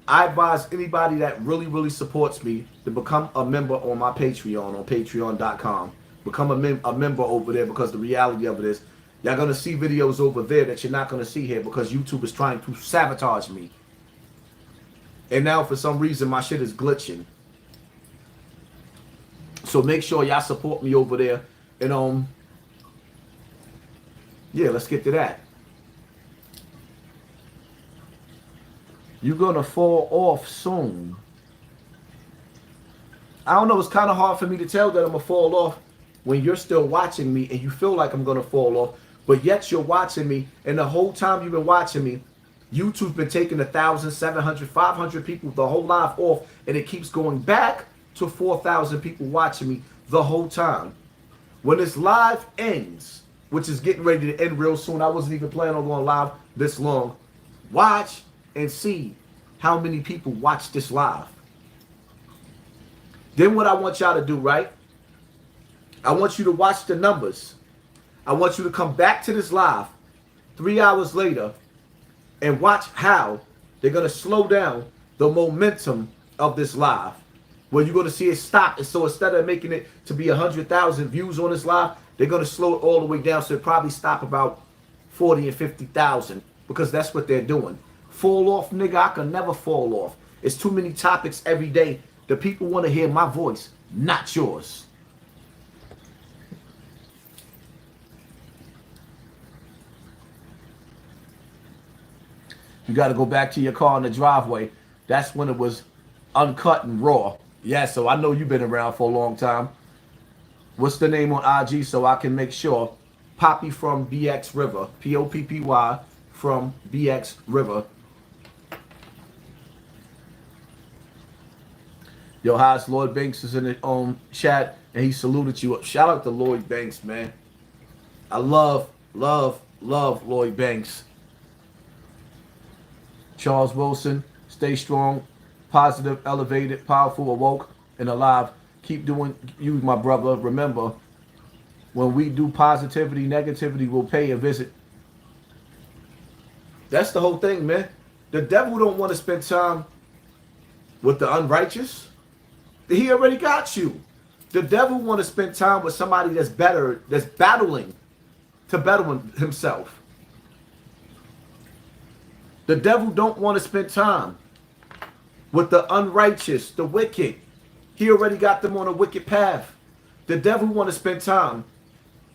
I advise anybody that really supports me to become a member on my Patreon on patreon.com. Become a member over there, because the reality of it is y'all going to see videos over there that you're not going to see here, because YouTube is trying to sabotage me. And now for some reason my shit is glitching. So make sure y'all support me over there. And yeah, let's get to that. You're gonna fall off soon. I don't know, it's kind of hard for me to tell that I'm gonna fall off when you're still watching me and you feel like I'm gonna fall off, but yet you're watching me, and the whole time you've been watching me, YouTube's been taking 1,000, 700, 500 people the whole live off, and it keeps going back to 4,000 people watching me the whole time. When this live ends, which is getting ready to end real soon, I wasn't even planning on going live this long, watch and see how many people watch this live. Then what I want y'all to do, right? I want you to watch the numbers. I want you to come back to this live 3 hours later and watch how they're going to slow down the momentum of this live. Where you're going to see it stop. And so instead of making it to be 100,000 views on this live, they're going to slow it all the way down. So it probably stop about 40 and 50,000, because that's what they're doing. Fall off, nigga, I can never fall off. It's too many topics every day. The people want to hear my voice, not yours. You got to go back to your car in the driveway. That's when it was uncut and raw. Yeah, so I know you've been around for a long time. What's the name on IG so I can make sure? Poppy from BX River. Poppy from BX River. Yo, how's Lloyd Banks is in the chat, and he saluted you. Shout out to Lloyd Banks, man. I love Lloyd Banks. Charles Wilson, stay strong, positive, elevated, powerful, awoke, and alive. Keep doing you, my brother. Remember, when we do positivity, negativity will pay a visit. That's the whole thing, man. The devil don't want to spend time with the unrighteous. He already got you. The devil want to spend time with somebody that's better, that's battling to better himself. The devil don't want to spend time with the unrighteous, the wicked. He already got them on a wicked path. The devil want to spend time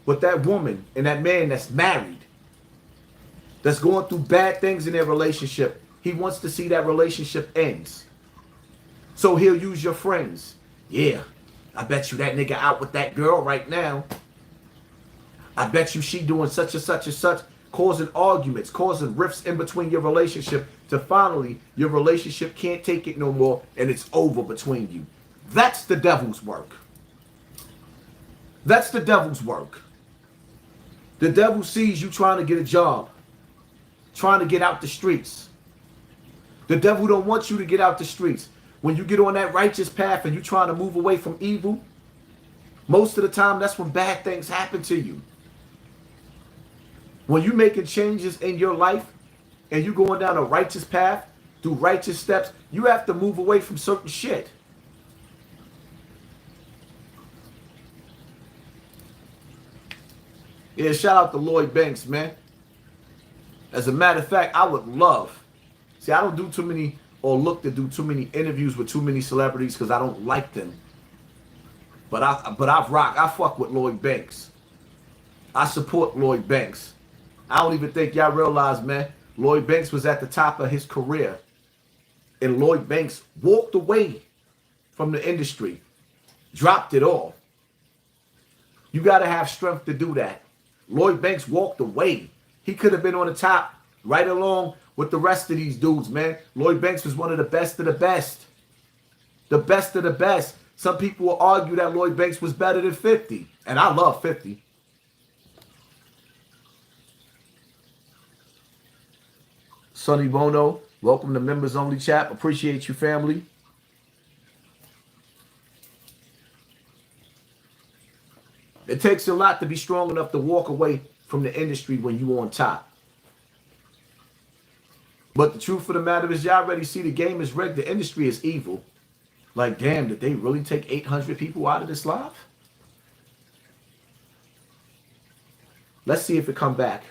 with that woman and that man that's married, that's going through bad things in their relationship. He wants to see that relationship ends. So he'll use your friends. Yeah, I bet you that nigga out with that girl right now. I bet you she doing such and such and such. causing arguments, causing rifts in between your relationship, to finally your relationship can't take it no more and it's over between you. That's the devil's work. That's the devil's work. The devil sees you trying to get a job, trying to get out the streets. The devil don't want you to get out the streets. When you get on that righteous path and you're trying to move away from evil, most of the time that's when bad things happen to you. When you're making changes in your life and you're going down a righteous path, through righteous steps, you have to move away from certain shit. Yeah, shout out to Lloyd Banks, man. As a matter of fact, I would love, see, I don't do too many or look to do too many interviews with too many celebrities because I don't like them. But I fuck with Lloyd Banks. I support Lloyd Banks. I don't even think y'all realize, man, Lloyd Banks was at the top of his career. And Lloyd Banks walked away from the industry, dropped it all. You got to have strength to do that. Lloyd Banks walked away. He could have been on the top right along with the rest of these dudes, man. Lloyd Banks was one of the best of the best. The best of the best. Some people will argue that Lloyd Banks was better than 50. And I love 50. Sonny Bono, welcome to Members Only Chat. Appreciate you, family. It takes a lot to be strong enough to walk away from the industry when you're on top. But the truth of the matter is, y'all already see the game is rigged. The industry is evil. Like, damn, did they really take 800 people out of this live? Let's see if it come back.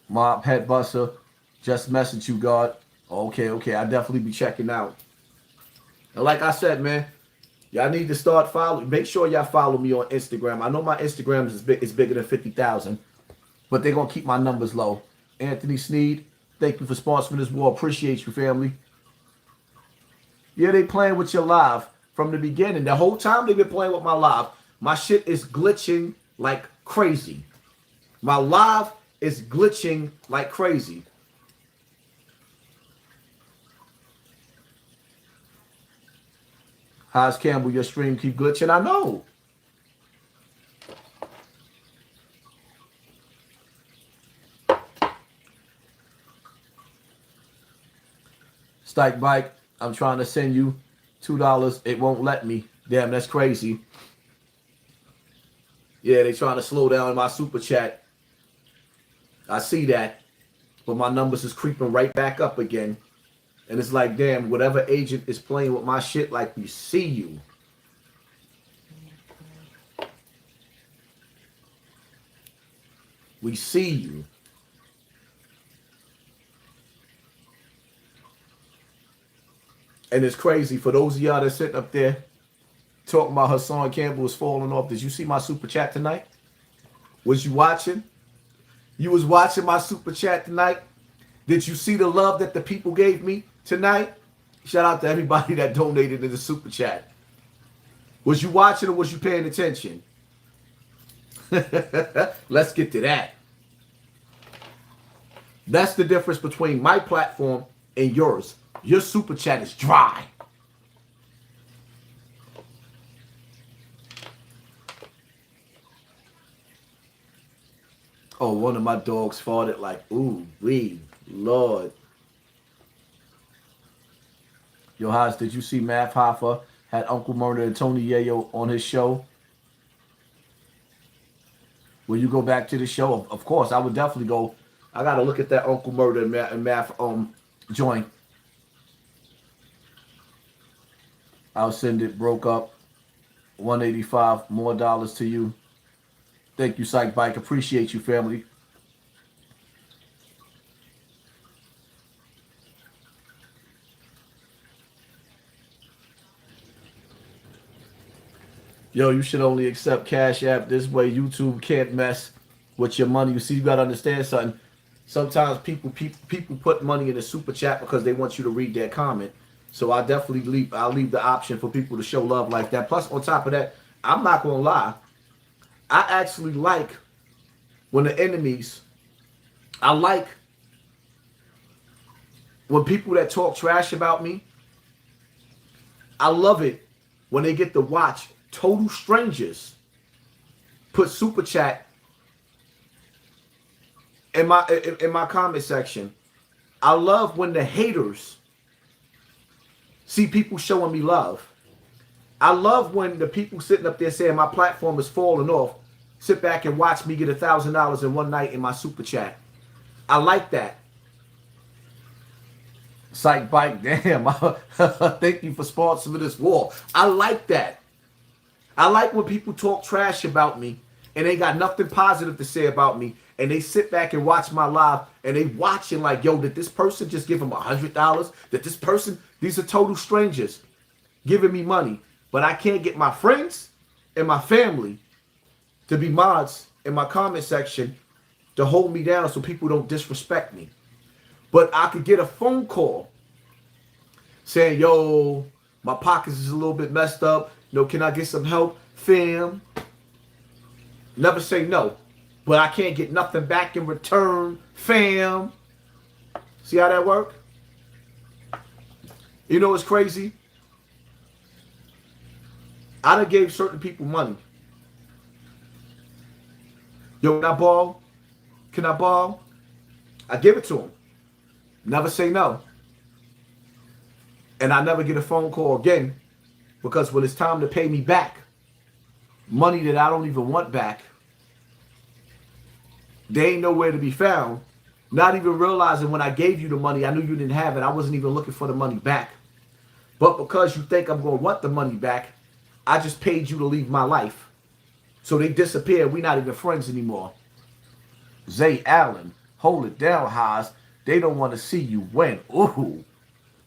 Mob Head Buster, just message you, God. Okay, I definitely be checking out. And like I said, man, y'all need to start following. Make sure y'all follow me on Instagram. I know my Instagram is bigger than 50,000, but they're going to keep my numbers low. Anthony Sneed, thank you for sponsoring this war. Appreciate you, family. Yeah, they playing with your live from the beginning. The whole time they've been playing with my live. My shit is glitching like crazy. My live is glitching like crazy. Hassan Campbell, your stream keep glitching. I know. Stike Bike, I'm trying to send you $2. It won't let me. Damn, that's crazy. Yeah, they trying to slow down my super chat. I see that. But my numbers is creeping right back up again. And it's like, damn, whatever agent is playing with my shit, like, we see you. We see you. And it's crazy for those of y'all that's sitting up there talking about Hassan Campbell is falling off. Did you see my super chat tonight? Was you watching? You was watching my super chat tonight? Did you see the love that the people gave me tonight? Shout out to everybody that donated in the super chat. Was you watching or was you paying attention? Let's get to that. That's the difference between my platform and yours. Your super chat is dry. Oh, one of my dogs farted like, ooh, wee, Lord. Yo, Haas, did you see Math Hoffa had Uncle Murder and Tony Yayo on his show? Will you go back to the show? Of course, I would definitely go. I got to look at that Uncle Murder and Math joint. I'll send it. Broke up. 185 more dollars to you. Thank you, Psych Bike. Appreciate you, family. Yo, you should only accept Cash App. This way YouTube can't mess with your money. You see, you got to understand something. Sometimes people put money in the super chat because they want you to read their comment. So I'll leave the option for people to show love like that. Plus, on top of that, I'm not gonna lie. I actually like when the enemies. I like when people that talk trash about me. I love it when they get to watch total strangers put super chat in my comment section. I love when the haters see people showing me love. I love when the people sitting up there saying my platform is falling off sit back and watch me get $1,000 in one night in my super chat. I like that. Psych bike, damn. Thank you for sponsoring this war. I like that. I like when people talk trash about me and they got nothing positive to say about me and they sit back and watch my live and they watching like, yo, did this person just give him $100? Did this person, these are total strangers giving me money, but I can't get my friends and my family to be mods in my comment section to hold me down so people don't disrespect me. But I could get a phone call saying, yo, my pockets is a little bit messed up. Can I get some help, fam? Never say no. But I can't get nothing back in return, fam. See how that work? You know what's crazy? I done gave certain people money. Yo, can I borrow? Can I borrow? I give it to them. Never say no. And I never get a phone call again because when it's time to pay me back, money that I don't even want back, they ain't nowhere to be found. Not even realizing when I gave you the money, I knew you didn't have it. I wasn't even looking for the money back. But because you think I'm going to want the money back, I just paid you to leave my life. So they disappear. We're not even friends anymore. Zay Allen, hold it down, Haas. They don't want to see you win. Ooh.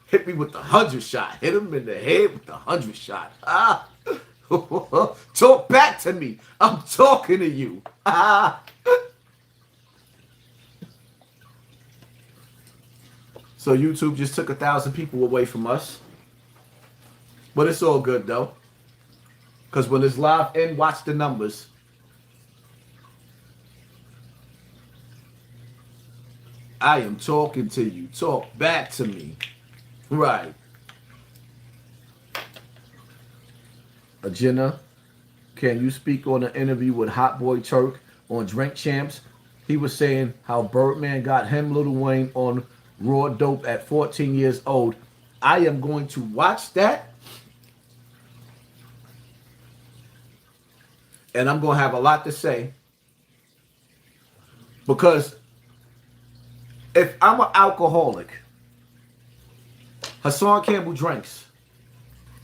Hit me with the 100 shot. Hit him in the head with the 100 shot. Ah. Talk back to me. I'm talking to you. Ah. So YouTube just took 1,000 people away from us. But it's all good though. Because when it's live in, watch the numbers. I am talking to you. Talk back to me. Right. Jenna, can you speak on an interview with Hot Boy Turk on Drink Champs? He was saying how Birdman got him, Lil Wayne, on Raw Dope at 14 years old. I am going to watch that. And I'm going to have a lot to say. Because if I'm an alcoholic, Hassan Campbell drinks.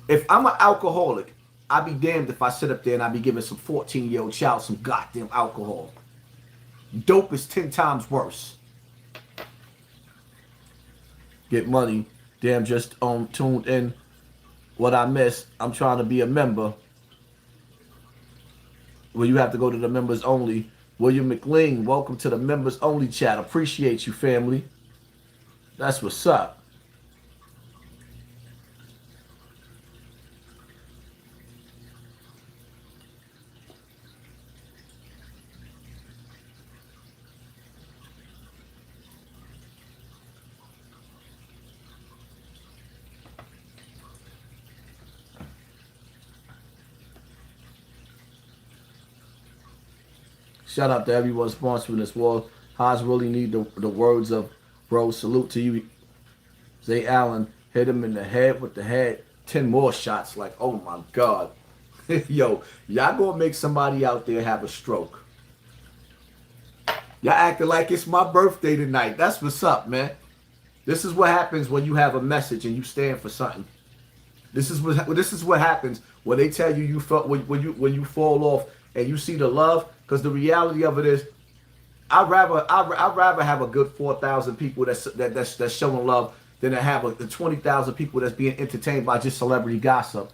If I'm an alcoholic, I'd be damned if I sit up there and I'd be giving some 14-year-old child some goddamn alcohol. Dope is 10 times worse. Get money. Damn, just tuned in. What I missed, I'm trying to be a member. Well, you have to go to the members only. William McLean, welcome to the members only chat. Appreciate you, family. That's what's up. Shout out to everyone sponsoring this war. Haas really need the words of bro. Salute to you. Zay Allen hit him in the head with the head. 10 more shots. Like, oh my God. Yo, y'all gonna make somebody out there have a stroke. Y'all acting like it's my birthday tonight. That's what's up, man. This is what happens when you have a message and you stand for something. This is what happens when they tell you when you fall off and you see the love. Because the reality of it is, I'd rather have a good 4,000 people that's showing love than to have the 20,000 people that's being entertained by just celebrity gossip.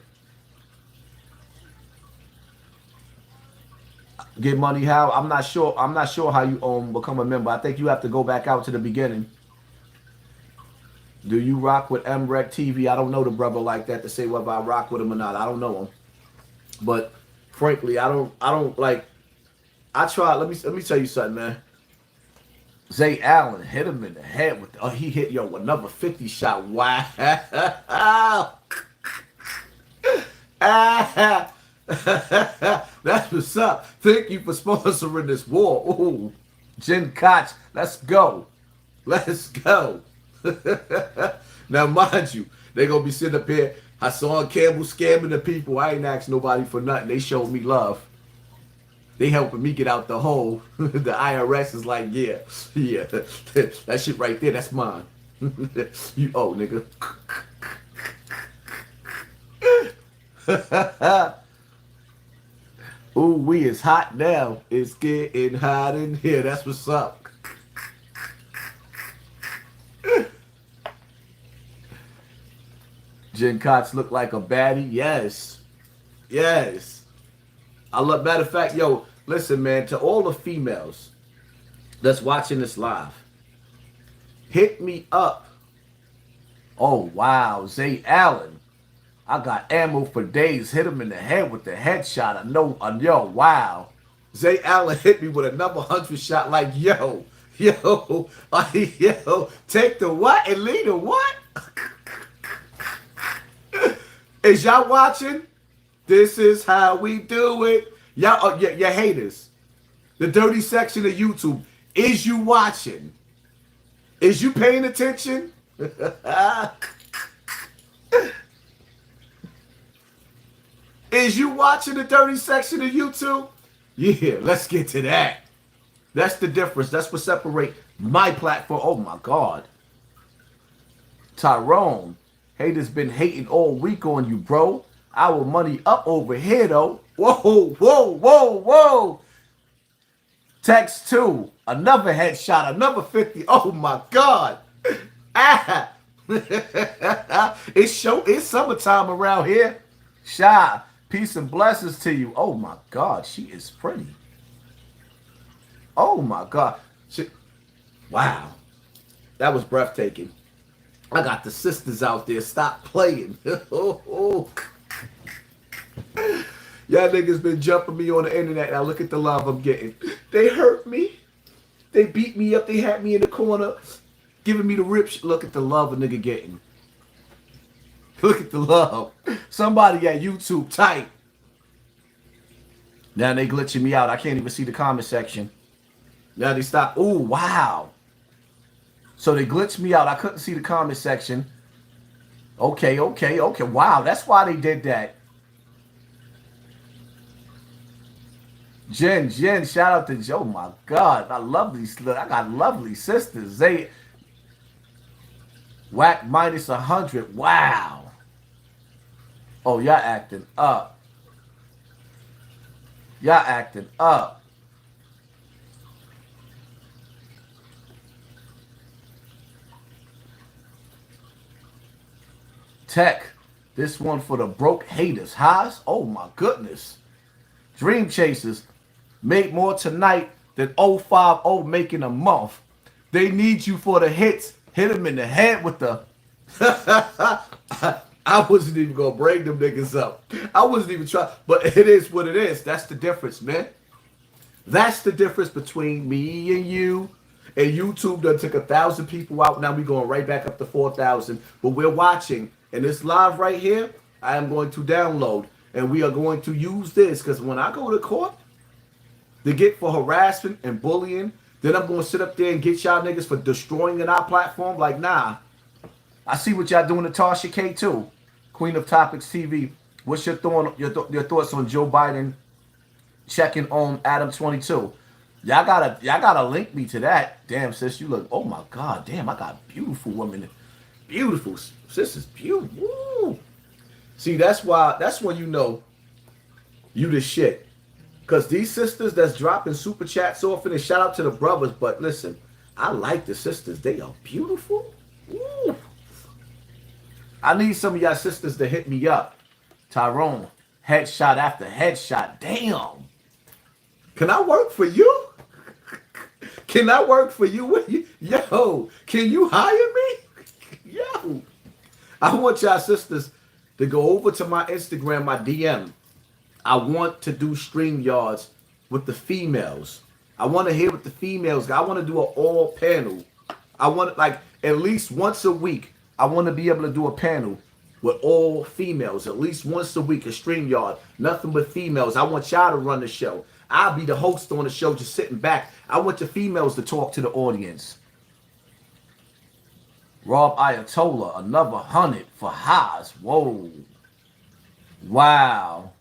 Get money how? I'm not sure how you become a member. I think you have to go back out to the beginning. Do you rock with MREC TV? I don't know the brother like that to say whether I rock with him or not. I don't know him. But Frankly, I don't like. I tried. Let me tell you something, man. Zay Allen hit him in the head with. Oh, he hit another 50 shot. Wow. That's what's up. Thank you for sponsoring this war. Ooh, Jen Koch, let's go. Let's go. Now, mind you, they gonna be sitting up here. Hassan Campbell scamming the people. I ain't asked nobody for nothing. They showed me love. They helping me get out the hole. The IRS is like, yeah, that shit right there, that's mine. You owe, nigga. Ooh, we is hot now. It's getting hot in here. That's what's up. Jen Koch look like a baddie. Yes. Yes. I love, matter of fact, yo, listen, man, to all the females that's watching this live, hit me up. Oh, wow. Zay Allen. I got ammo for days. Hit him in the head with the headshot. I know, yo, wow. Zay Allen hit me with another 100 shot like, yo, take the what and lead the what? Is y'all watching? This is how we do it. Y'all, your haters. The dirty section of YouTube. Is you watching? Is you paying attention? Is you watching the dirty section of YouTube? Yeah, let's get to that. That's the difference. That's what separates my platform. Oh my God. Tyrone. Haters been hating all week on you, bro. Our money up over here, though. Whoa. Text 2. Another headshot. Another 50. Oh, my God. Ah. It's summertime around here. Shy. Peace and blessings to you. Oh, my God. She is pretty. Oh, my God. Wow. That was breathtaking. I got the sisters out there. Stop playing. Y'all niggas been jumping me on the internet. Now look at the love I'm getting. They hurt me. They beat me up. They had me in the corner, giving me the rip. Look at the love a nigga getting. Look at the love. Somebody at YouTube type. Now they glitching me out. I can't even see the comment section. Now they stop. Ooh, wow. So they glitched me out. I couldn't see the comment section. Okay. Wow, that's why they did that. Jen, shout out to Joe. Oh my God, I love these. I got lovely sisters. They whack minus 100. Wow. Oh, y'all acting up. Y'all acting up. Tech, this one for the broke haters. Haas? Oh my goodness. Dream Chasers made more tonight than 050 making a month. They need you for the hits. Hit them in the head with the... I wasn't even going to bring them niggas up. I wasn't even trying. But it is what it is. That's the difference, man. That's the difference between me and you. And YouTube done took 1,000 people out. Now we're going right back up to 4,000. But we're watching. And this live right here, I am going to download. And we are going to use this. Because when I go to court to get for harassment and bullying, then I'm going to sit up there and get y'all niggas for destroying our platform. Like, nah. I see what y'all doing to Tasha K too. Queen of Topics TV. What's your thoughts on Joe Biden checking on Adam 22? Y'all gotta link me to that. Damn, sis, you look. Oh my God, damn, I got beautiful women. Beautiful. Sis is beautiful. Woo. See, that's when you know you the shit. Cause these sisters that's dropping super chats often, and shout out to the brothers, but listen, I like the sisters. They are beautiful. Woo. I need some of y'all sisters to hit me up. Tyrone, headshot after headshot. Damn. Can I work for you? Can I work for you? Yo, can you hire me? Yo. I want y'all sisters to go over to my Instagram, my DM, I want to do stream yards with the females. I want to hear what the females got. I want to do an all panel. I want like at least once a week. I want to be able to do a panel with all females at least once a week. A stream yard, nothing but females. I want y'all to run the show. I'll be the host on the show, just sitting back. I want the females to talk to the audience. Rob Ayatollah, another 100 for Haas. Whoa. Wow.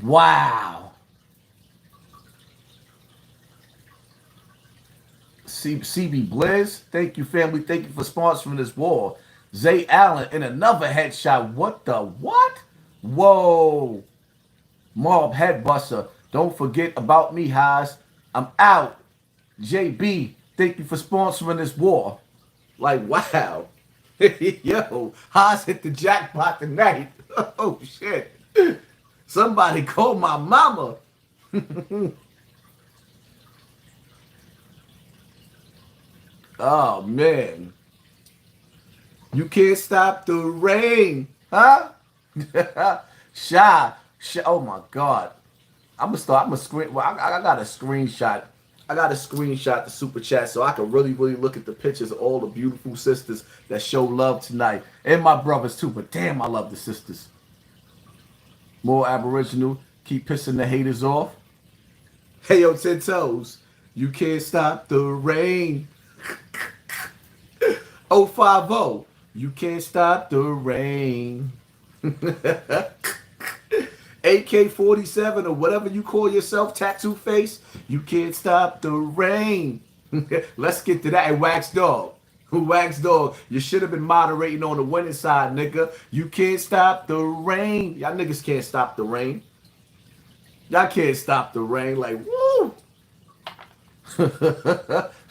Wow. CB Blizz, thank you, family. Thank you for sponsoring this war. Zay Allen in another headshot. What the what? Whoa. Mob Headbuster. Don't forget about me, Haas. I'm out. JB, thank you for sponsoring this war. Like, wow. Yo, Haas hit the jackpot tonight. Oh, shit. Somebody call my mama. Oh, man. You can't stop the rain. Huh? Shy. Oh, my God. I'm going to screen. Well, I got a screenshot. I got to screenshot the super chat so I can really, really look at the pictures of all the beautiful sisters that show love tonight. And my brothers, too. But damn, I love the sisters. More Aboriginal. Keep pissing the haters off. Hey, yo, 10 toes. You can't stop the rain. 050. You can't stop the rain. AK-47 or whatever you call yourself, tattoo face. You can't stop the rain. Let's get to that. Hey, Wax Dog. Wax Dog, you should have been moderating on the winning side, nigga. You can't stop the rain. Y'all niggas can't stop the rain. Y'all can't stop the rain. Like, woo.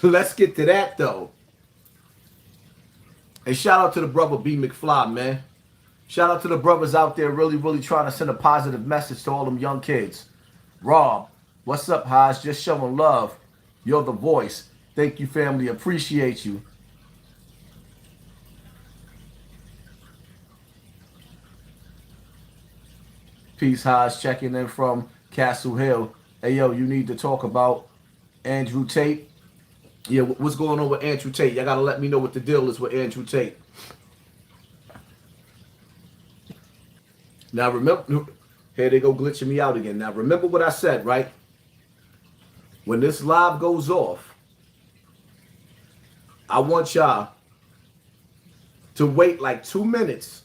Let's get to that, though. And shout out to the brother B. McFly, man. Shout out to the brothers out there really, really trying to send a positive message to all them young kids. Rob, what's up, Haas? Just showing love. You're the voice. Thank you, family. Appreciate you. Peace, Haas. Checking in from Castle Hill. Hey, yo, you need to talk about Andrew Tate. Yeah, what's going on with Andrew Tate? Y'all got to let me know what the deal is with Andrew Tate. Now, remember, here they go glitching me out again. Now, remember what I said, right? When this live goes off, I want y'all to wait like 2 minutes.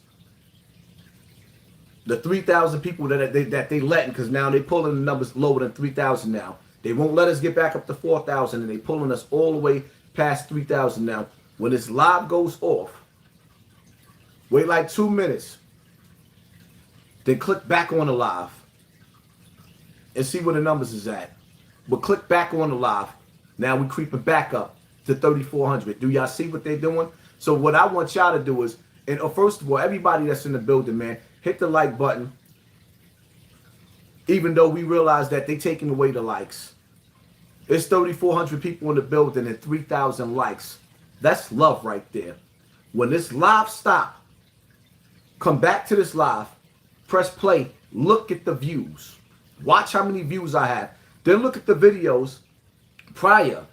The 3,000 people that they letting, because now they pulling the numbers lower than 3,000 now. They won't let us get back up to 4,000, and they pulling us all the way past 3,000 now. When this live goes off, wait like 2 minutes. Then click back on the live and see where the numbers is at. But click back on the live. Now we creeping back up to 3,400. Do y'all see what they're doing? So what I want y'all to do is, and first of all, everybody that's in the building, man, hit the like button. Even though we realize that they taking away the likes. It's 3,400 people in the building and 3,000 likes. That's love right there. When this live stop, come back to this live, press play, look at the views. Watch how many views I have. Then look at the videos prior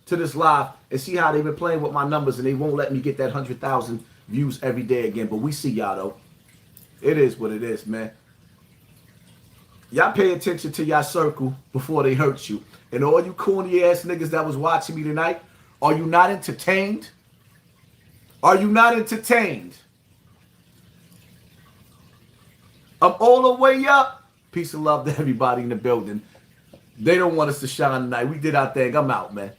to this live and see how they've been playing with my numbers, and they won't let me get that 100,000 views every day again. But we see y'all, though. It is what it is, man. Y'all pay attention to y'all circle before they hurt you. And all you corny ass niggas that was watching me tonight, are you not entertained? Are you not entertained? I'm all the way up. Peace and love to everybody in the building. They don't want us to shine tonight. We did our thing. I'm out, man.